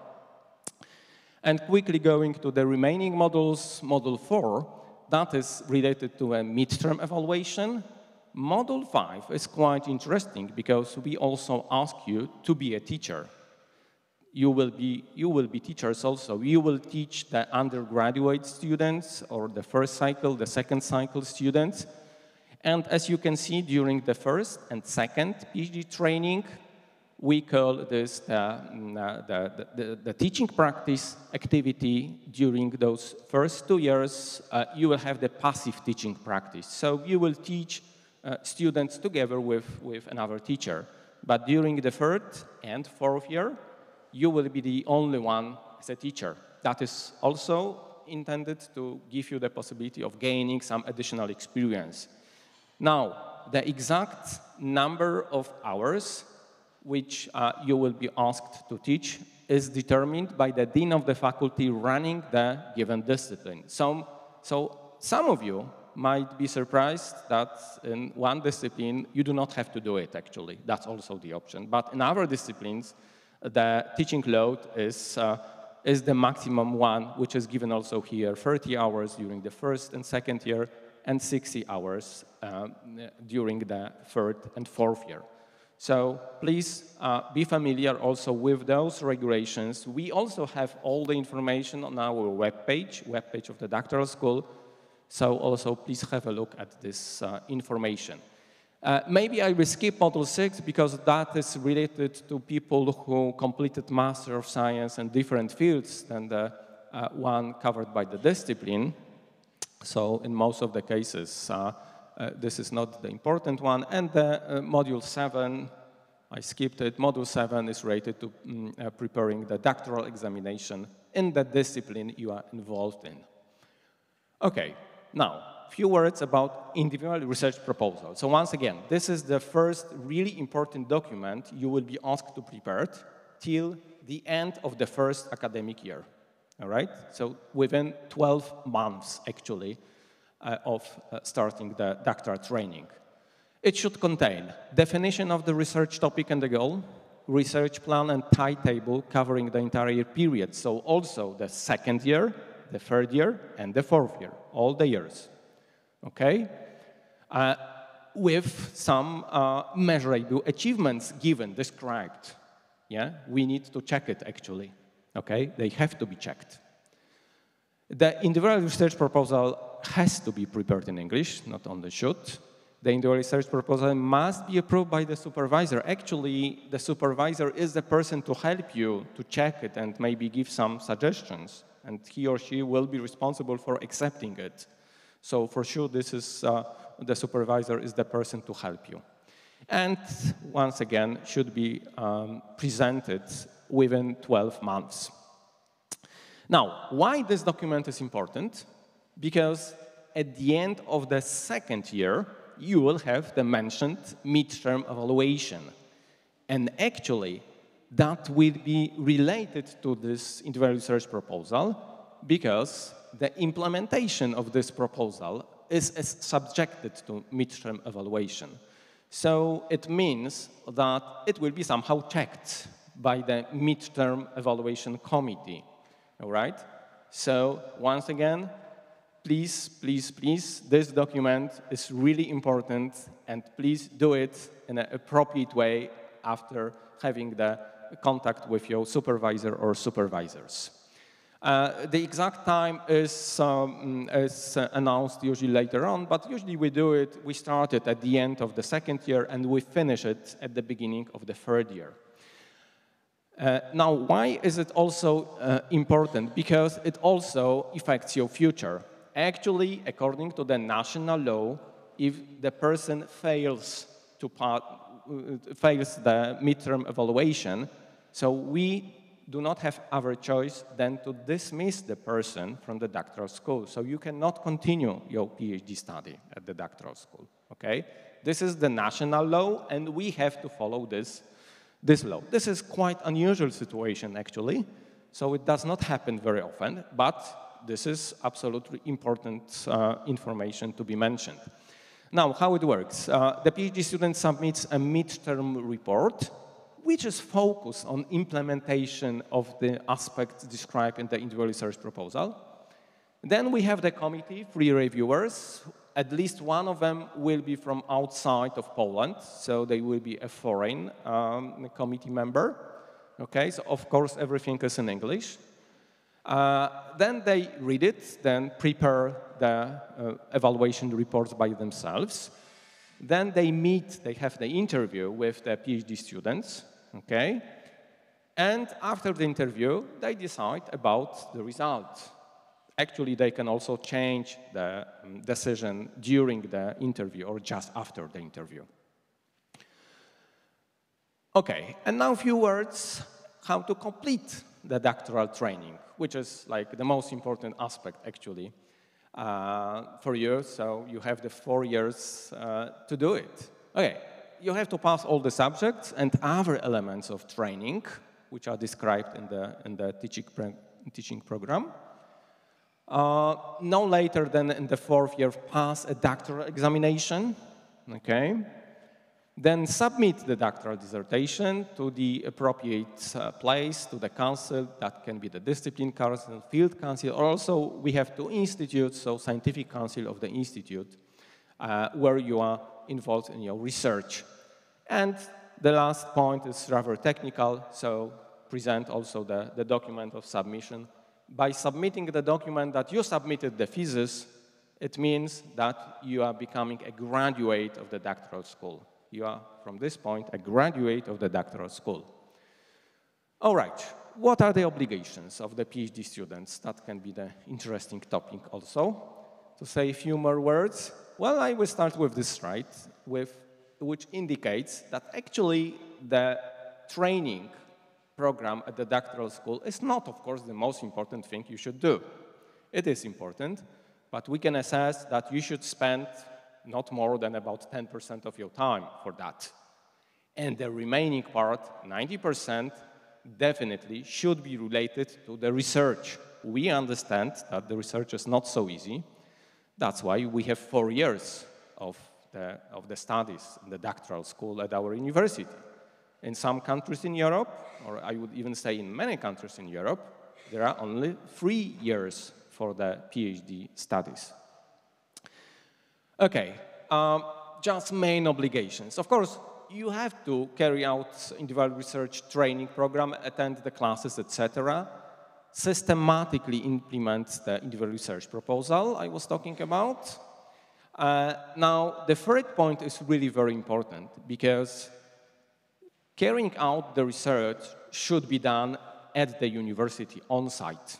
Speaker 11: And quickly going to the remaining modules, Module 4, that is related to a midterm evaluation. Module 5 is quite interesting because we also ask you to be a teacher. You will be teachers also. You will teach the undergraduate students or the first cycle, the second cycle students. And as you can see, during the first and second PhD training, we call this the teaching practice activity. During those first 2 years, you will have the passive teaching practice. So you will teach students together with another teacher. But during the 3rd and 4th year, you will be the only one as a teacher. That is also intended to give you the possibility of gaining some additional experience. Now, the exact number of hours which you will be asked to teach is determined by the dean of the faculty running the given discipline. So some of you might be surprised that in one discipline you do not have to do it, actually. That's also the option. But in other disciplines, the teaching load is the maximum one, which is given also here, 30 hours during the first and second year, and 60 hours during the third and fourth year. So please be familiar also with those regulations. We also have all the information on our webpage of the doctoral school. So also please have a look at this information. Maybe I will skip Module 6 because that is related to people who completed Master of Science in different fields than the one covered by the discipline. So in most of the cases, this is not the important one. And the Module 7, I skipped it. Module 7 is related to preparing the doctoral examination in the discipline you are involved in. Okay, now, a few words about individual research proposal. So once again, this is the first really important document you will be asked to prepare till the end of the first academic year. All right? So within 12 months, actually, of starting the doctoral training. It should contain definition of the research topic and the goal, research plan and timetable covering the entire period. So also the second year, the third year, and the fourth year, all the years. Okay? With some measurable achievements given, described. Yeah? We need to check it, actually. Okay? They have to be checked. The individual research proposal has to be prepared in English, not only should. The individual research proposal must be approved by the supervisor. Actually, the supervisor is the person to help you to check it and maybe give some suggestions. And he or she will be responsible for accepting it. So for sure, this is the supervisor is the person to help you. And once again, should be presented within 12 months. Now, why this document is important? Because at the end of the second year, you will have the mentioned midterm evaluation. And actually, that will be related to this individual research proposal because the implementation of this proposal is subjected to midterm evaluation. So it means that it will be somehow checked by the midterm evaluation committee. All right? So once again, please, please, please, this document is really important, and please do it in an appropriate way after having the contact with your supervisor or supervisors. The exact time is announced usually later on, but usually we do it, we start it at the end of the second year and we finish it at the beginning of the third year. Now, why is it also important? Because it also affects your future. Actually, according to the national law, if the person fails the midterm evaluation, so we do not have other choice than to dismiss the person from the doctoral school. So you cannot continue your PhD study at the doctoral school, okay? This is the national law, and we have to follow this law. This is quite unusual situation, actually, so it does not happen very often, but this is absolutely important information to be mentioned. Now, how it works. The PhD student submits a midterm report, which is focused on implementation of the aspects described in the individual research proposal. Then we have the committee, 3 reviewers. At least one of them will be from outside of Poland, so they will be a foreign committee member. Okay, so of course everything is in English. Then they read it, then prepare the evaluation reports by themselves. Then they meet, they have the interview with the PhD students, okay? And after the interview, they decide about the result. Actually, they can also change the decision during the interview or just after the interview. Okay, and now a few words how to complete the doctoral training, which is like the most important aspect, actually, for you. So you have the 4 years to do it. Okay, you have to pass all the subjects and other elements of training, which are described in the teaching program. No later than in the 4th year, pass a doctoral examination, okay? Then submit the doctoral dissertation to the appropriate place, to the council. That can be the discipline council, field council, or also we have 2 institutes, so scientific council of the institute, where you are involved in your research. And the last point is rather technical, so present also the document of submission. By submitting the document that you submitted the thesis, it means that you are becoming a graduate of the doctoral school. You are, from this point, a graduate of the doctoral school. All right, what are the obligations of the PhD students? That can be the interesting topic also. To say a few more words, well, I will start with this slide, which indicates that actually the training program at the doctoral school is not, of course, the most important thing you should do. It is important, but we can assess that you should spend not more than about 10% of your time for that. And the remaining part, 90%, definitely should be related to the research. We understand that the research is not so easy. That's why we have 4 years of the studies in the doctoral school at our university. In some countries in Europe, or I would even say in many countries in Europe, there are only 3 years for the PhD studies. Okay, just main obligations. Of course, you have to carry out individual research training program, attend the classes, etc. Systematically implement the individual research proposal I was talking about. Now, the third point is really very important because carrying out the research should be done at the university on site,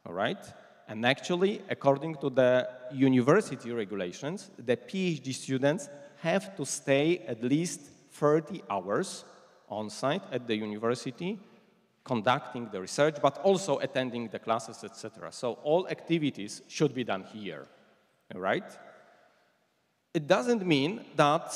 Speaker 11: all right? And actually, according to the university regulations, the PhD students have to stay at least 30 hours on site at the university, conducting the research, but also attending the classes, etc. So all activities should be done here, all right? It doesn't mean that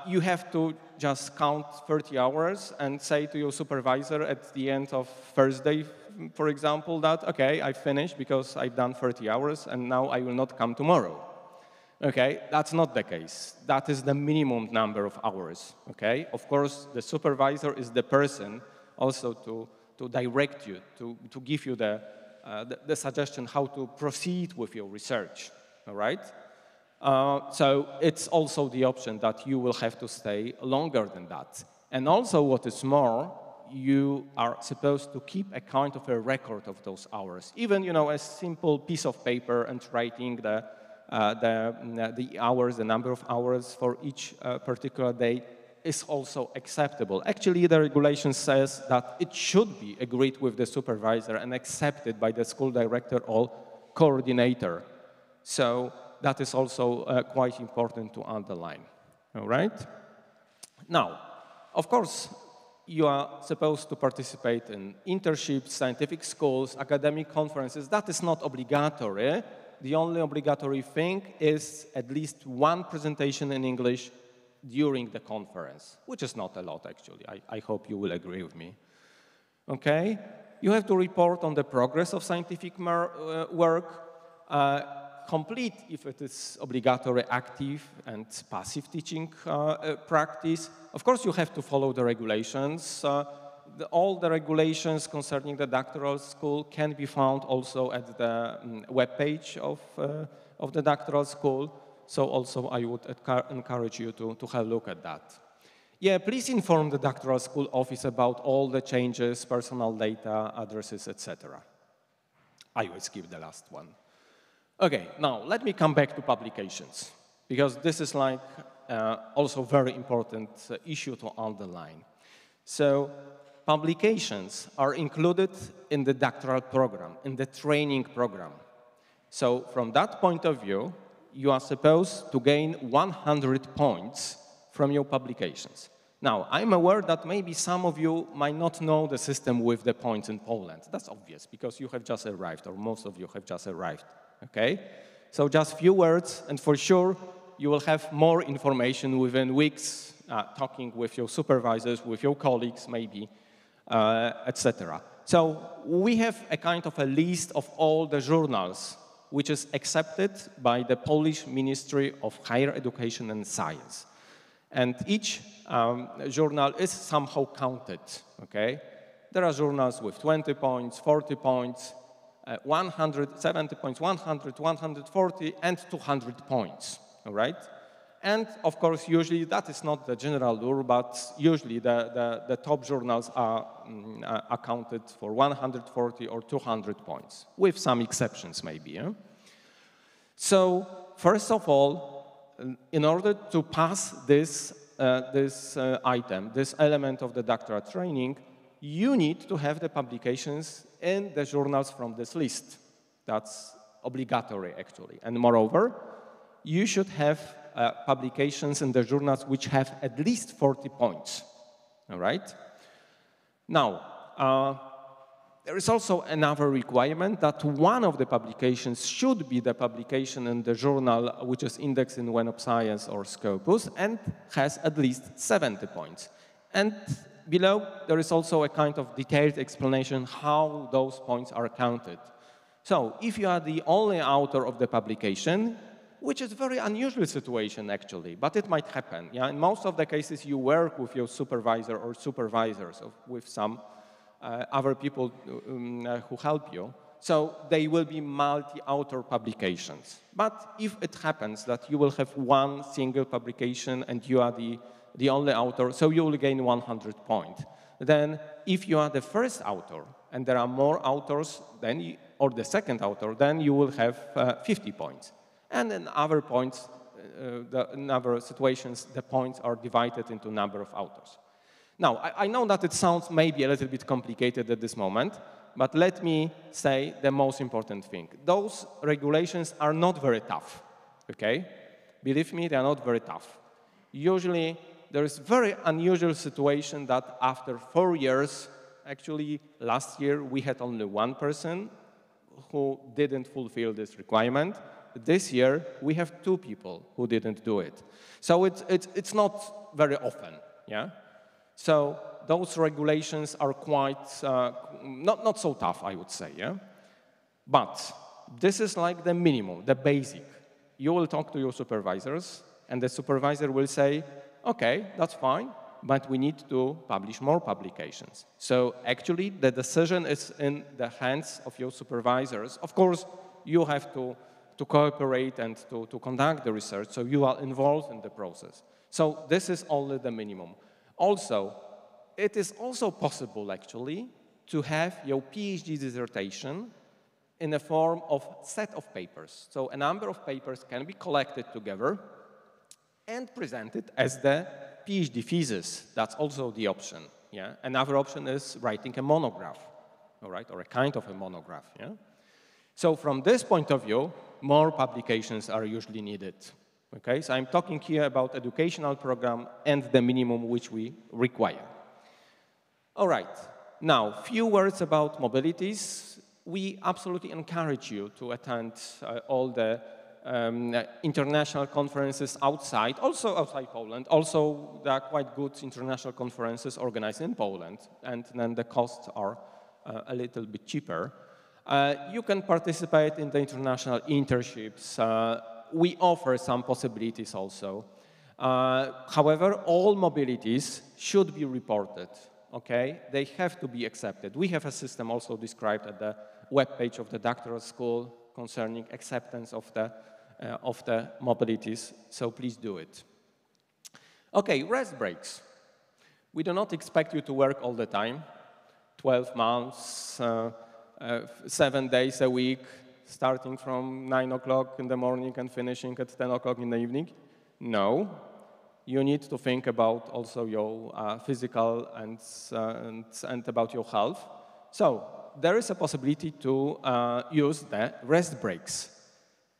Speaker 11: you have to just count 30 hours and say to your supervisor at the end of Thursday, for example, that, okay, I finished because I've done 30 hours and now I will not come tomorrow. Okay, that's not the case. That is the minimum number of hours, okay? Of course, the supervisor is the person also to direct you, to give you the suggestion how to proceed with your research, all right? So it's also the option that you will have to stay longer than that. And also what is more, you are supposed to keep a kind of a record of those hours. Even, a simple piece of paper and writing the hours, the number of hours for each particular day is also acceptable. Actually, the regulation says that it should be agreed with the supervisor and accepted by the school director or coordinator. So that is also quite important to underline, all right? Now, of course, you are supposed to participate in internships, scientific schools, academic conferences. That is not obligatory. The only obligatory thing is at least one presentation in English during the conference, which is not a lot, actually. I hope you will agree with me. Okay? You have to report on the progress of scientific work, complete, if it is obligatory, active and passive teaching practice. Of course, you have to follow the regulations. All the regulations concerning the doctoral school can be found also at the webpage of the doctoral school. So also I would encourage you to have a look at that. Yeah, please inform the doctoral school office about all the changes, personal data, addresses, etc. I will skip the last one. Okay, now let me come back to publications, because this is like also very important issue to underline. So publications are included in the doctoral program, in the training program. So from that point of view, you are supposed to gain 100 points from your publications. Now, I'm aware that maybe some of you might not know the system with the points in Poland. That's obvious, because you have just arrived, or most of you have just arrived. Okay? So just few words, and for sure, you will have more information within weeks talking with your supervisors, with your colleagues maybe, etc. So we have a kind of a list of all the journals which is accepted by the Polish Ministry of Higher Education and Science. And each journal is somehow counted, okay? There are journals with 20 points, 40 points, 170 points, 100, 140, and 200 points, all right? And of course, usually that is not the general rule, but usually the top journals are counted for 140 or 200 points, with some exceptions maybe. Yeah? So first of all, in order to pass this item, this element of the doctorate training, you need to have the publications in the journals from this list. That's obligatory, actually. And moreover, you should have publications in the journals which have at least 40 points, all right? Now, there is also another requirement that one of the publications should be the publication in the journal which is indexed in Web of Science or Scopus and has at least 70 points. And below, there is also a kind of detailed explanation how those points are counted. So, if you are the only author of the publication, which is a very unusual situation, actually, but it might happen. Yeah? In most of the cases, you work with your supervisor or supervisors, or with some other people who help you. So they will be multi-author publications. But if it happens that you will have one single publication and you are the only author, so you will gain 100 points. Then if you are the first author and there are more authors than you, or the second author, then you will have 50 points. And in other points, in other situations, the points are divided into number of authors. Now, I know that it sounds maybe a little bit complicated at this moment, but let me say the most important thing. Those regulations are not very tough, okay? Believe me, they are not very tough. Usually, there is very unusual situation that after 4 years, actually last year we had only one person who didn't fulfill this requirement. This year, we have 2 people who didn't do it. So it's not very often, yeah? So those regulations are quite, not so tough, I would say, yeah? But this is like the minimum, the basic. You will talk to your supervisors, and the supervisor will say, okay, that's fine, but we need to publish more publications. So actually, the decision is in the hands of your supervisors. Of course, you have to cooperate and to conduct the research, so you are involved in the process. So this is only the minimum. Also, it is also possible, actually, to have your PhD dissertation in the form of set of papers. So a number of papers can be collected together and presented as the PhD thesis. That's also the option. Yeah? Another option is writing a monograph, all right, or a kind of a monograph. Yeah? So from this point of view, more publications are usually needed. Okay, so I'm talking here about educational program and the minimum which we require. All right, now, few words about mobilities. We absolutely encourage you to attend all the international conferences outside, also outside Poland. Also, there are quite good international conferences organized in Poland, and then the costs are a little bit cheaper. You can participate in the international internships. We offer some possibilities also. However, all mobilities should be reported, okay? They have to be accepted. We have a system also described at the webpage of the doctoral school concerning acceptance of the mobilities, so please do it. Okay, rest breaks. We do not expect you to work all the time, 12 months, 7 days a week, starting from 9 o'clock in the morning and finishing at 10 o'clock in the evening? No. You need to think about also your physical and about your health. So there is a possibility to use the rest breaks.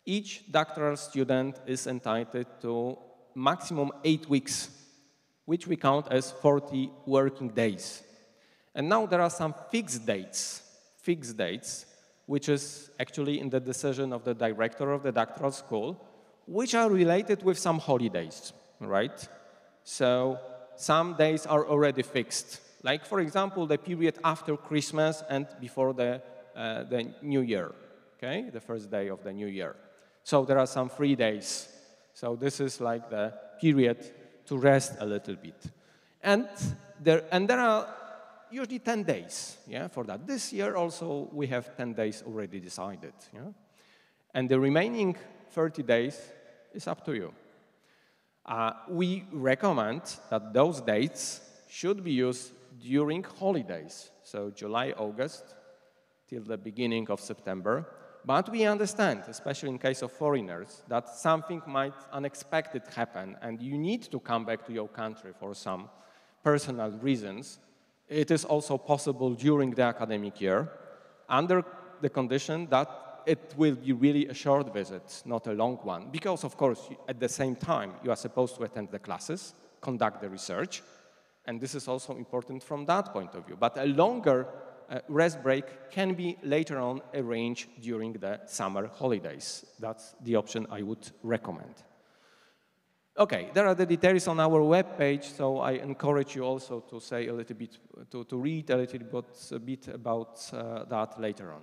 Speaker 11: Each doctoral student is entitled to maximum 8 weeks, which we count as 40 working days. And now there are some fixed dates, which is actually in the decision of the director of the doctoral school, which are related with some holidays, right? So some days are already fixed. Like, for example, the period after Christmas and before the New Year, okay? The first day of the New Year. So there are some free days. So this is like the period to rest a little bit. And there are usually 10 days, yeah, for that. This year also we have 10 days already decided, yeah? And the remaining 30 days is up to you. We recommend that those dates should be used during holidays, so July, August, till the beginning of September. But we understand, especially in case of foreigners, that something might unexpected happen and you need to come back to your country for some personal reasons. It is also possible during the academic year, under the condition that it will be really a short visit, not a long one. Because, of course, at the same time, you are supposed to attend the classes, conduct the research, and this is also important from that point of view. But a longer rest break can be later on arranged during the summer holidays. That's the option I would recommend. Okay, there are the details on our webpage, so I encourage you also to say a little bit, to read a little bit about that later on.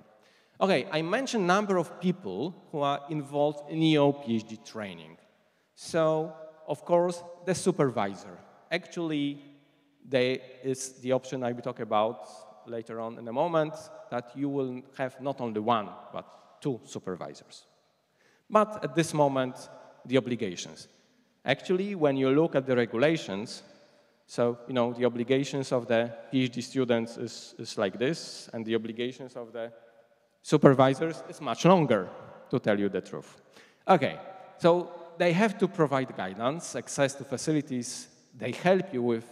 Speaker 11: Okay, I mentioned a number of people who are involved in EO PhD training. So, of course, the supervisor. Actually, there is the option I will talk about later on in a moment, that you will have not only one, but two supervisors. But at this moment, the obligations. Actually, when you look at the regulations, so, you know, the obligations of the PhD students is like this, and the obligations of the supervisors is much longer, to tell you the truth. Okay, so they have to provide guidance, access to facilities. They help you with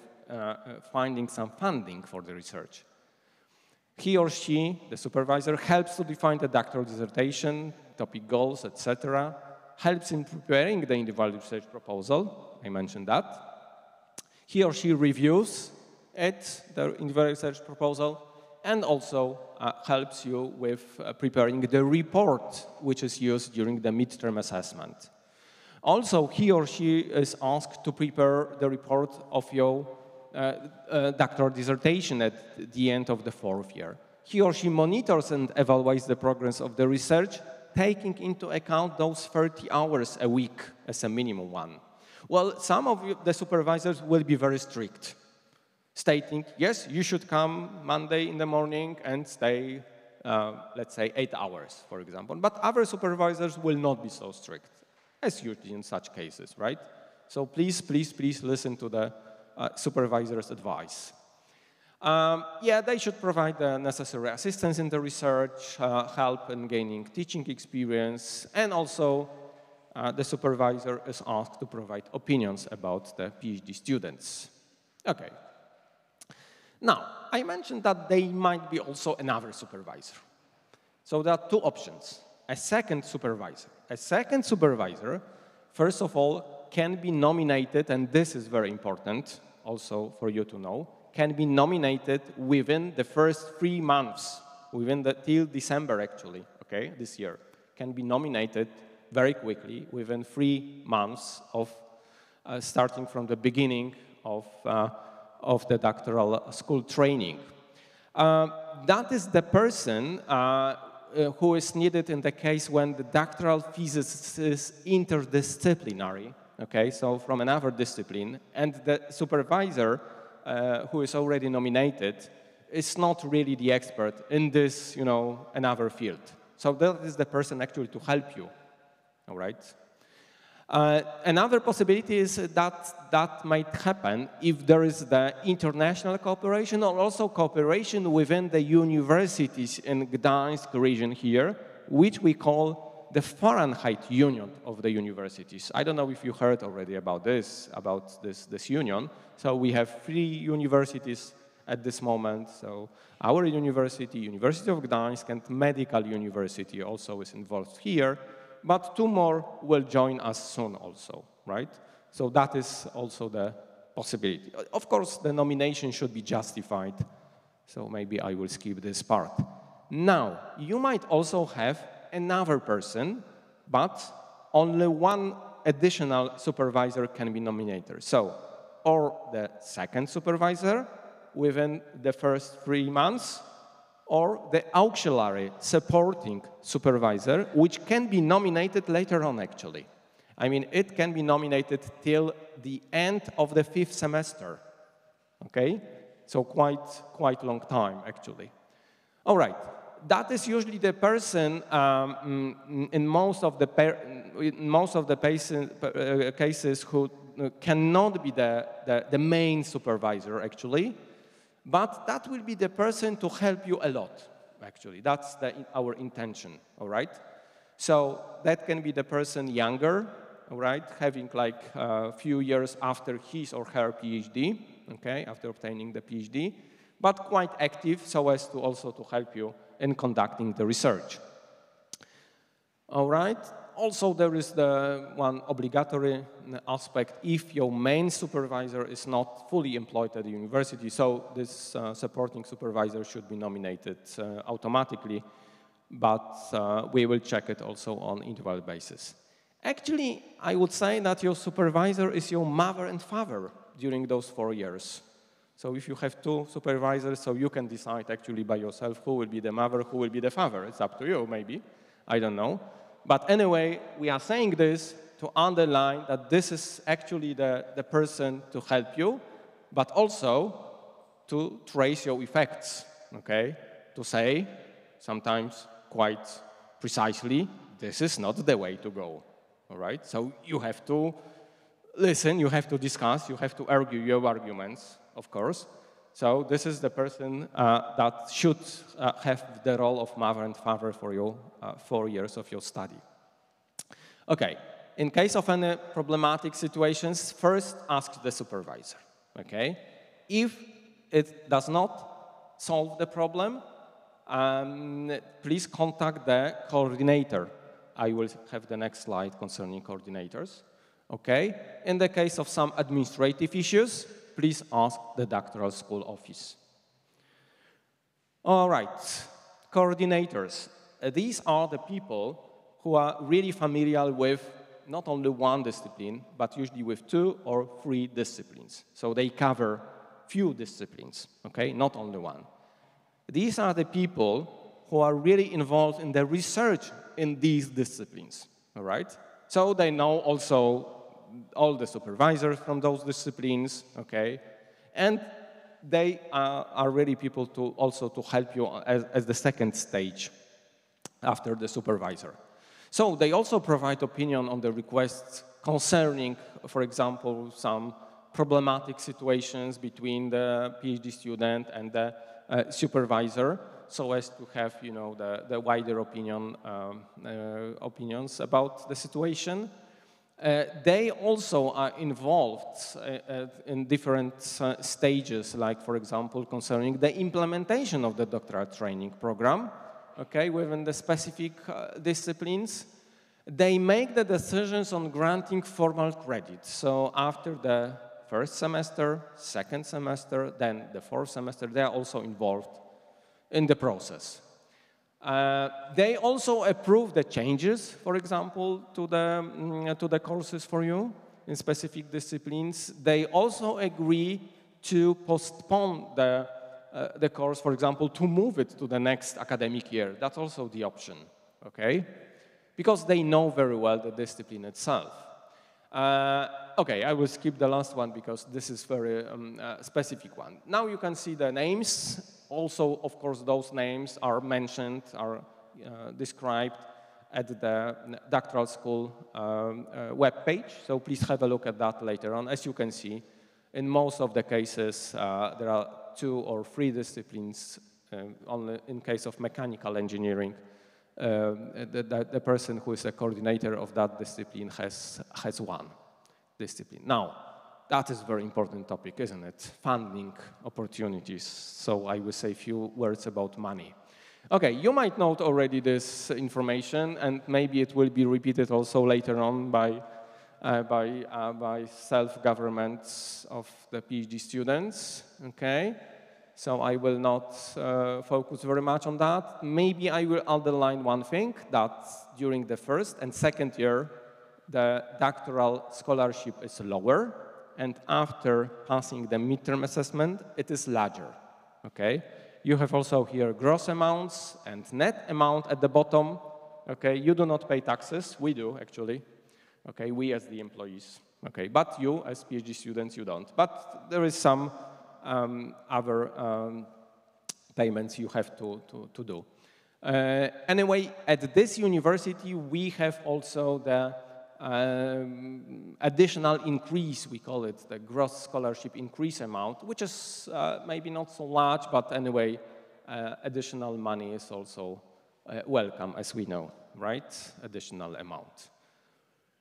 Speaker 11: finding some funding for the research. He or she, the supervisor, helps to define the doctoral dissertation, topic goals, etc., helps in preparing the individual research proposal, I mentioned that. He or she reviews it, the individual research proposal, and also helps you with preparing the report, which is used during the midterm assessment. Also, he or she is asked to prepare the report of your doctoral dissertation at the end of the 4th year. He or she monitors and evaluates the progress of the research, taking into account those 30 hours a week as a minimum one. Well, some of the supervisors will be very strict, stating, yes, you should come Monday in the morning and stay, let's say, 8 hours, for example. But other supervisors will not be so strict, as usually in such cases, right? So please, please, please listen to the supervisor's advice. Yeah, they should provide the necessary assistance in the research, help in gaining teaching experience, and also the supervisor is asked to provide opinions about the PhD students. Okay. Now, I mentioned that they might be also another supervisor. So there are two options. A second supervisor. A second supervisor, first of all, can be nominated, and this is very important also for you to know, can be nominated within the first 3 months, till December actually, okay, this year, can be nominated very quickly within 3 months of starting from the beginning of the doctoral school training. That is the person who is needed in the case when the doctoral thesis is interdisciplinary, okay, so from another discipline, and the supervisor who is already nominated is not really the expert in this, you know, another field. So that is the person actually to help you, all right? Another possibility is that might happen if there is the international cooperation or also cooperation within the universities in Gdańsk region here, which we call the Fahrenheit Union of the universities. I don't know if you heard already about this union. So we have 3 universities at this moment. So our university, University of Gdańsk, and Medical University also is involved here. But 2 more will join us soon also, right? So that is also the possibility. Of course, the nomination should be justified. So maybe I will skip this part. Now, you might also have another person, but only 1 additional supervisor can be nominated. So, or the second supervisor within the first 3 months, or the auxiliary supporting supervisor, which can be nominated later on, actually. I mean, it can be nominated till the end of the 5th semester, okay? So quite long time, actually. All right, that is usually the person in most of the cases who cannot be the main supervisor, actually, but that will be the person to help you a lot, actually. That's our intention, all right? So that can be the person younger, all right, having like a few years after his or her PhD, okay, after obtaining the PhD, but quite active so as to also to help you in conducting the research. All right. Also, there is the one obligatory aspect if your main supervisor is not fully employed at the university. So this supporting supervisor should be nominated automatically, but we will check it also on individual basis. Actually, I would say that your supervisor is your mother and father during those 4 years. So if you have 2 supervisors, so you can decide actually by yourself who will be the mother, who will be the father. It's up to you, maybe. I don't know. But anyway, we are saying this to underline that this is actually the person to help you, but also to trace your effects, okay? To say, sometimes quite precisely, this is not the way to go, all right? So you have to listen, you have to discuss, you have to argue your arguments, of course. So this is the person that should have the role of mother and father for your 4 years of your study. Okay, in case of any problematic situations, first ask the supervisor, okay? If it does not solve the problem, please contact the coordinator. I will have the next slide concerning coordinators, okay? In the case of some administrative issues, please ask the doctoral school office. All right, coordinators. These are the people who are really familiar with not only one discipline, but usually with 2 or 3 disciplines. So they cover few disciplines, okay, not only one. These are the people who are really involved in the research in these disciplines, all right? So they know also all the supervisors from those disciplines, okay? And they are really people to also to help you as the second stage after the supervisor. So they also provide opinion on the requests concerning, for example, some problematic situations between the PhD student and the supervisor, so as to have, you know, the wider opinions about the situation. They also are involved in different stages, like, for example, concerning the implementation of the doctoral training program, okay, within the specific disciplines. They make the decisions on granting formal credit. So after the first semester, second semester, then the 4th semester, they are also involved in the process. They also approve the changes, for example, to the courses for you in specific disciplines. They also agree to postpone the course, for example, to move it to the next academic year. That's also the option, okay? Because they know very well the discipline itself. Okay, I will skip the last one because this is very specific one. Now you can see the names. Also, of course, those names are mentioned, are described at the doctoral school webpage. So please have a look at that later on. As you can see, in most of the cases, there are 2 or 3 disciplines. Only in case of mechanical engineering, the person who is a coordinator of that discipline has 1 discipline. Now, that is a very important topic, isn't it? Funding opportunities. So I will say a few words about money. Okay, you might note already this information, and maybe it will be repeated also later on by self-governments of the PhD students, okay? So I will not focus very much on that. Maybe I will underline one thing, that during the 1st and 2nd year, the doctoral scholarship is lower, and after passing the midterm assessment, it is larger, okay? You have also here gross amounts and net amount at the bottom, okay? You do not pay taxes, we do actually, okay? We as the employees, okay? But you as PhD students, you don't. But there is some other payments you have to do. Anyway, at this university, we have also the additional increase, we call it the gross scholarship increase amount, which is maybe not so large, but anyway, additional money is also welcome, as we know, right? Additional amount.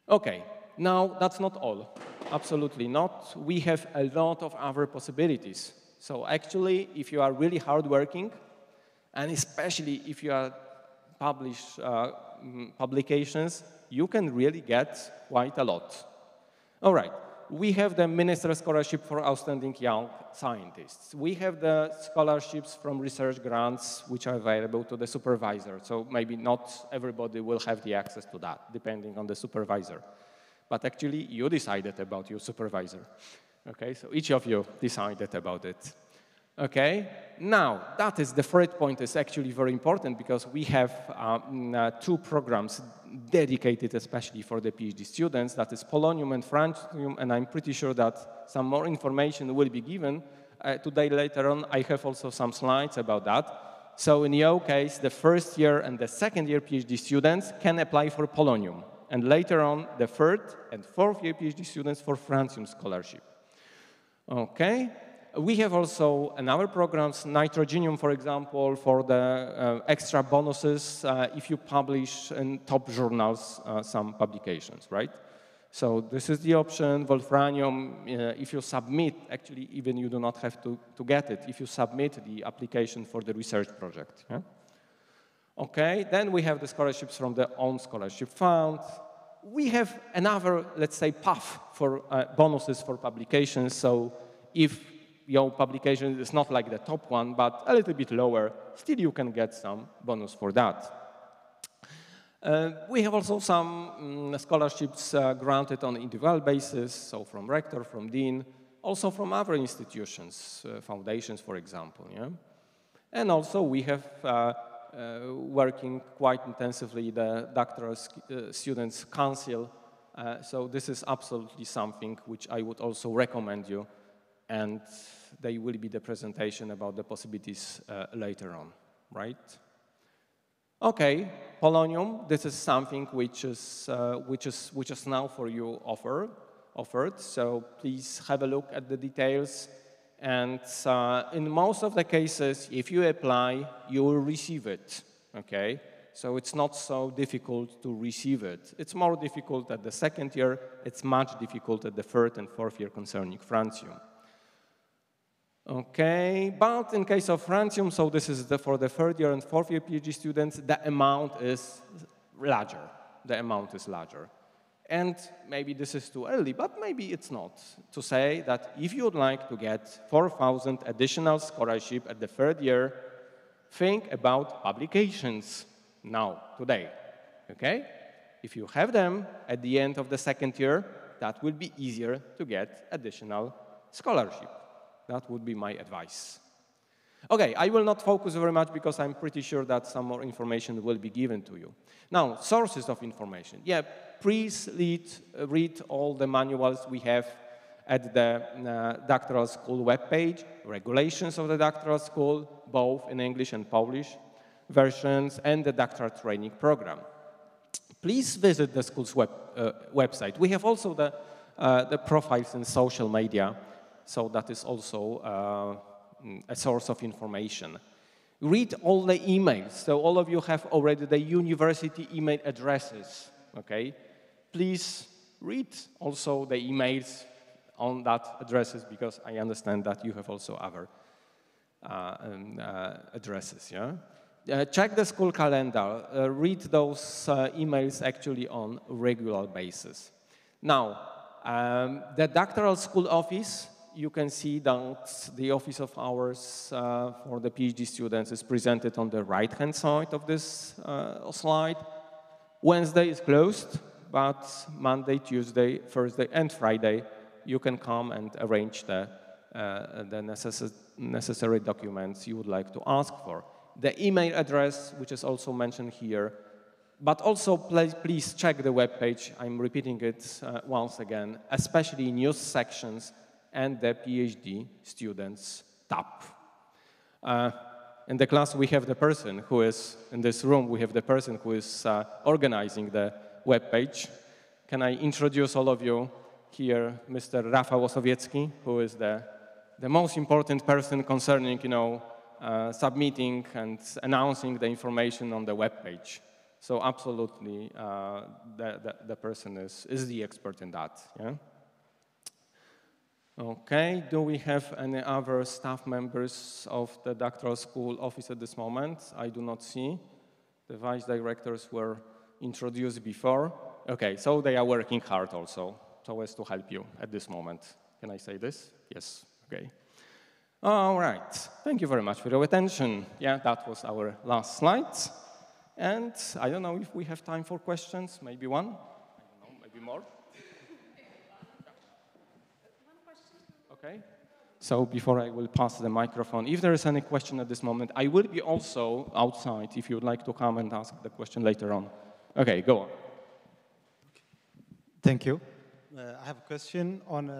Speaker 11: Okay, now that's not all. Absolutely not. We have a lot of other possibilities. So actually, if you are really hardworking, and especially if you are publish publications, you can really get quite a lot. All right, we have the Minister Scholarship for Outstanding Young Scientists. We have the scholarships from research grants, which are available to the supervisor. So maybe not everybody will have the access to that, depending on the supervisor. But actually, you decided about your supervisor. Okay, so each of you decided about it. Okay, now that is the third point is actually very important because we have two programs dedicated especially for the PhD students, that is Polonium and Francium, and I'm pretty sure that some more information will be given today later on. I have also some slides about that. So in your case, the first year and the second year PhD students can apply for Polonium, and later on the third and fourth year PhD students for Francium scholarship. Okay. We have also another programs, Nitrogenium, for example, for the extra bonuses if you publish in top journals some publications, right? So this is the option. Wolfranium, if you submit, actually even you do not have to get it, if you submit the application for the research project. Yeah? Okay, then we have the scholarships from the own scholarship fund. We have another, let's say, path for bonuses for publications. So if your publication is not like the top one, but a little bit lower, still you can get some bonus for that. We have also some scholarships granted on individual basis, so from rector, from dean, also from other institutions, foundations, for example. Yeah? And also we have working quite intensively the doctoral students council. So this is absolutely something which I would also recommend you, and they will be the presentation about the possibilities later on, right? Okay, Polonium, this is something which is now for you offered, so please have a look at the details, and in most of the cases, if you apply, you will receive it, okay? So it's not so difficult to receive it. It's more difficult at the second year, it's much difficult at the third and fourth year concerning Francium. Okay, but in case of Francium, so this is for the third year and fourth year PhD students, the amount is larger. The amount is larger. And maybe this is too early, but maybe it's not, to say that if you would like to get 4,000 additional scholarship at the third year, think about publications now, today, okay? If you have them at the end of the second year, that will be easier to get additional scholarship. That would be my advice. Okay, I will not focus very much because I'm pretty sure that some more information will be given to you. Now, sources of information. Yeah, please read all the manuals we have at the doctoral school webpage, regulations of the doctoral school, both in English and Polish versions, and the doctoral training program. Please visit the school's website. We have also the profiles in social media, so that is also a source of information. Read all the emails. So all of you have already the university email addresses, okay? Please read also the emails on that addresses, because I understand that you have also other addresses, yeah? Check the school calendar. Read those emails actually on a regular basis. Now, the doctoral school office, you can see that the office of hours for the PhD students is presented on the right-hand side of this slide. Wednesday is closed, but Monday, Tuesday, Thursday, and Friday, you can come and arrange the necessary documents you would like to ask for. The email address, which is also mentioned here, but also please check the webpage. I'm repeating it once again, especially news sections and the PhD students tab. In the class, we have the person who is, in this room, we have the person who is organizing the webpage. Can I introduce all of you here, Mr. Rafał Osowiecki, who is the most important person concerning, submitting and announcing the information on the webpage. So absolutely, the person is the expert in that. Yeah? Okay, do we have any other staff members of the doctoral school office at this moment? I do not see. The vice directors were introduced before. Okay, so they are working hard also, so as to help you at this moment. Can I say this? Yes, okay. All right, thank you very much for your attention. Yeah, that was our last slide. And I don't know if we have time for questions, maybe one? I don't know, maybe more? Okay. So before I will pass the microphone, if there is any question at this moment, I will be also outside if you would like to come and ask the question later on. Okay, go on.
Speaker 12: Thank you. I have a question on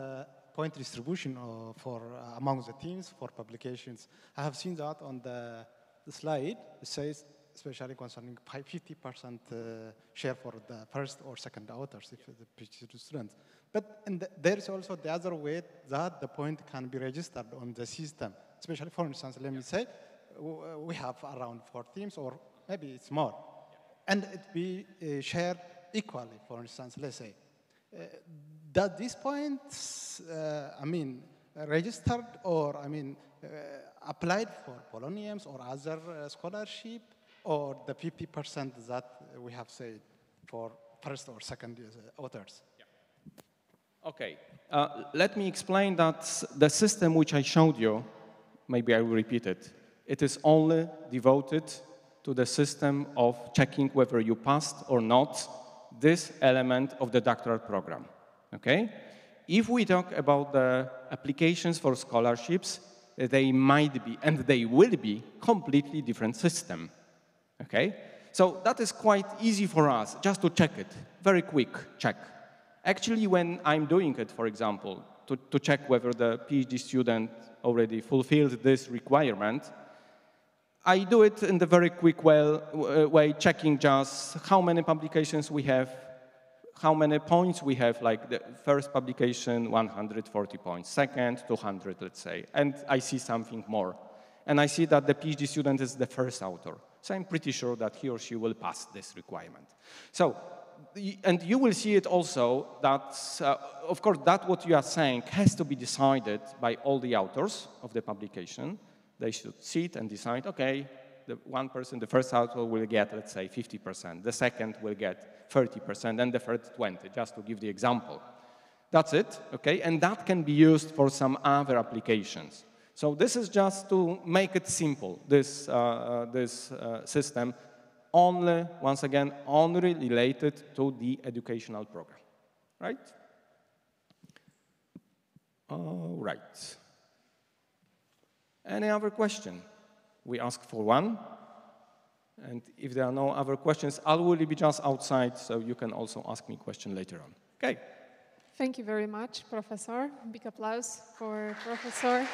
Speaker 12: point distribution for among the teams for publications. I have seen that on the slide. It says, especially concerning 50% share for the first or second authors, if the PhD students. But there's also the other way that the point can be registered on the system. Especially, for instance, let me say, we have around 4 teams, or maybe it's more. And it be shared equally, for instance, let's say. Does these points, registered or, applied for Poloniums or other scholarship, or the 50% that we have said for first or second authors?
Speaker 11: Yeah. Okay, let me explain that the system which I showed you, maybe I will repeat it, it is only devoted to the system of checking whether you passed or not this element of the doctoral program, okay? If we talk about the applications for scholarships, they might be, and they will be, completely different system, okay? So that is quite easy for us, just to check it, very quick check. Actually, when I'm doing it, for example, to check whether the PhD student already fulfilled this requirement, I do it in the very quick way, checking just how many publications we have, how many points we have, like the first publication, 140 points, second, 200, let's say, and I see something more. And I see that the PhD student is the first author, so I'm pretty sure that he or she will pass this requirement. So, and you will see it also that, of course, that what you are saying has to be decided by all the authors of the publication. They should sit and decide, okay, the one person, the first author will get, let's say, 50%, the second will get 30%, and the third 20%, just to give the example. That's it, okay? And that can be used for some other applications. So this is just to make it simple, this system, only, once again, only related to the educational program, right? All right. Any other question? We ask for one. And if there are no other questions, I will be just outside, so you can also ask me a question later on. Okay.
Speaker 1: Thank you very much, Professor. Big applause for Professor.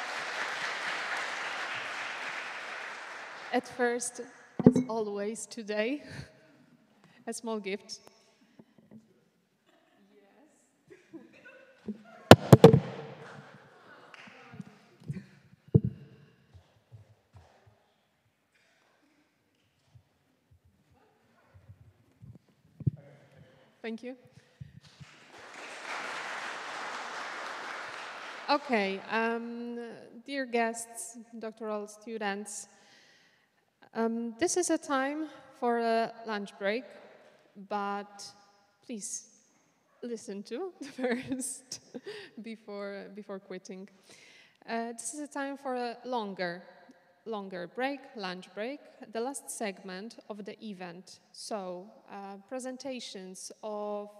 Speaker 1: At first, as always today, a small gift. Thank you. Okay, dear guests, doctoral students, this is a time for a lunch break, but please listen to first before quitting. This is a time for a longer break, lunch break, the last segment of the event. So presentations of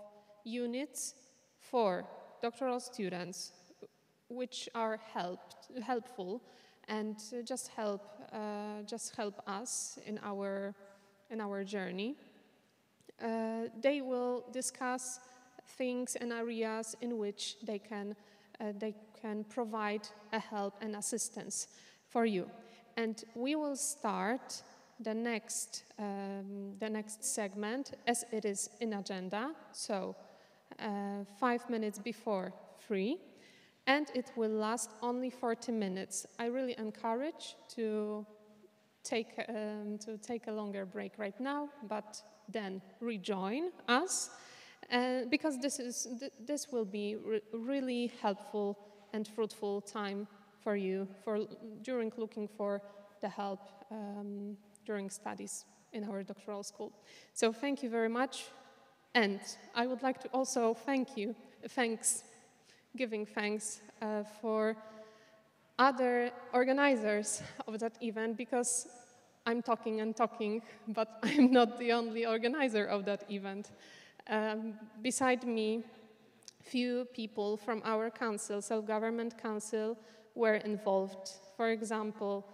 Speaker 1: units 4, doctoral students which are helpful and just help us in our journey. They will discuss things and areas in which they can provide a help and assistance for you. And we will start the next segment as it is in agenda, so 5 minutes before 3, and it will last only 40 minutes. I really encourage to take a longer break right now, but then rejoin us, because this will be really helpful and fruitful time for you during looking for the help during studies in our doctoral school. So thank you very much, and I would like to also giving thanks for other organizers of that event, because I'm talking and talking, but I'm not the only organizer of that event. Beside me, few people from our council, Self-Government Council, were involved. For example,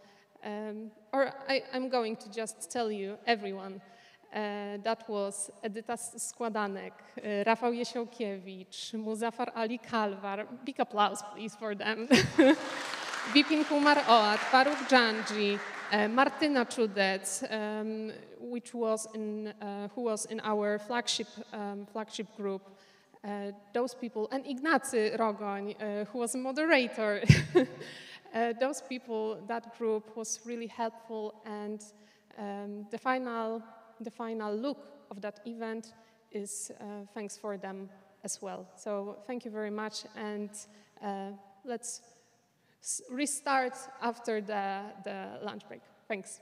Speaker 1: I'm going to just tell you everyone. That was Edyta Składanek, Rafał Jesiołkiewicz, Muzaffar Ali Kalwar. Big applause, please, for them. Vipin Kumar Oat, Faruk Janji, Martyna Czudec, who was in our flagship group. Those people, and Ignacy Rogoń, who was a moderator. Those people, that group was really helpful, and the final look of that event is thanks for them as well. So thank you very much, and let's restart after the lunch break. Thanks.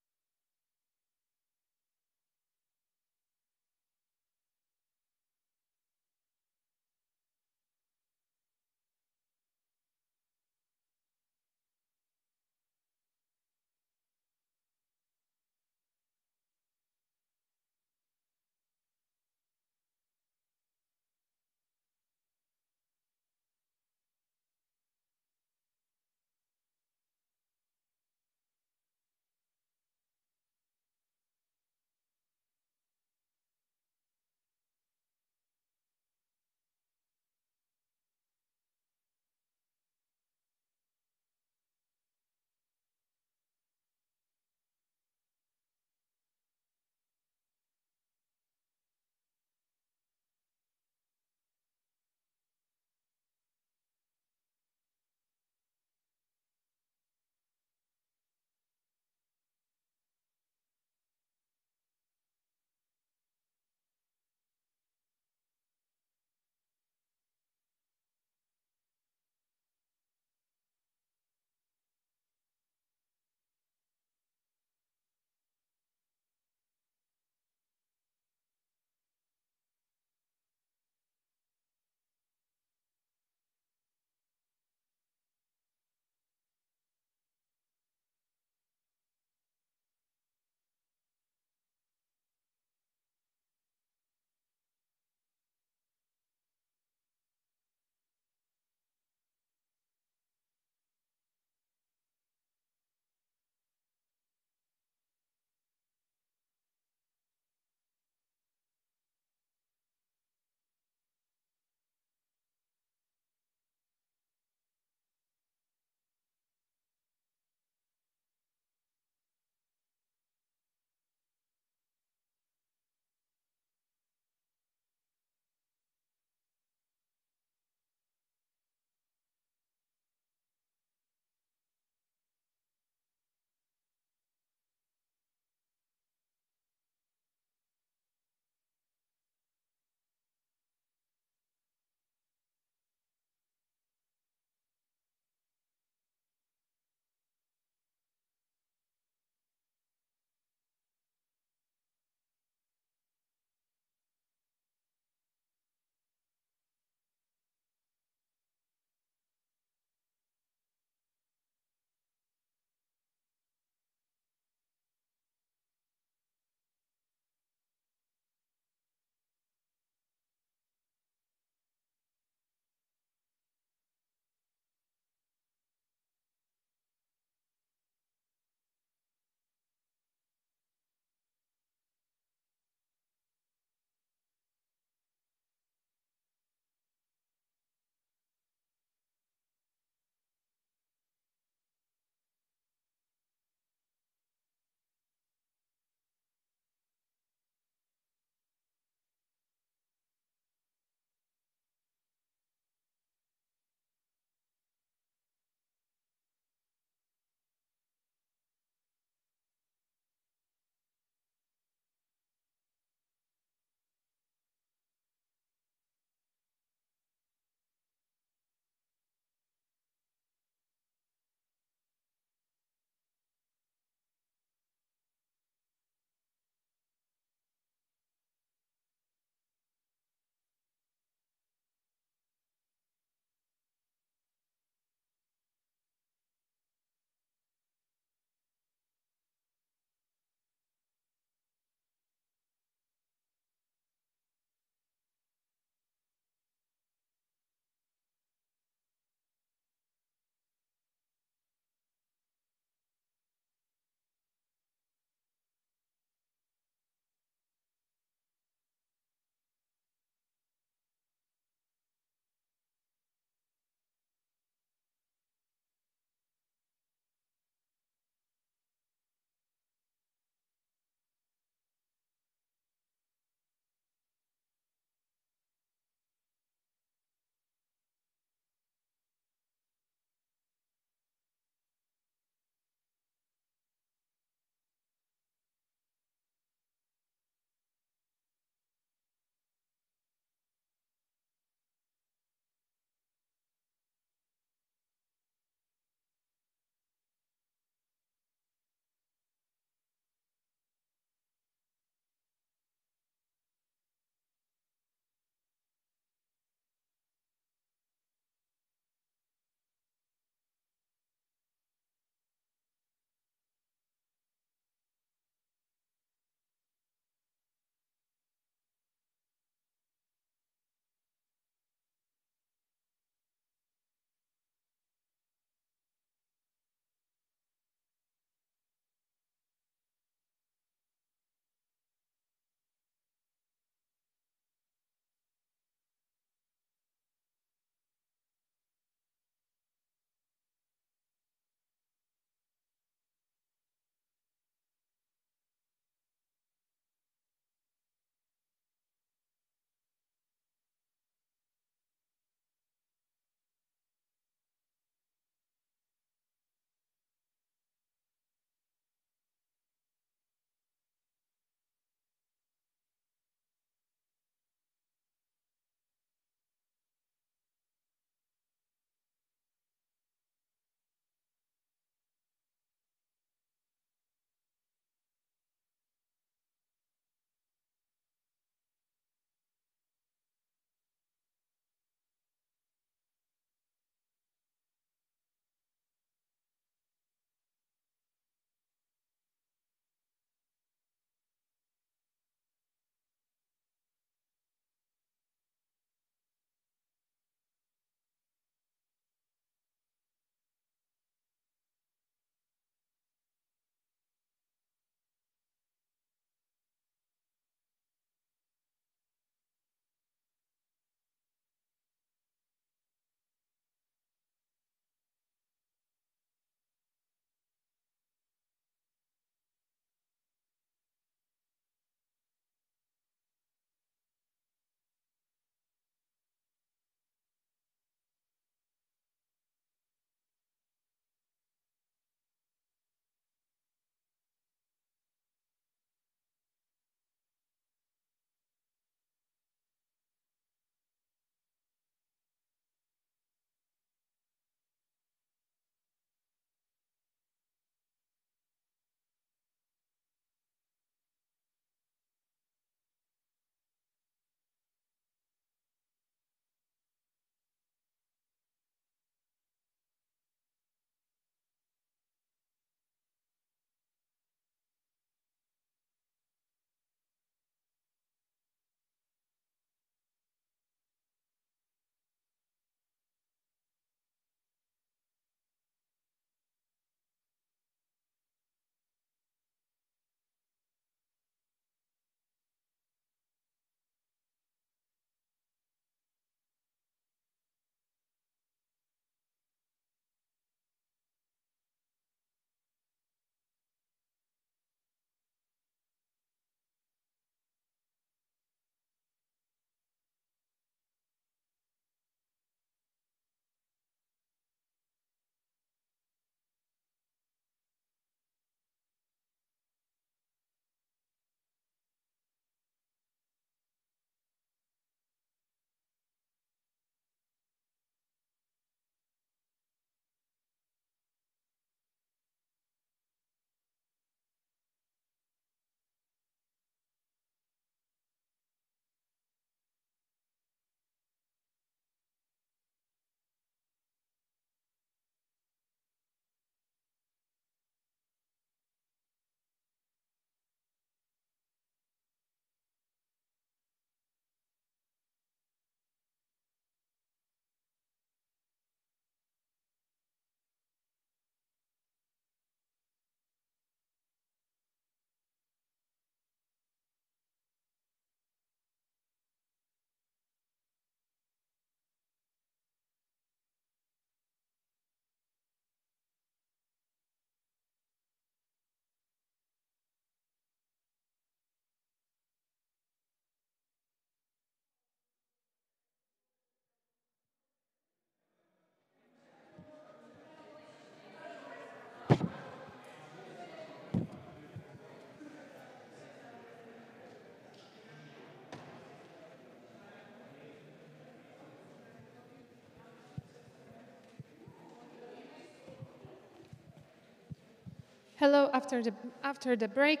Speaker 1: Hello, after the break.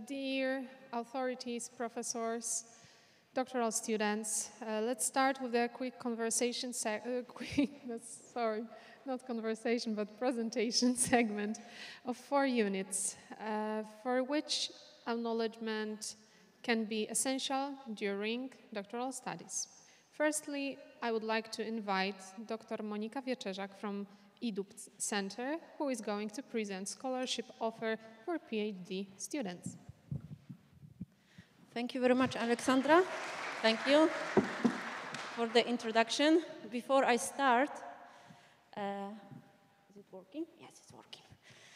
Speaker 1: Dear authorities, professors, doctoral students, let's start with a quick conversation, sorry, not conversation, but presentation segment of 4 units, for which acknowledgement can be essential during doctoral studies. Firstly, I would like to invite Dr. Monika Wieczerzak from EDUP Center, who is going to present scholarship offer for PhD students.
Speaker 13: Thank you very much, Alexandra. Thank you for the introduction. Before I start, is it working? Yes, it's working.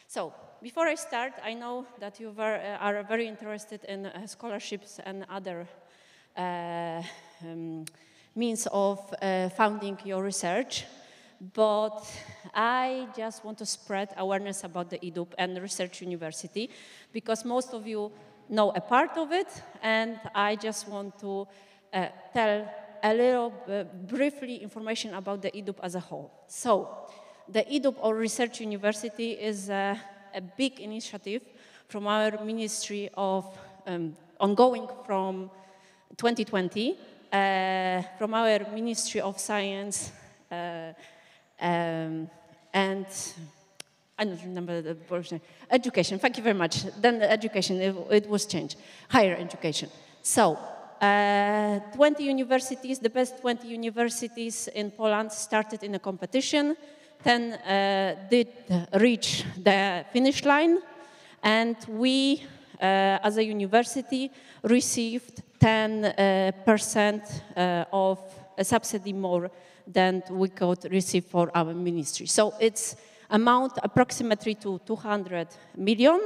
Speaker 13: So, before I start, I know that you are very interested in scholarships and other means of funding your research. But I just want to spread awareness about the EDUP and Research University, because most of you know a part of it, and I just want to tell a little briefly information about the EDUP as a whole. So, the EDUP or Research University is a big initiative from our Ministry of, ongoing from 2020, from our Ministry of Science, and I don't remember the version. Education, thank you very much. Then the education, it was changed. Higher education. So, 20 universities, the best 20 universities in Poland started in a competition. 10 did reach the finish line. And we, as a university, received 10% of a subsidy more than we could receive for our ministry. So it's amount approximately to 200 million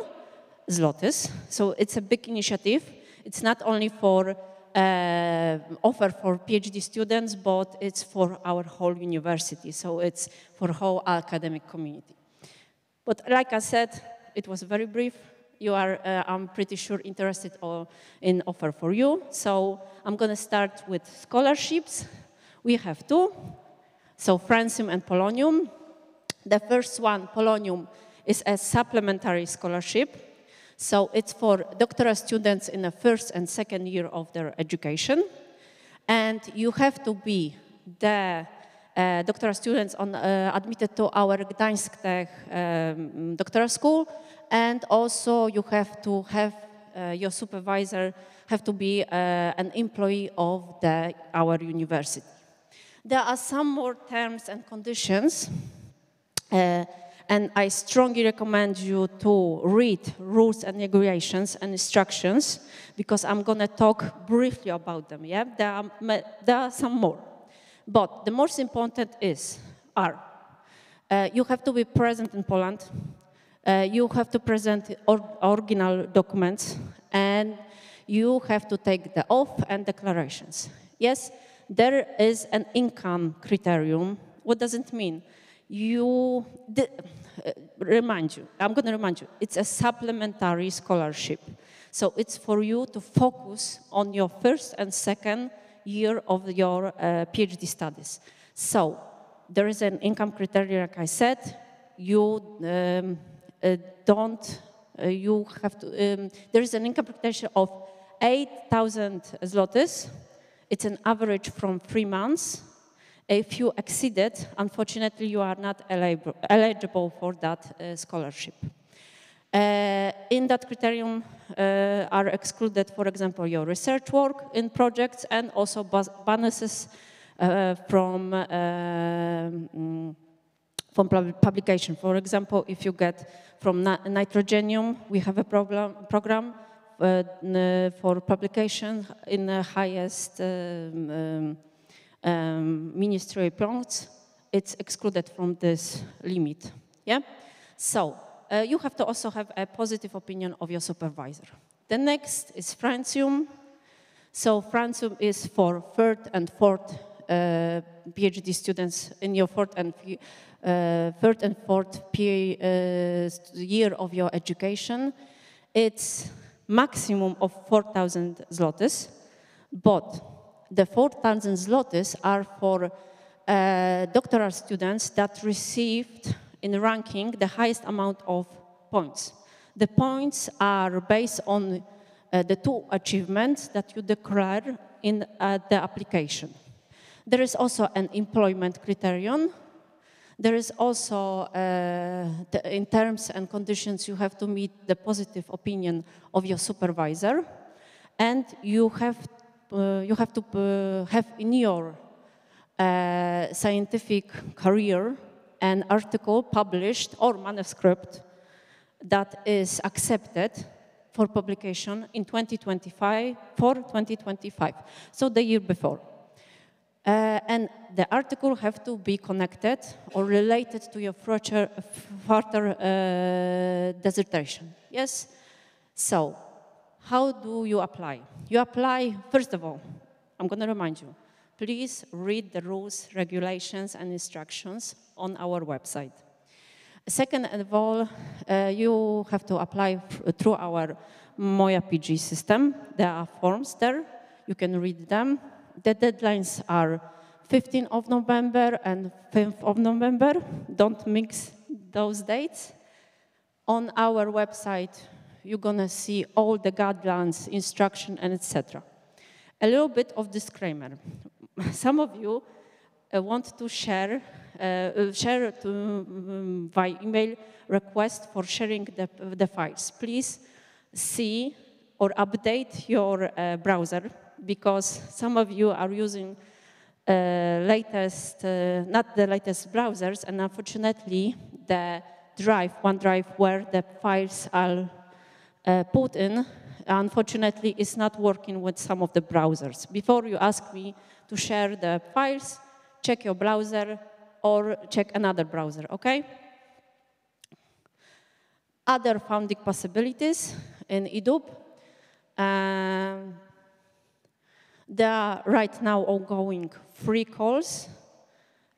Speaker 13: zlotys. So it's a big initiative. It's not only for offer for PhD students, but it's for our whole university. So it's for whole academic community. But like I said, it was very brief. You are, I'm pretty sure, interested in offer for you. So I'm going to start with scholarships. We have 2, so Francium and Polonium. The first one, Polonium, is a supplementary scholarship. So it's for doctoral students in the first and second year of their education. And you have to be the doctoral students admitted to our Gdańsk Tech doctoral school. And also you have to have your supervisor have to be an employee of our university. There are some more terms and conditions, and I strongly recommend you to read rules and regulations and instructions, because I'm going to talk briefly about them. Yeah, there are some more, but the most important are you have to be present in Poland, you have to present original documents, and you have to take the oath and declarations. Yes. There is an income criterion. What does it mean? I'm going to remind you, it's a supplementary scholarship. So it's for you to focus on your first and second year of your PhD studies. So there is an income criterion, like I said. There is an income criterion of 8,000 zlotys. It's an average from 3 months. If you exceed it, unfortunately, you are not eligible for that scholarship. In that criterion are excluded, for example, your research work in projects and also bonuses from publication. For example, if you get from Nitrogenium, we have a program for publication in the highest ministry points. It's excluded from this limit. Yeah. So you have to also have a positive opinion of your supervisor. The next is Francium. So Francium is for third and fourth PhD students in your fourth and third and fourth year of your education, it's maximum of 4,000 zlotys, but the 4,000 zlotys are for doctoral students that received in ranking the highest amount of points. The points are based on the two achievements that you declare in the application. There is also an employment criterion. There is also, in terms and conditions, you have to meet the positive opinion of your supervisor, and you have to have in your scientific career an article published or manuscript that is accepted for publication in 2025, for 2025, so the year before. And the article have to be connected or related to your further dissertation. Yes? So, how do you apply? You apply, first of all, I'm going to remind you, please read the rules, regulations, and instructions on our website. Second of all, you have to apply through our Moja PG system. There are forms there. You can read them. The deadlines are 15th of November and 5th of November. Don't mix those dates. On our website, you're going to see all the guidelines, instruction, and etc. A little bit of disclaimer. Some of you want to share by email request for sharing the files. Please see or update your browser, because some of you are using not the latest browsers, and unfortunately the OneDrive where the files are put in, unfortunately is not working with some of the browsers. Before you ask me to share the files, check your browser or check another browser, okay? Other funding possibilities in EDUB. There are right now ongoing free calls.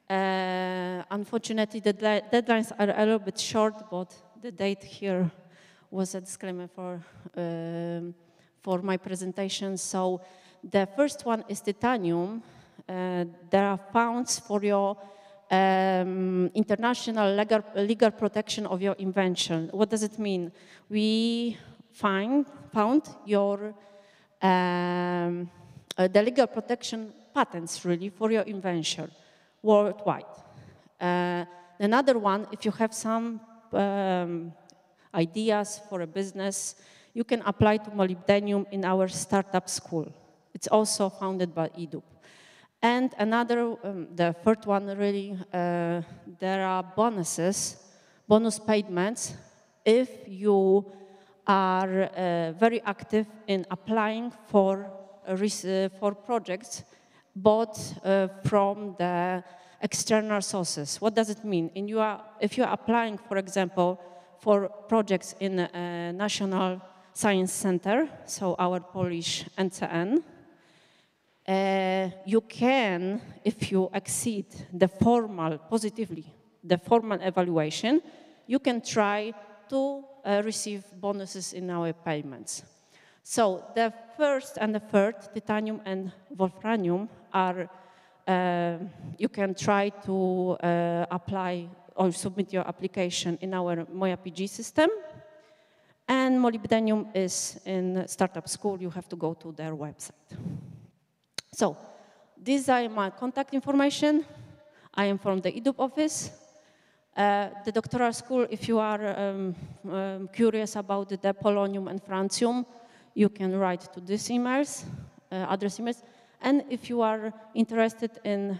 Speaker 13: Unfortunately, the deadlines are a little bit short, but the date here was a disclaimer for my presentation. So the first one is titanium. There are funds for your international legal protection of your invention. What does it mean? We found your the legal protection patents really for your invention worldwide. Another one, if you have some ideas for a business, you can apply to molybdenum in our startup school. It's also founded by EDUB. And another, the third one really, there are bonus payments if you are very active in applying for projects, but from the external sources. What does it mean? If you are applying, for example, for projects in a National Science Center, so our Polish NCN, you can, if you exceed the positively, the formal evaluation, you can try to receive bonuses in our payments. So the first and the third, titanium and wolframium, are, you can try to apply or submit your application in our Moja PG system. And molybdenum is in startup school. You have to go to their website. So these are my contact information. I am from the EDUB office. The doctoral school, if you are curious about the polonium and francium, you can write to these emails, address emails. And if you are interested in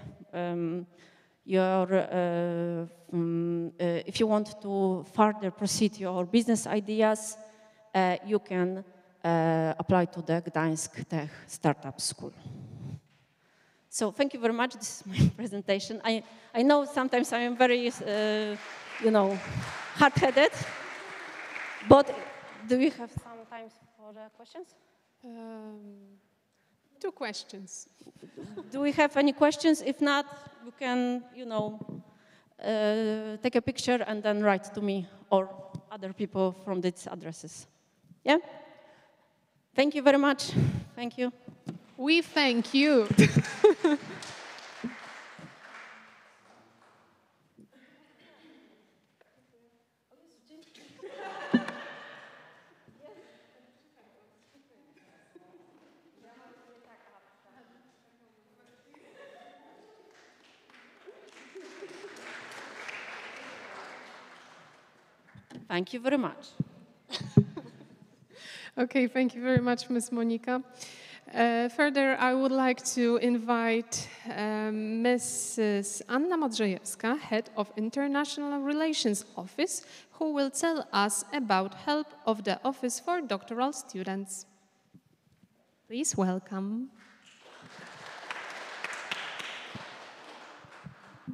Speaker 13: if you want to further proceed your business ideas, you can apply to the Gdańsk Tech Startup School. So thank you very much. This is my presentation. I know sometimes I am very, hard-headed, but do we have some time for the questions?
Speaker 1: 2 questions.
Speaker 13: Do we have any questions? If not, we can, take a picture and then write to me or other people from these addresses. Yeah? Thank you very much. Thank you.
Speaker 1: We thank you.
Speaker 13: Thank you very much.
Speaker 1: Okay, thank you very much, Ms. Monika. Further, I would like to invite Mrs. Anna Modrzejewska, Head of International Relations Office, who will tell us about help of the Office for Doctoral Students. Please welcome.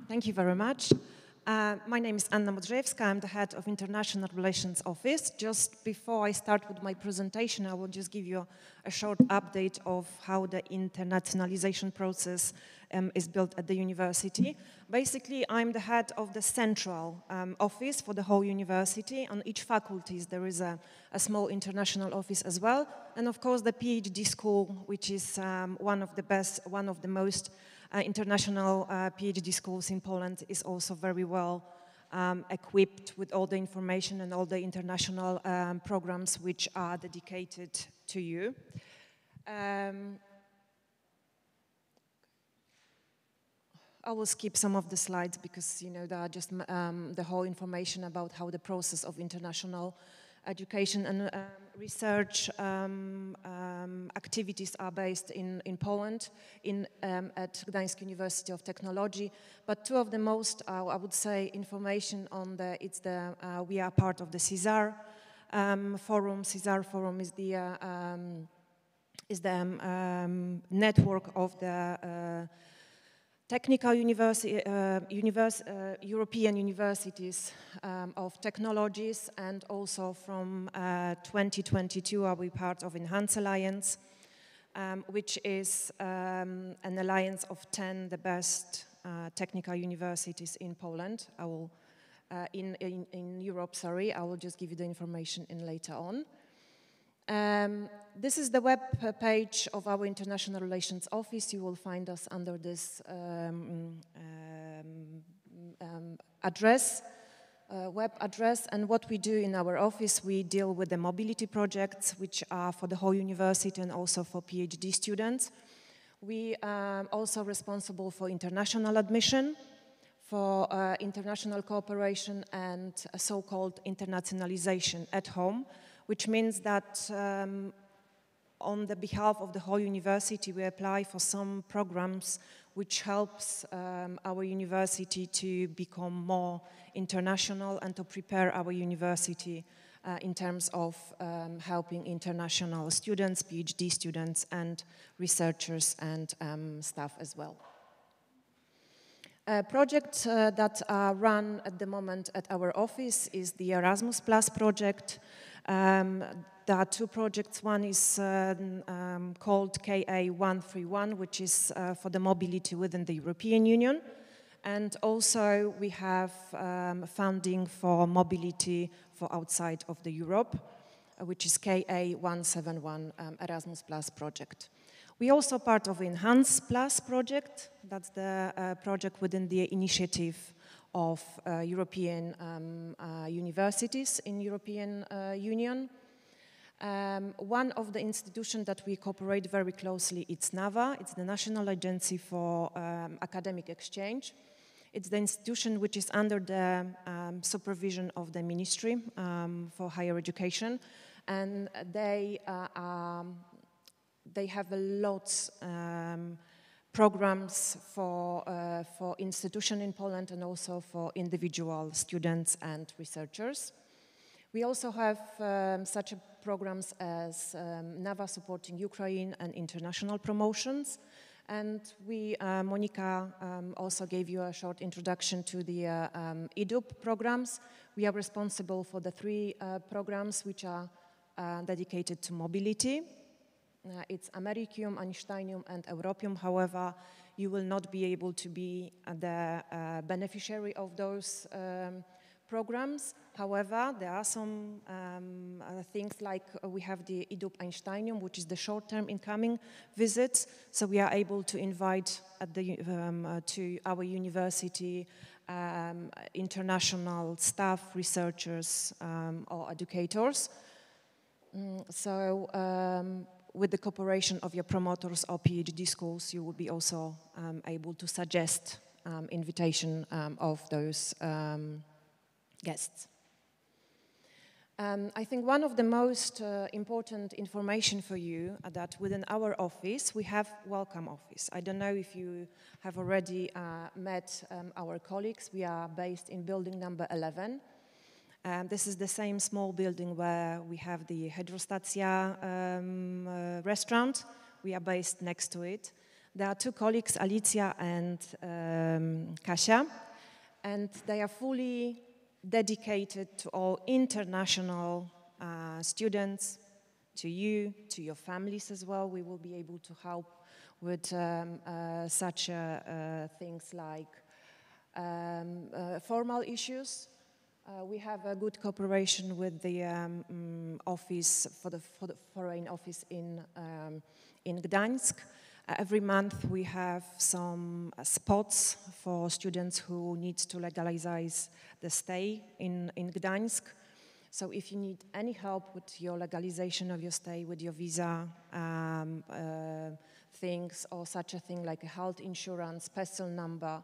Speaker 14: Thank you very much. My name is Anna Modrzejewska. I'm the head of International Relations Office. Just before I start with my presentation, I will just give you a short update of how the internationalization process is built at the university. Basically, I'm the head of the central office for the whole university. On each faculty, there is a small international office as well. And of course, the PhD school, which is one of the most international PhD schools in Poland, is also very well equipped with all the information and all the international programs which are dedicated to you. I will skip some of the slides because, you know, they are just the whole information about how the process of international education and research activities are based in Poland, at Gdańsk University of Technology. But two of the most, I would say, information on we are part of the CISAR forum. CISAR forum is the network of the technical European universities of technologies, and also from 2022 are we part of Enhance Alliance, which is an alliance of 10 the best technical universities in Poland. I will in Europe. Sorry, I will just give you the information later on. This is the web page of our International Relations Office. You will find us under this web address. And what we do in our office, we deal with the mobility projects, which are for the whole university and also for PhD students. We are also responsible for international admission, for international cooperation, and so-called internationalization at home, which means that on the behalf of the whole university, we apply for some programs which helps our university to become more international and to prepare our university in terms of helping international students, PhD students, and researchers and staff as well. A project that are run at the moment at our office is the Erasmus Plus project. There are two projects. One is called KA131, which is for the mobility within the European Union. And also we have funding for mobility for outside of the Europe, which is KA171 Erasmus Plus project. We also part of Enhance Plus project. That's the project within the initiative of European universities in European Union. One of the institutions that we cooperate very closely, it's NAVA. It's the National Agency for Academic Exchange. It's the institution which is under the supervision of the Ministry for Higher Education, and they have a lot programs for institution in Poland and also for individual students and researchers. We also have such programs as NAVA supporting Ukraine and international promotions. And Monika also gave you a short introduction to the EDUP programs. We are responsible for the three programs which are dedicated to mobility. it's Americium, Einsteinium, and Europium. However, you will not be able to be the beneficiary of those programs. However, there are some things like we have the EDUP Einsteinium, which is the short-term incoming visits. So we are able to invite at the, to our university international staff, researchers, or educators. With the cooperation of your promoters or PhD schools, you will be also able to suggest invitation of those guests. I think one of the most important information for you that within our office, we have welcome office. I don't know if you have already met our colleagues. We are based in building number 11. This is the same small building where we have the Hydrostacja restaurant. We are based next to it. There are two colleagues, Alicia and Kasia, and they are fully dedicated to all international students, to you, to your families as well. We will be able to help with such things like formal issues. We have a good cooperation with the office for the foreign office in Gdańsk. Every month we have some spots for students who need to legalize the stay in Gdańsk. So if you need any help with your legalization of your stay, with your visa things, or such a thing like a health insurance, PESEL number,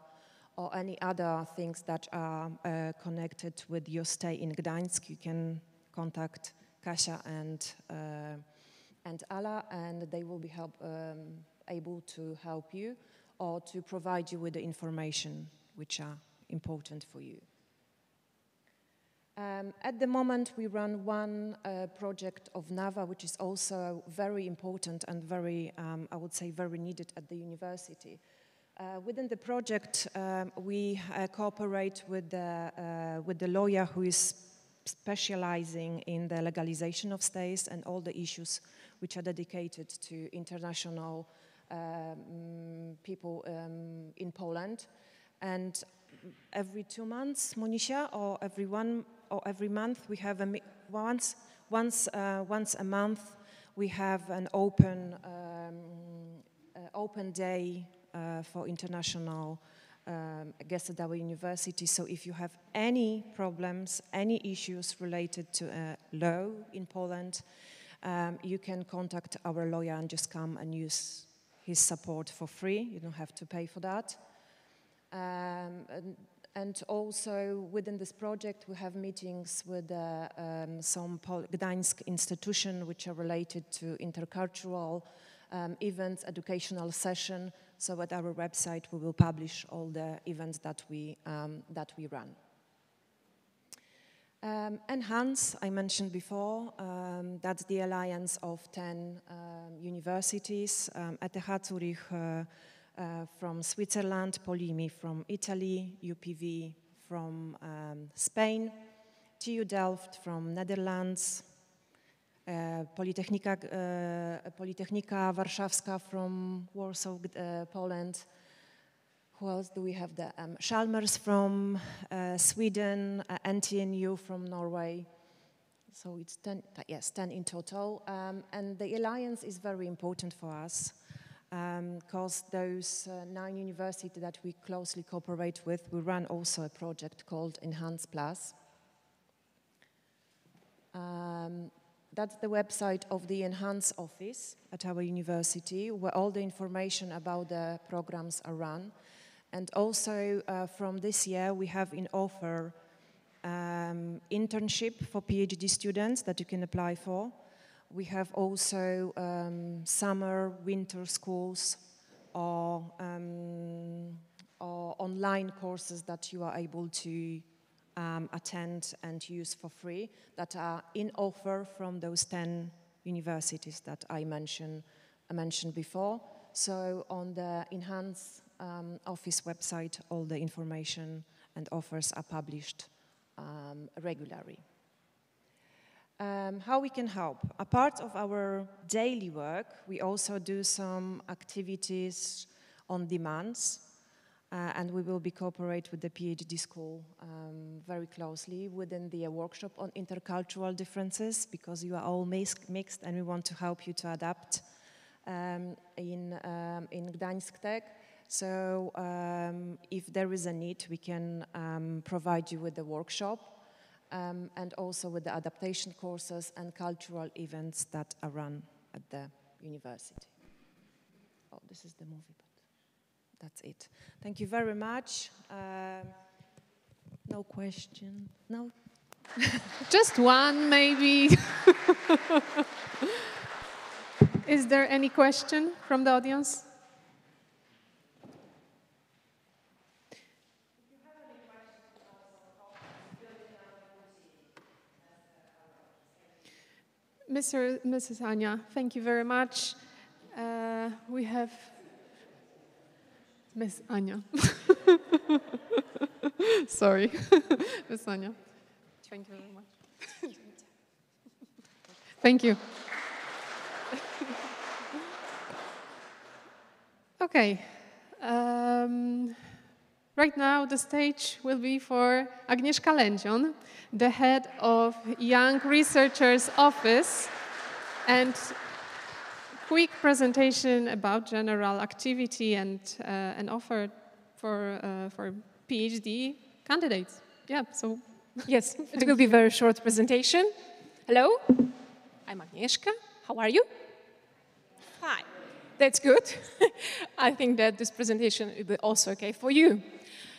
Speaker 14: or any other things that are connected with your stay in Gdańsk, you can contact Kasia and Ala, and they will be able to help you or to provide you with the information which are important for you. At the moment, we run one project of NAVA, which is also very important and very, I would say, very needed at the university. Within the project, we cooperate with the lawyer who is specializing in the legalization of stays and all the issues which are dedicated to international people in Poland. And every 2 months, Monisia, or every month, we have once a month we have an open day for international guests at our university. So if you have any problems, any issues related to law in Poland, you can contact our lawyer and just come and use his support for free. You don't have to pay for that. And also within this project, we have meetings with some Gdańsk institutions which are related to intercultural events, educational session. So at our website, we will publish all the events that we run. Enhance, I mentioned before, that's the alliance of 10 universities, ETH Zurich from Switzerland, Polimi from Italy, UPV from Spain, TU Delft from Netherlands, Politechnika Warszawska from Warsaw, Poland. Who else do we have there? Chalmers from Sweden, NTNU from Norway. So it's 10, yes, 10 in total. And the alliance is very important for us because those 9 universities that we closely cooperate with, we run also a project called Enhance Plus. That's the website of the Enhance office at our university, where all the information about the programs are run. And also from this year, we have in offer internship for PhD students that you can apply for. We have also summer, winter schools or online courses that you are able to attend and use for free that are in offer from those 10 universities that I mentioned before. So on the Enhance office website, all the information and offers are published regularly. How we can help? A part of our daily work, we also do some activities on demands, and we will be cooperate with the PhD school very closely within the workshop on intercultural differences, because you are all mixed and we want to help you to adapt in Gdańsk Tech. So if there is a need, we can provide you with the workshop and also with the adaptation courses and cultural events that are run at the university. Oh, this is the movie, but that's it. Thank you very much. No question? No?
Speaker 1: Just one, maybe. Is there any question from the audience? Mrs. Anya, thank you very much. We have Miss Anya. Sorry, Miss Anya. Thank you very much. Thank you. Okay. Right now, the stage will be for Agnieszka Lędzion, the head of Young Researchers Office, and quick presentation about general activity and an offer for PhD candidates. Yeah, so
Speaker 15: yes, it will be a very short presentation. Hello, I'm Agnieszka. How are you? Fine. That's good. I think that this presentation will be also okay for you.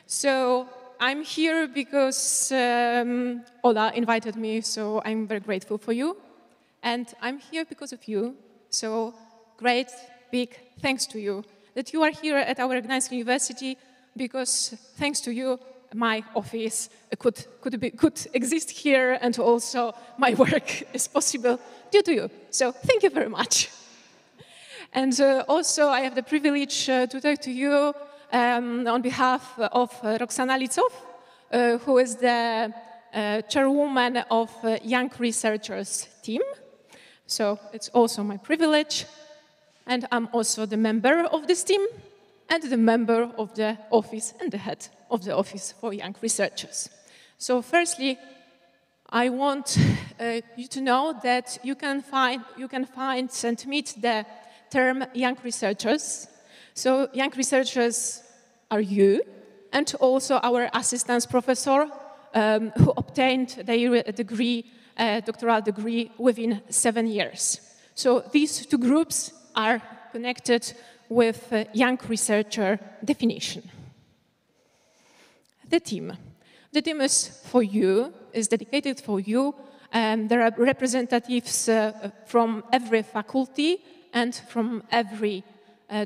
Speaker 15: So I'm here because Ola invited me, so I'm very grateful for you. And I'm here because of you, so great, big thanks to you that you are here at our Gdańsk University, because thanks to you, my office could exist here, and also my work is possible due to you. So thank you very much. And also I have the privilege to talk to you on behalf of Roxana Licow, who is the chairwoman of Young Researchers team. So it's also my privilege. And I'm also the member of this team and the member of the office and the head of the Office for Young Researchers. So firstly, I want you to know that you can find and meet the term young researchers. So young researchers are you, and also our assistant professor who obtained their degree, doctoral degree within 7 years. So these two groups are connected with young researcher definition. The team is for you, is dedicated for you. There are representatives from every faculty and from every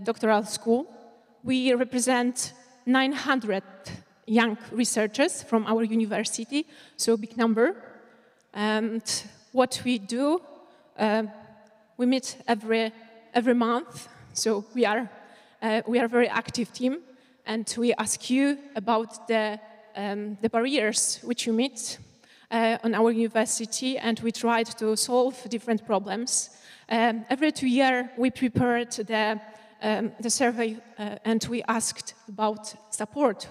Speaker 15: doctoral school. We represent 900 young researchers from our university, so a big number. And what we do, we meet every month, so we are a very active team, and we ask you about the barriers which you meet on our university, and we tried to solve different problems. Every 2 years, we prepared the survey, and we asked about support,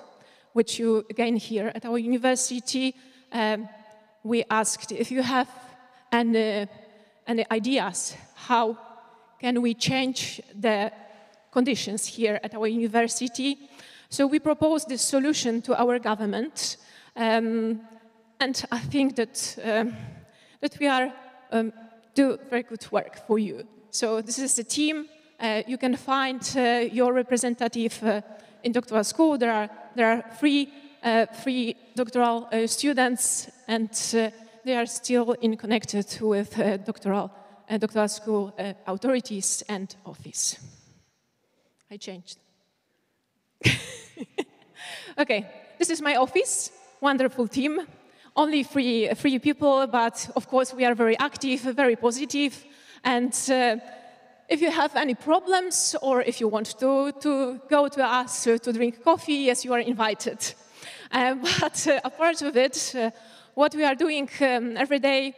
Speaker 15: which you again hear at our university. We asked if you have any ideas how can we change the conditions here at our university. So we proposed this solution to our government, and I think that we are do very good work for you. So this is the team. You can find your representative in doctoral school. There are three doctoral students, and they are still connected with doctoral school authorities and office. I changed. Okay, this is my office. Wonderful team. Only three people, but of course we are very active, very positive, and if you have any problems or if you want to go to us to drink coffee, yes, you are invited. But apart of it, what we are doing every day,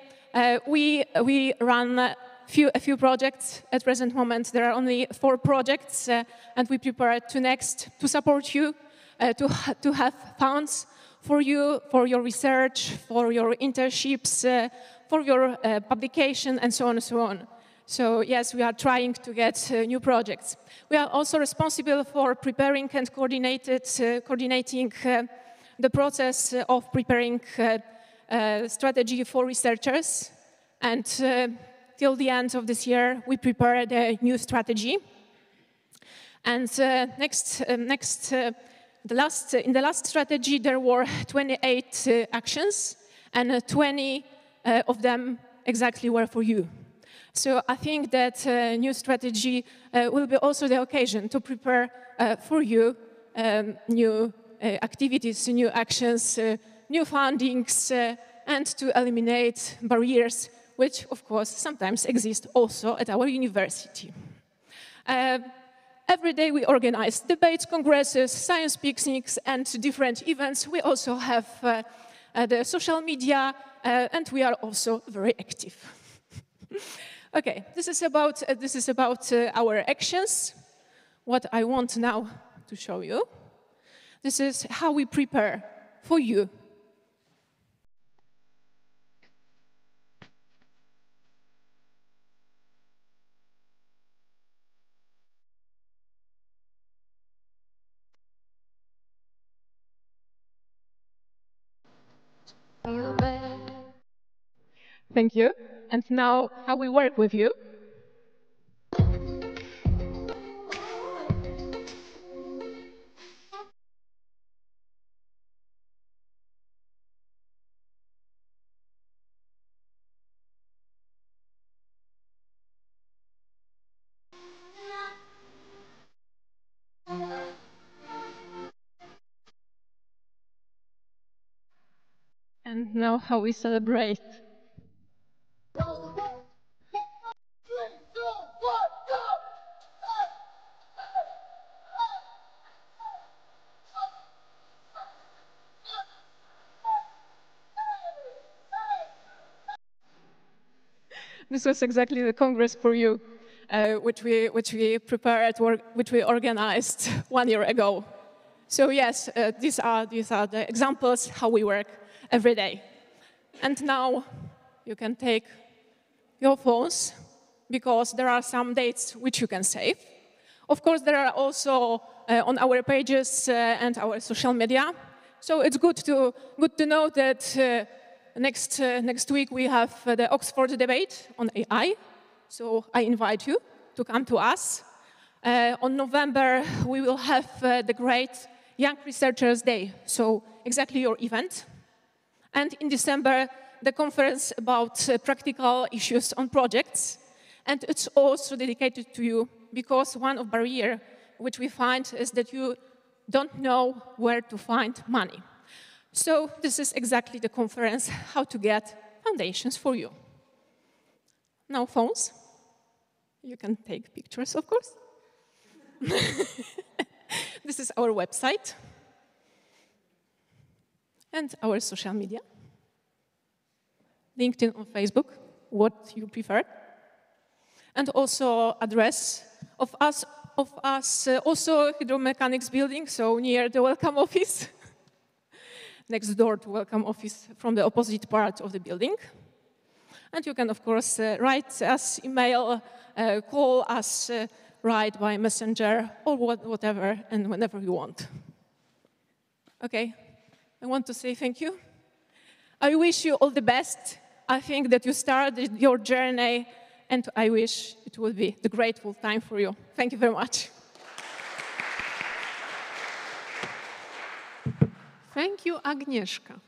Speaker 15: we run a few projects. At present moment, there are only 4 projects, and we prepare to support you, to have funds for you, for your research, for your internships, for your publication, and so on and so on. So yes, we are trying to get new projects. We are also responsible for preparing and coordinating the process of preparing strategy for researchers. And till the end of this year, we prepared a new strategy. And in the last strategy, there were 28 actions, and 20 of them exactly were for you. So I think that new strategy will be also the occasion to prepare for you new activities, new actions, new fundings, and to eliminate barriers, which of course sometimes exist also at our university. Every day we organize debates, congresses, science picnics, and different events. We also have the social media, and we are also very active. Okay, this is about our actions. What I want now to show you, this is how we prepare for you. Thank you. And now, how we work with you. And now, how we celebrate. This was exactly the Congress for you, which we prepared, which we organized 1 year ago. So yes, these are the examples how we work every day. And now you can take your phones, because there are some dates which you can save. Of course, there are also on our pages and our social media. So it's good to know that next week we have the Oxford debate on AI. So I invite you to come to us. On November, we will have the great Young Researchers Day, so exactly your event. And in December, the conference about practical issues on projects. And it's also dedicated to you, because one of the barriers which we find is that you don't know where to find money. So this is exactly the conference, how to get foundations for you. Now phones. You can take pictures, of course. This is our website and our social media. LinkedIn or Facebook, what you prefer. And also address of us also Hydromechanics building, so near the welcome office. Next door to welcome office from the opposite part of the building. And you can, of course, write us, email, call us, write by messenger, or whatever, and whenever you want. Okay, I want to say thank you. I wish you all the best. I think that you started your journey, and I wish it will be the grateful time for you. Thank you very much.
Speaker 1: Thank you, Agnieszka.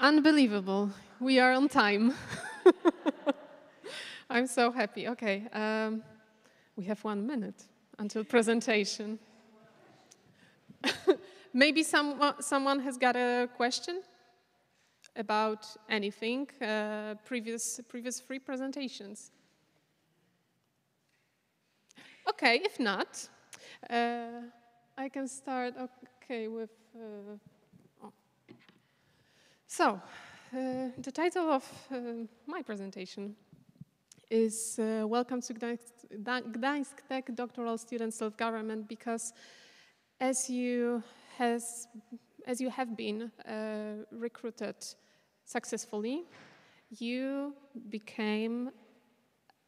Speaker 1: Unbelievable. We are on time. I'm so happy. Okay, we have 1 minute until presentation. Maybe someone has got a question? about anything, previous three presentations? Okay, if not, I can start, okay, with... So, the title of my presentation is Welcome to Gdańsk Tech Doctoral Student Self-Government, because as you have been recruited successfully, you became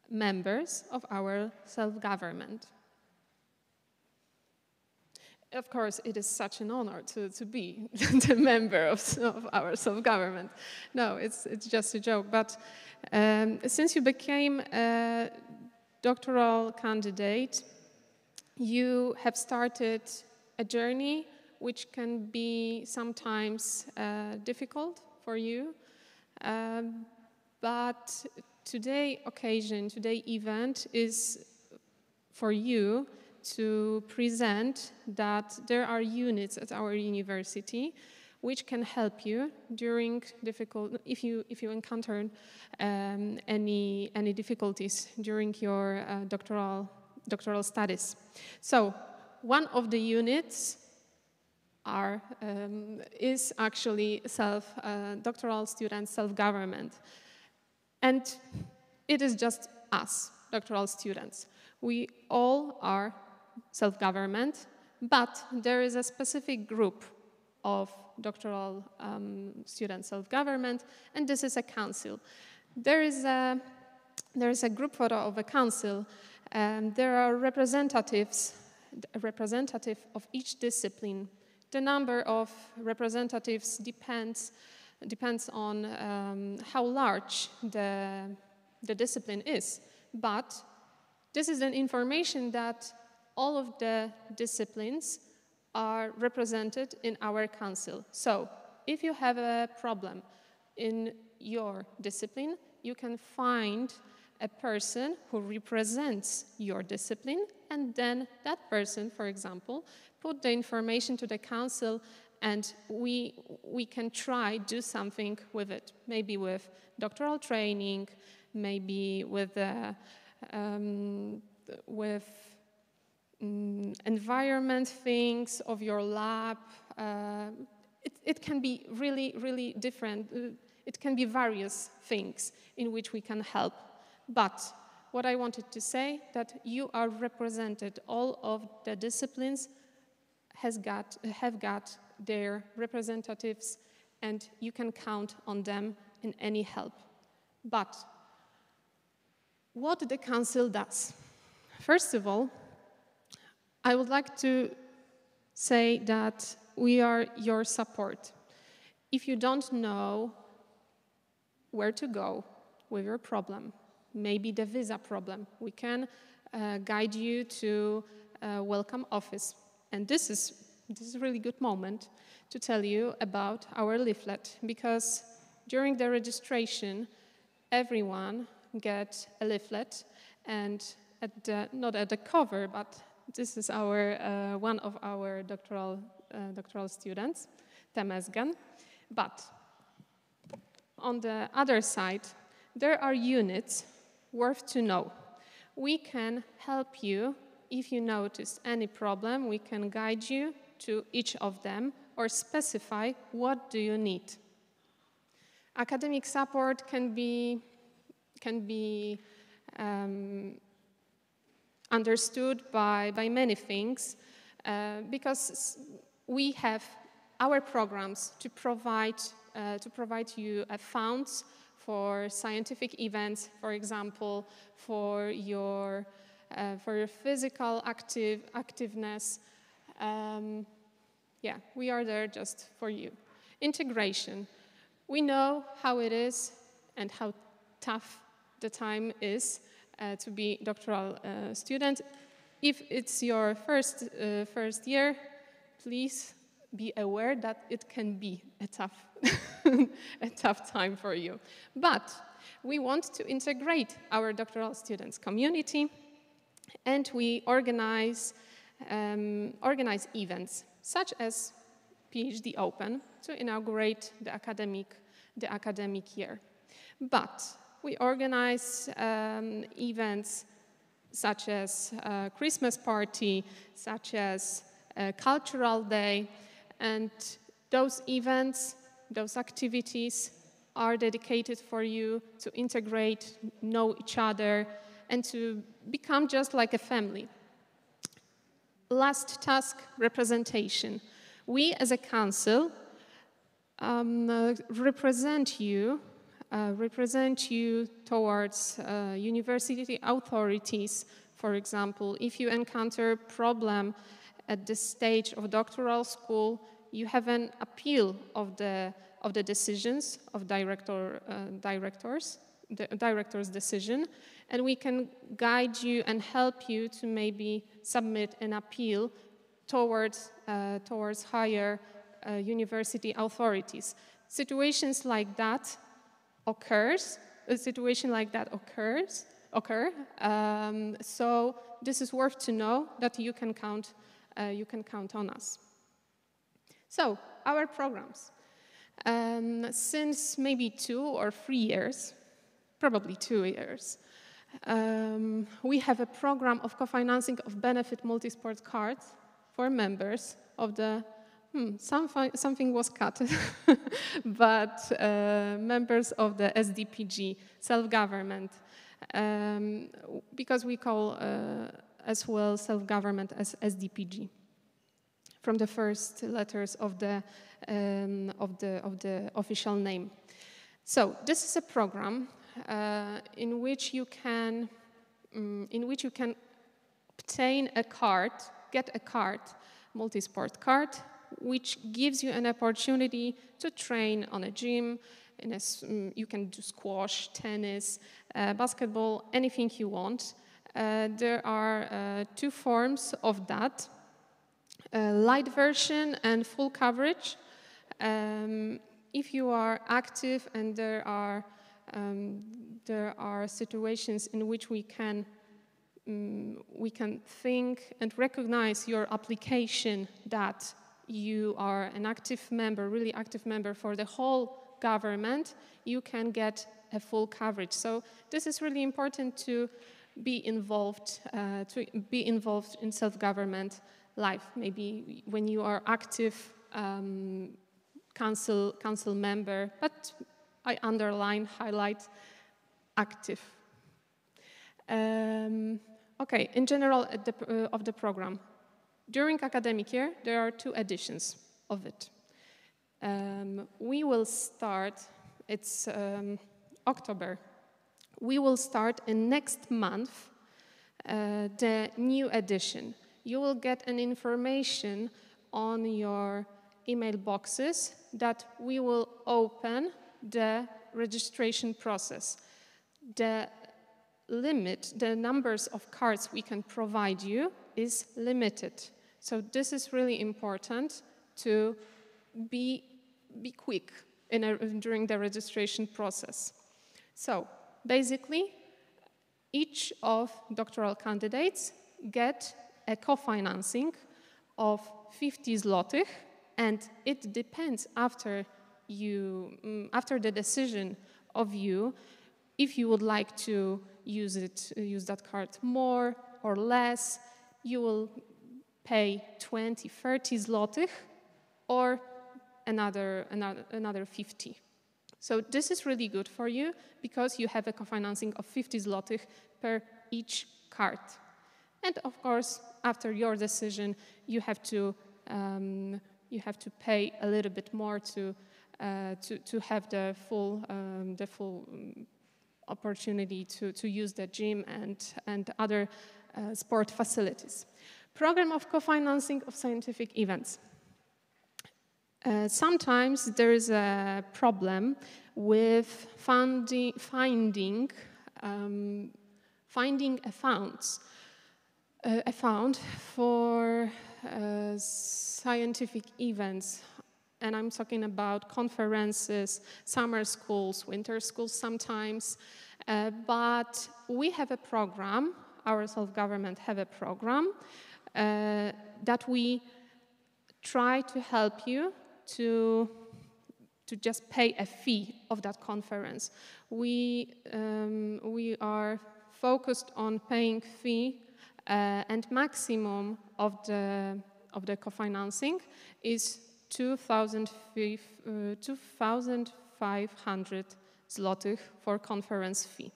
Speaker 1: members of our self-government. Of course, it is such an honor to be the member of our self-government. No, it's just a joke. But since you became a doctoral candidate, you have started a journey which can be sometimes difficult for you. But today's event is for you to present that there are units at our university which can help you during if you encounter any difficulties during your doctoral studies. So one of the units is actually doctoral student self-government, and it is just us, doctoral students. We all are self-government, but there is a specific group of doctoral student self-government, and this is a council. There is a group photo of a council, and there are representative of each discipline. The number of representatives depends on how large the discipline is, but this is an information that all of the disciplines are represented in our council. So if you have a problem in your discipline, you can find a person who represents your discipline, and then that person, for example, put the information to the council, and we can try do something with it, maybe with doctoral training, maybe with environment things of your lab. It can be really, really different. It can be various things in which we can help. But what I wanted to say, that you are represented, all of the disciplines have got their representatives, and you can count on them in any help. But what the council does? First of all, I would like to say that we are your support. If you don't know where to go with your problem, maybe the visa problem, we can guide you to a welcome office. And this is a really good moment to tell you about our leaflet, because during the registration, everyone gets a leaflet, and not at the cover, but this is one of our doctoral students, Temesgen. But on the other side, there are units worth to know. We can help you if you notice any problem. We can guide you to each of them or specify what do you need. Academic support can be understood by many things, because we have our programs to provide you funds for scientific events, for example, for your physical activeness. Yeah, we are there just for you. Integration. We know how it is and how tough the time is to be doctoral student. If it's your first year, please be aware that it can be a tough a tough time for you. But we want to integrate our doctoral students community, and we organize events such as PhD Open to inaugurate the academic the academic year. But we organize events such as a Christmas party, such as a cultural day, and those events, those activities are dedicated for you to integrate, know each other, and to become just like a family. Last task, representation. We as a council represent you towards university authorities. For example, if you encounter a problem at the stage of doctoral school, you have an appeal of the decisions of director's decision, and we can guide you and help you to maybe submit an appeal towards higher university authorities. Situations like that occur. So this is worth to know that you can count on us. So our programs. Since maybe 2 or 3 years, probably 2 years, we have a program of co-financing of benefit multi-sport cards for members of the, something was cut, but members of the SDPG, self-government, because we call as well self-government as SDPG, from the first letters of the official name. So this is a program in which you can obtain a card, get a card, multi-sport card, which gives you an opportunity to train on a gym. You can do squash, tennis, basketball, anything you want. There are 2 forms of that. Light version and full coverage. If you are active and there are situations in which we can think and recognize your application that you are an active member, really active member for the whole government, you can get a full coverage. So this is really important to be involved in self-government life. Maybe when you are active council member, but I underline, highlight active. Okay, in general of the program. During academic year, there are 2 editions of it. We will start, it's October. We will start in next month the new edition. You will get an information on your email boxes that we will open the registration process. The limit, the numbers of cards we can provide you is limited. So this is really important to be quick during the registration process. So basically, each of doctoral candidates get a co-financing of 50 zlotych, and it depends after the decision of you if you would like to use that card more or less. You will pay 20, 30 zlotych or another 50. So this is really good for you because you have a co-financing of 50 zlotych per each card. And of course, after your decision, you have to pay a little bit more to have the full opportunity to use the gym and other sport facilities. Program of co-financing of scientific events. Sometimes there is a problem with finding a fund for scientific events. And I'm talking about conferences, summer schools, winter schools sometimes. But we have a program, our self-government have a program that we try to help you to to just pay a fee of that conference. We are focused on paying fee, and maximum of the co-financing is 2,500 zlotych for conference fee,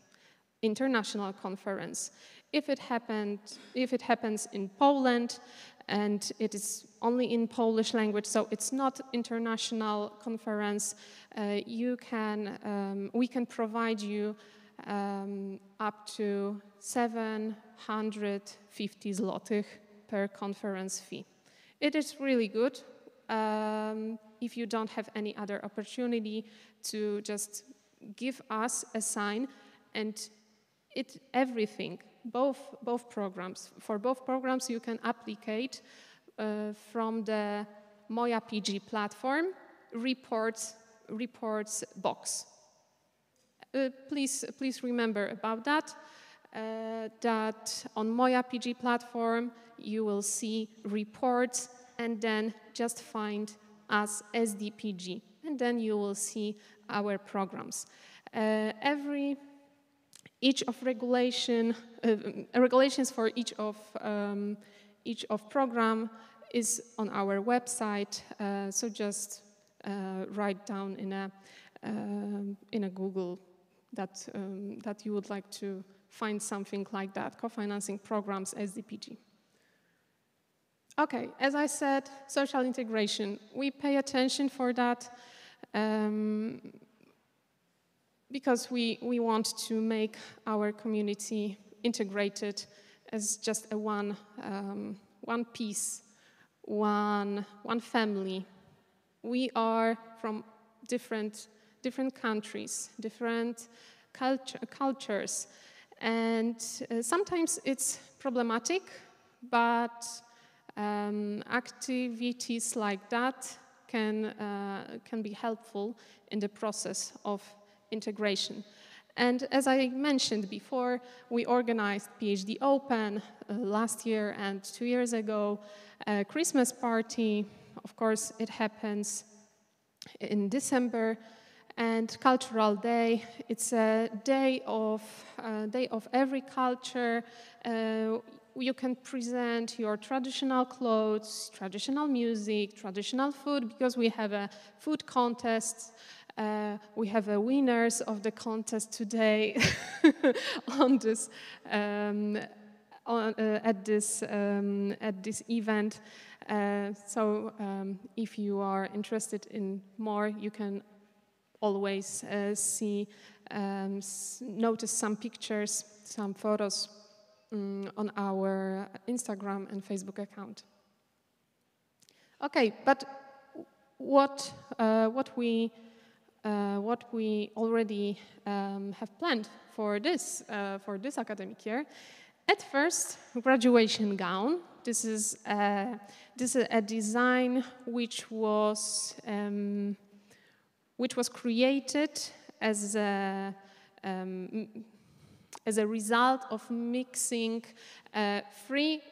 Speaker 1: international conference. If it happens in Poland, and it is only in Polish language, so it's not international conference, we can provide you up to 750 zlotych per conference fee. It is really good if you don't have any other opportunity to just give us a sign, and everything, both programs. For both programs, you can applicate from the Moja PG platform reports box. Please remember about that. That on Moja PG platform you will see reports, and then just find us SDPG, and then you will see our programs. Each of regulations for each of program is on our website. So just write down in a Google that you would like to find something like that, co-financing programs SDPG. Okay, as I said, social integration. We pay attention for that. Because we want to make our community integrated as just a one piece, one family. We are from different countries, different cultures, and sometimes it's problematic, but activities like that can be helpful in the process of integration. And as I mentioned before, we organized PhD Open last year and 2 years ago, a Christmas party. Of course, it happens in December, and Cultural Day. It's a day of every culture. You can present your traditional clothes, traditional music, traditional food, because we have a food contest. We have winners of the contest today at this event. So if you are interested in more, you can always notice some pictures, some photos on our Instagram and Facebook account. Okay, but what we already have planned for this academic year. At first, graduation gown. This is a design which was created as a result of mixing three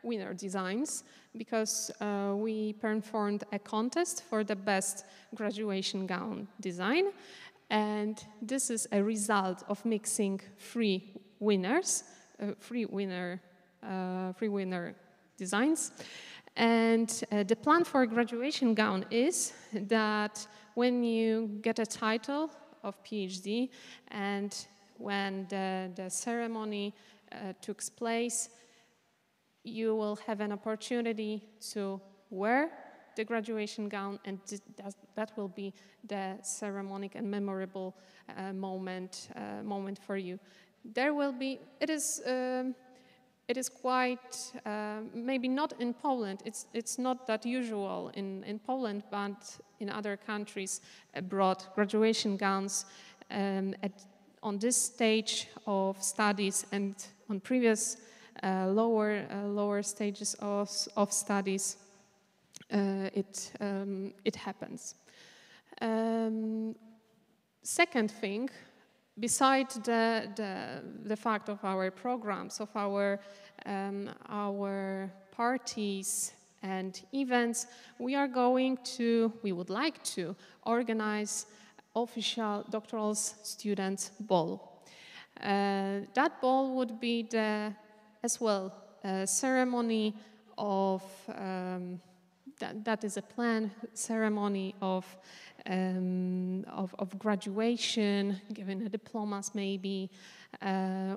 Speaker 1: winner designs, because we performed a contest for the best graduation gown design, and this is a result of mixing three winner designs. And the plan for a graduation gown is that when you get a title of PhD and when the ceremony took place, you will have an opportunity to wear the graduation gown, and that will be the ceremonic and memorable moment for you. There will be. It is quite maybe not in Poland. It's not that usual in Poland, but in other countries abroad, graduation gowns on this stage of studies and on previous lower stages of studies, it happens. Second thing, besides the fact of our programs, of our parties and events, we would like to organize official doctoral students ball. That ball would be as well a ceremony of that is a plan ceremony of graduation, giving a diplomas maybe.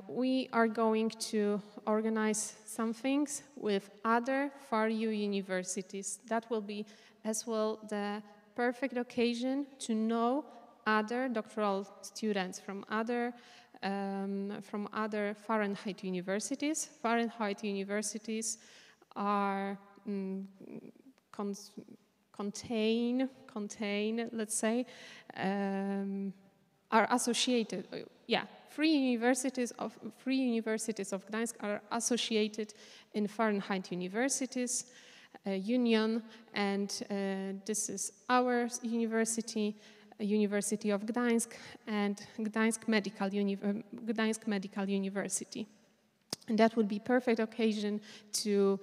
Speaker 1: We are going to organize some things with other FAR-U universities. That will be as well the perfect occasion to know other doctoral students from other Fahrenheit universities. Fahrenheit universities are contain, let's say, are associated. Three universities of Gdańsk are associated in Fahrenheit universities union, and this is our university, University of Gdańsk, and Gdańsk Medical University. And that would be perfect occasion to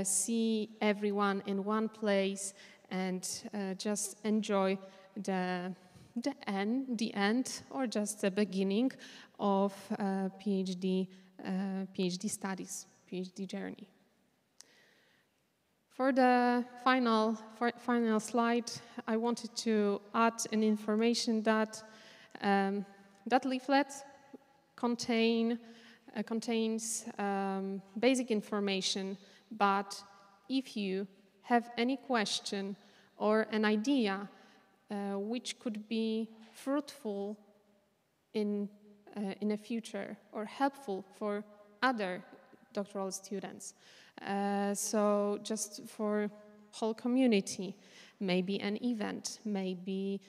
Speaker 1: see everyone in one place and just enjoy the end or just the beginning of PhD studies, PhD journey. For the final slide, I wanted to add an information that that leaflet contains basic information, but if you have any question or an idea which could be fruitful in the future or helpful for other doctoral students, so just for whole community, maybe an event, maybe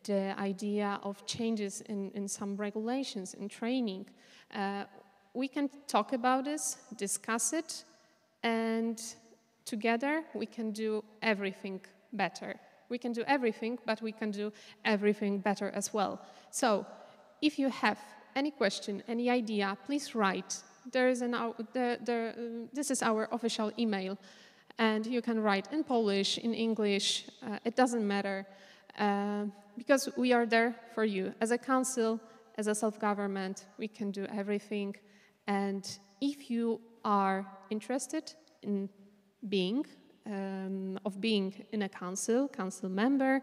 Speaker 1: the idea of changes in some regulations, in training, we can talk about this, discuss it, and together we can do everything better. We can do everything, but we can do everything better as well. So if you have any question, any idea, please write. This is our official email, and you can write in Polish, in English, it doesn't matter, because we are there for you. As a council, as a self-government, we can do everything, and if you are interested in being in a council member,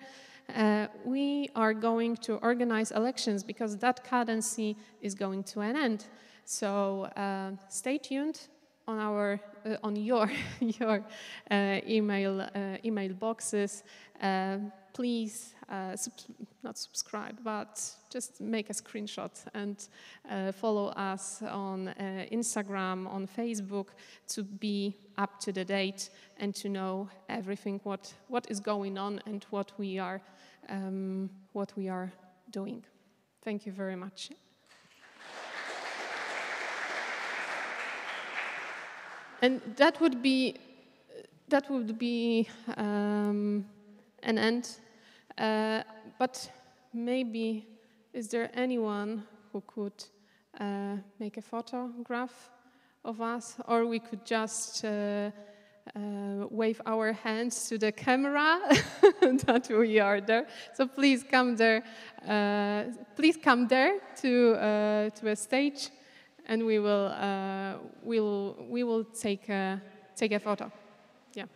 Speaker 1: we are going to organize elections because that cadency is going to an end. So stay tuned on your email boxes. Please not subscribe, but just make a screenshot and follow us on Instagram, on Facebook, to be up to the date and to know everything what is going on and what we are doing. Thank you very much. And that would be an end. But maybe, is there anyone who could make a photograph of us, or we could just wave our hands to the camera that we are there. So please come there. Please come there to a stage, and we will take a photo. Yeah.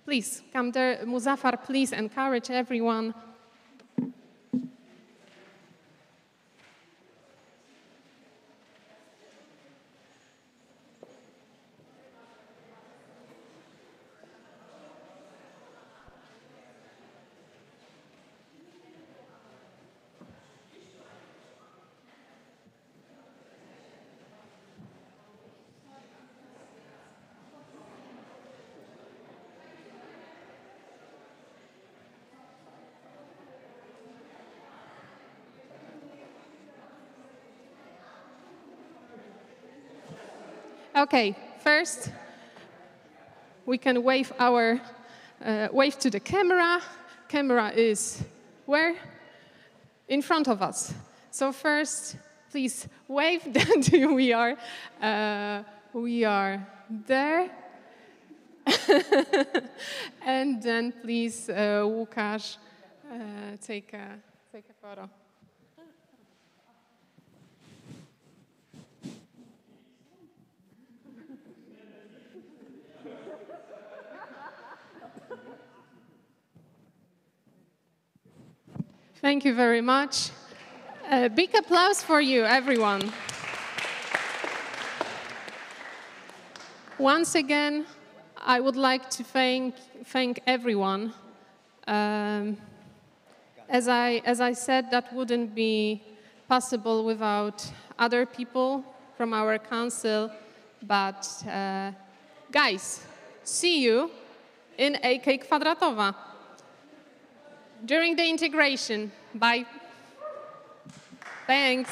Speaker 1: Please come there. Muzaffar, please encourage everyone. Okay, first we can wave to the camera. Camera is where? In front of us. So first please wave that we are there. And then please, Łukasz, take a photo. Thank you very much. A big applause for you, everyone. Once again, I would like to thank everyone. As I said, that wouldn't be possible without other people from our council. But guys, see you in AK Kwadratowa during the integration. Bye. Thanks.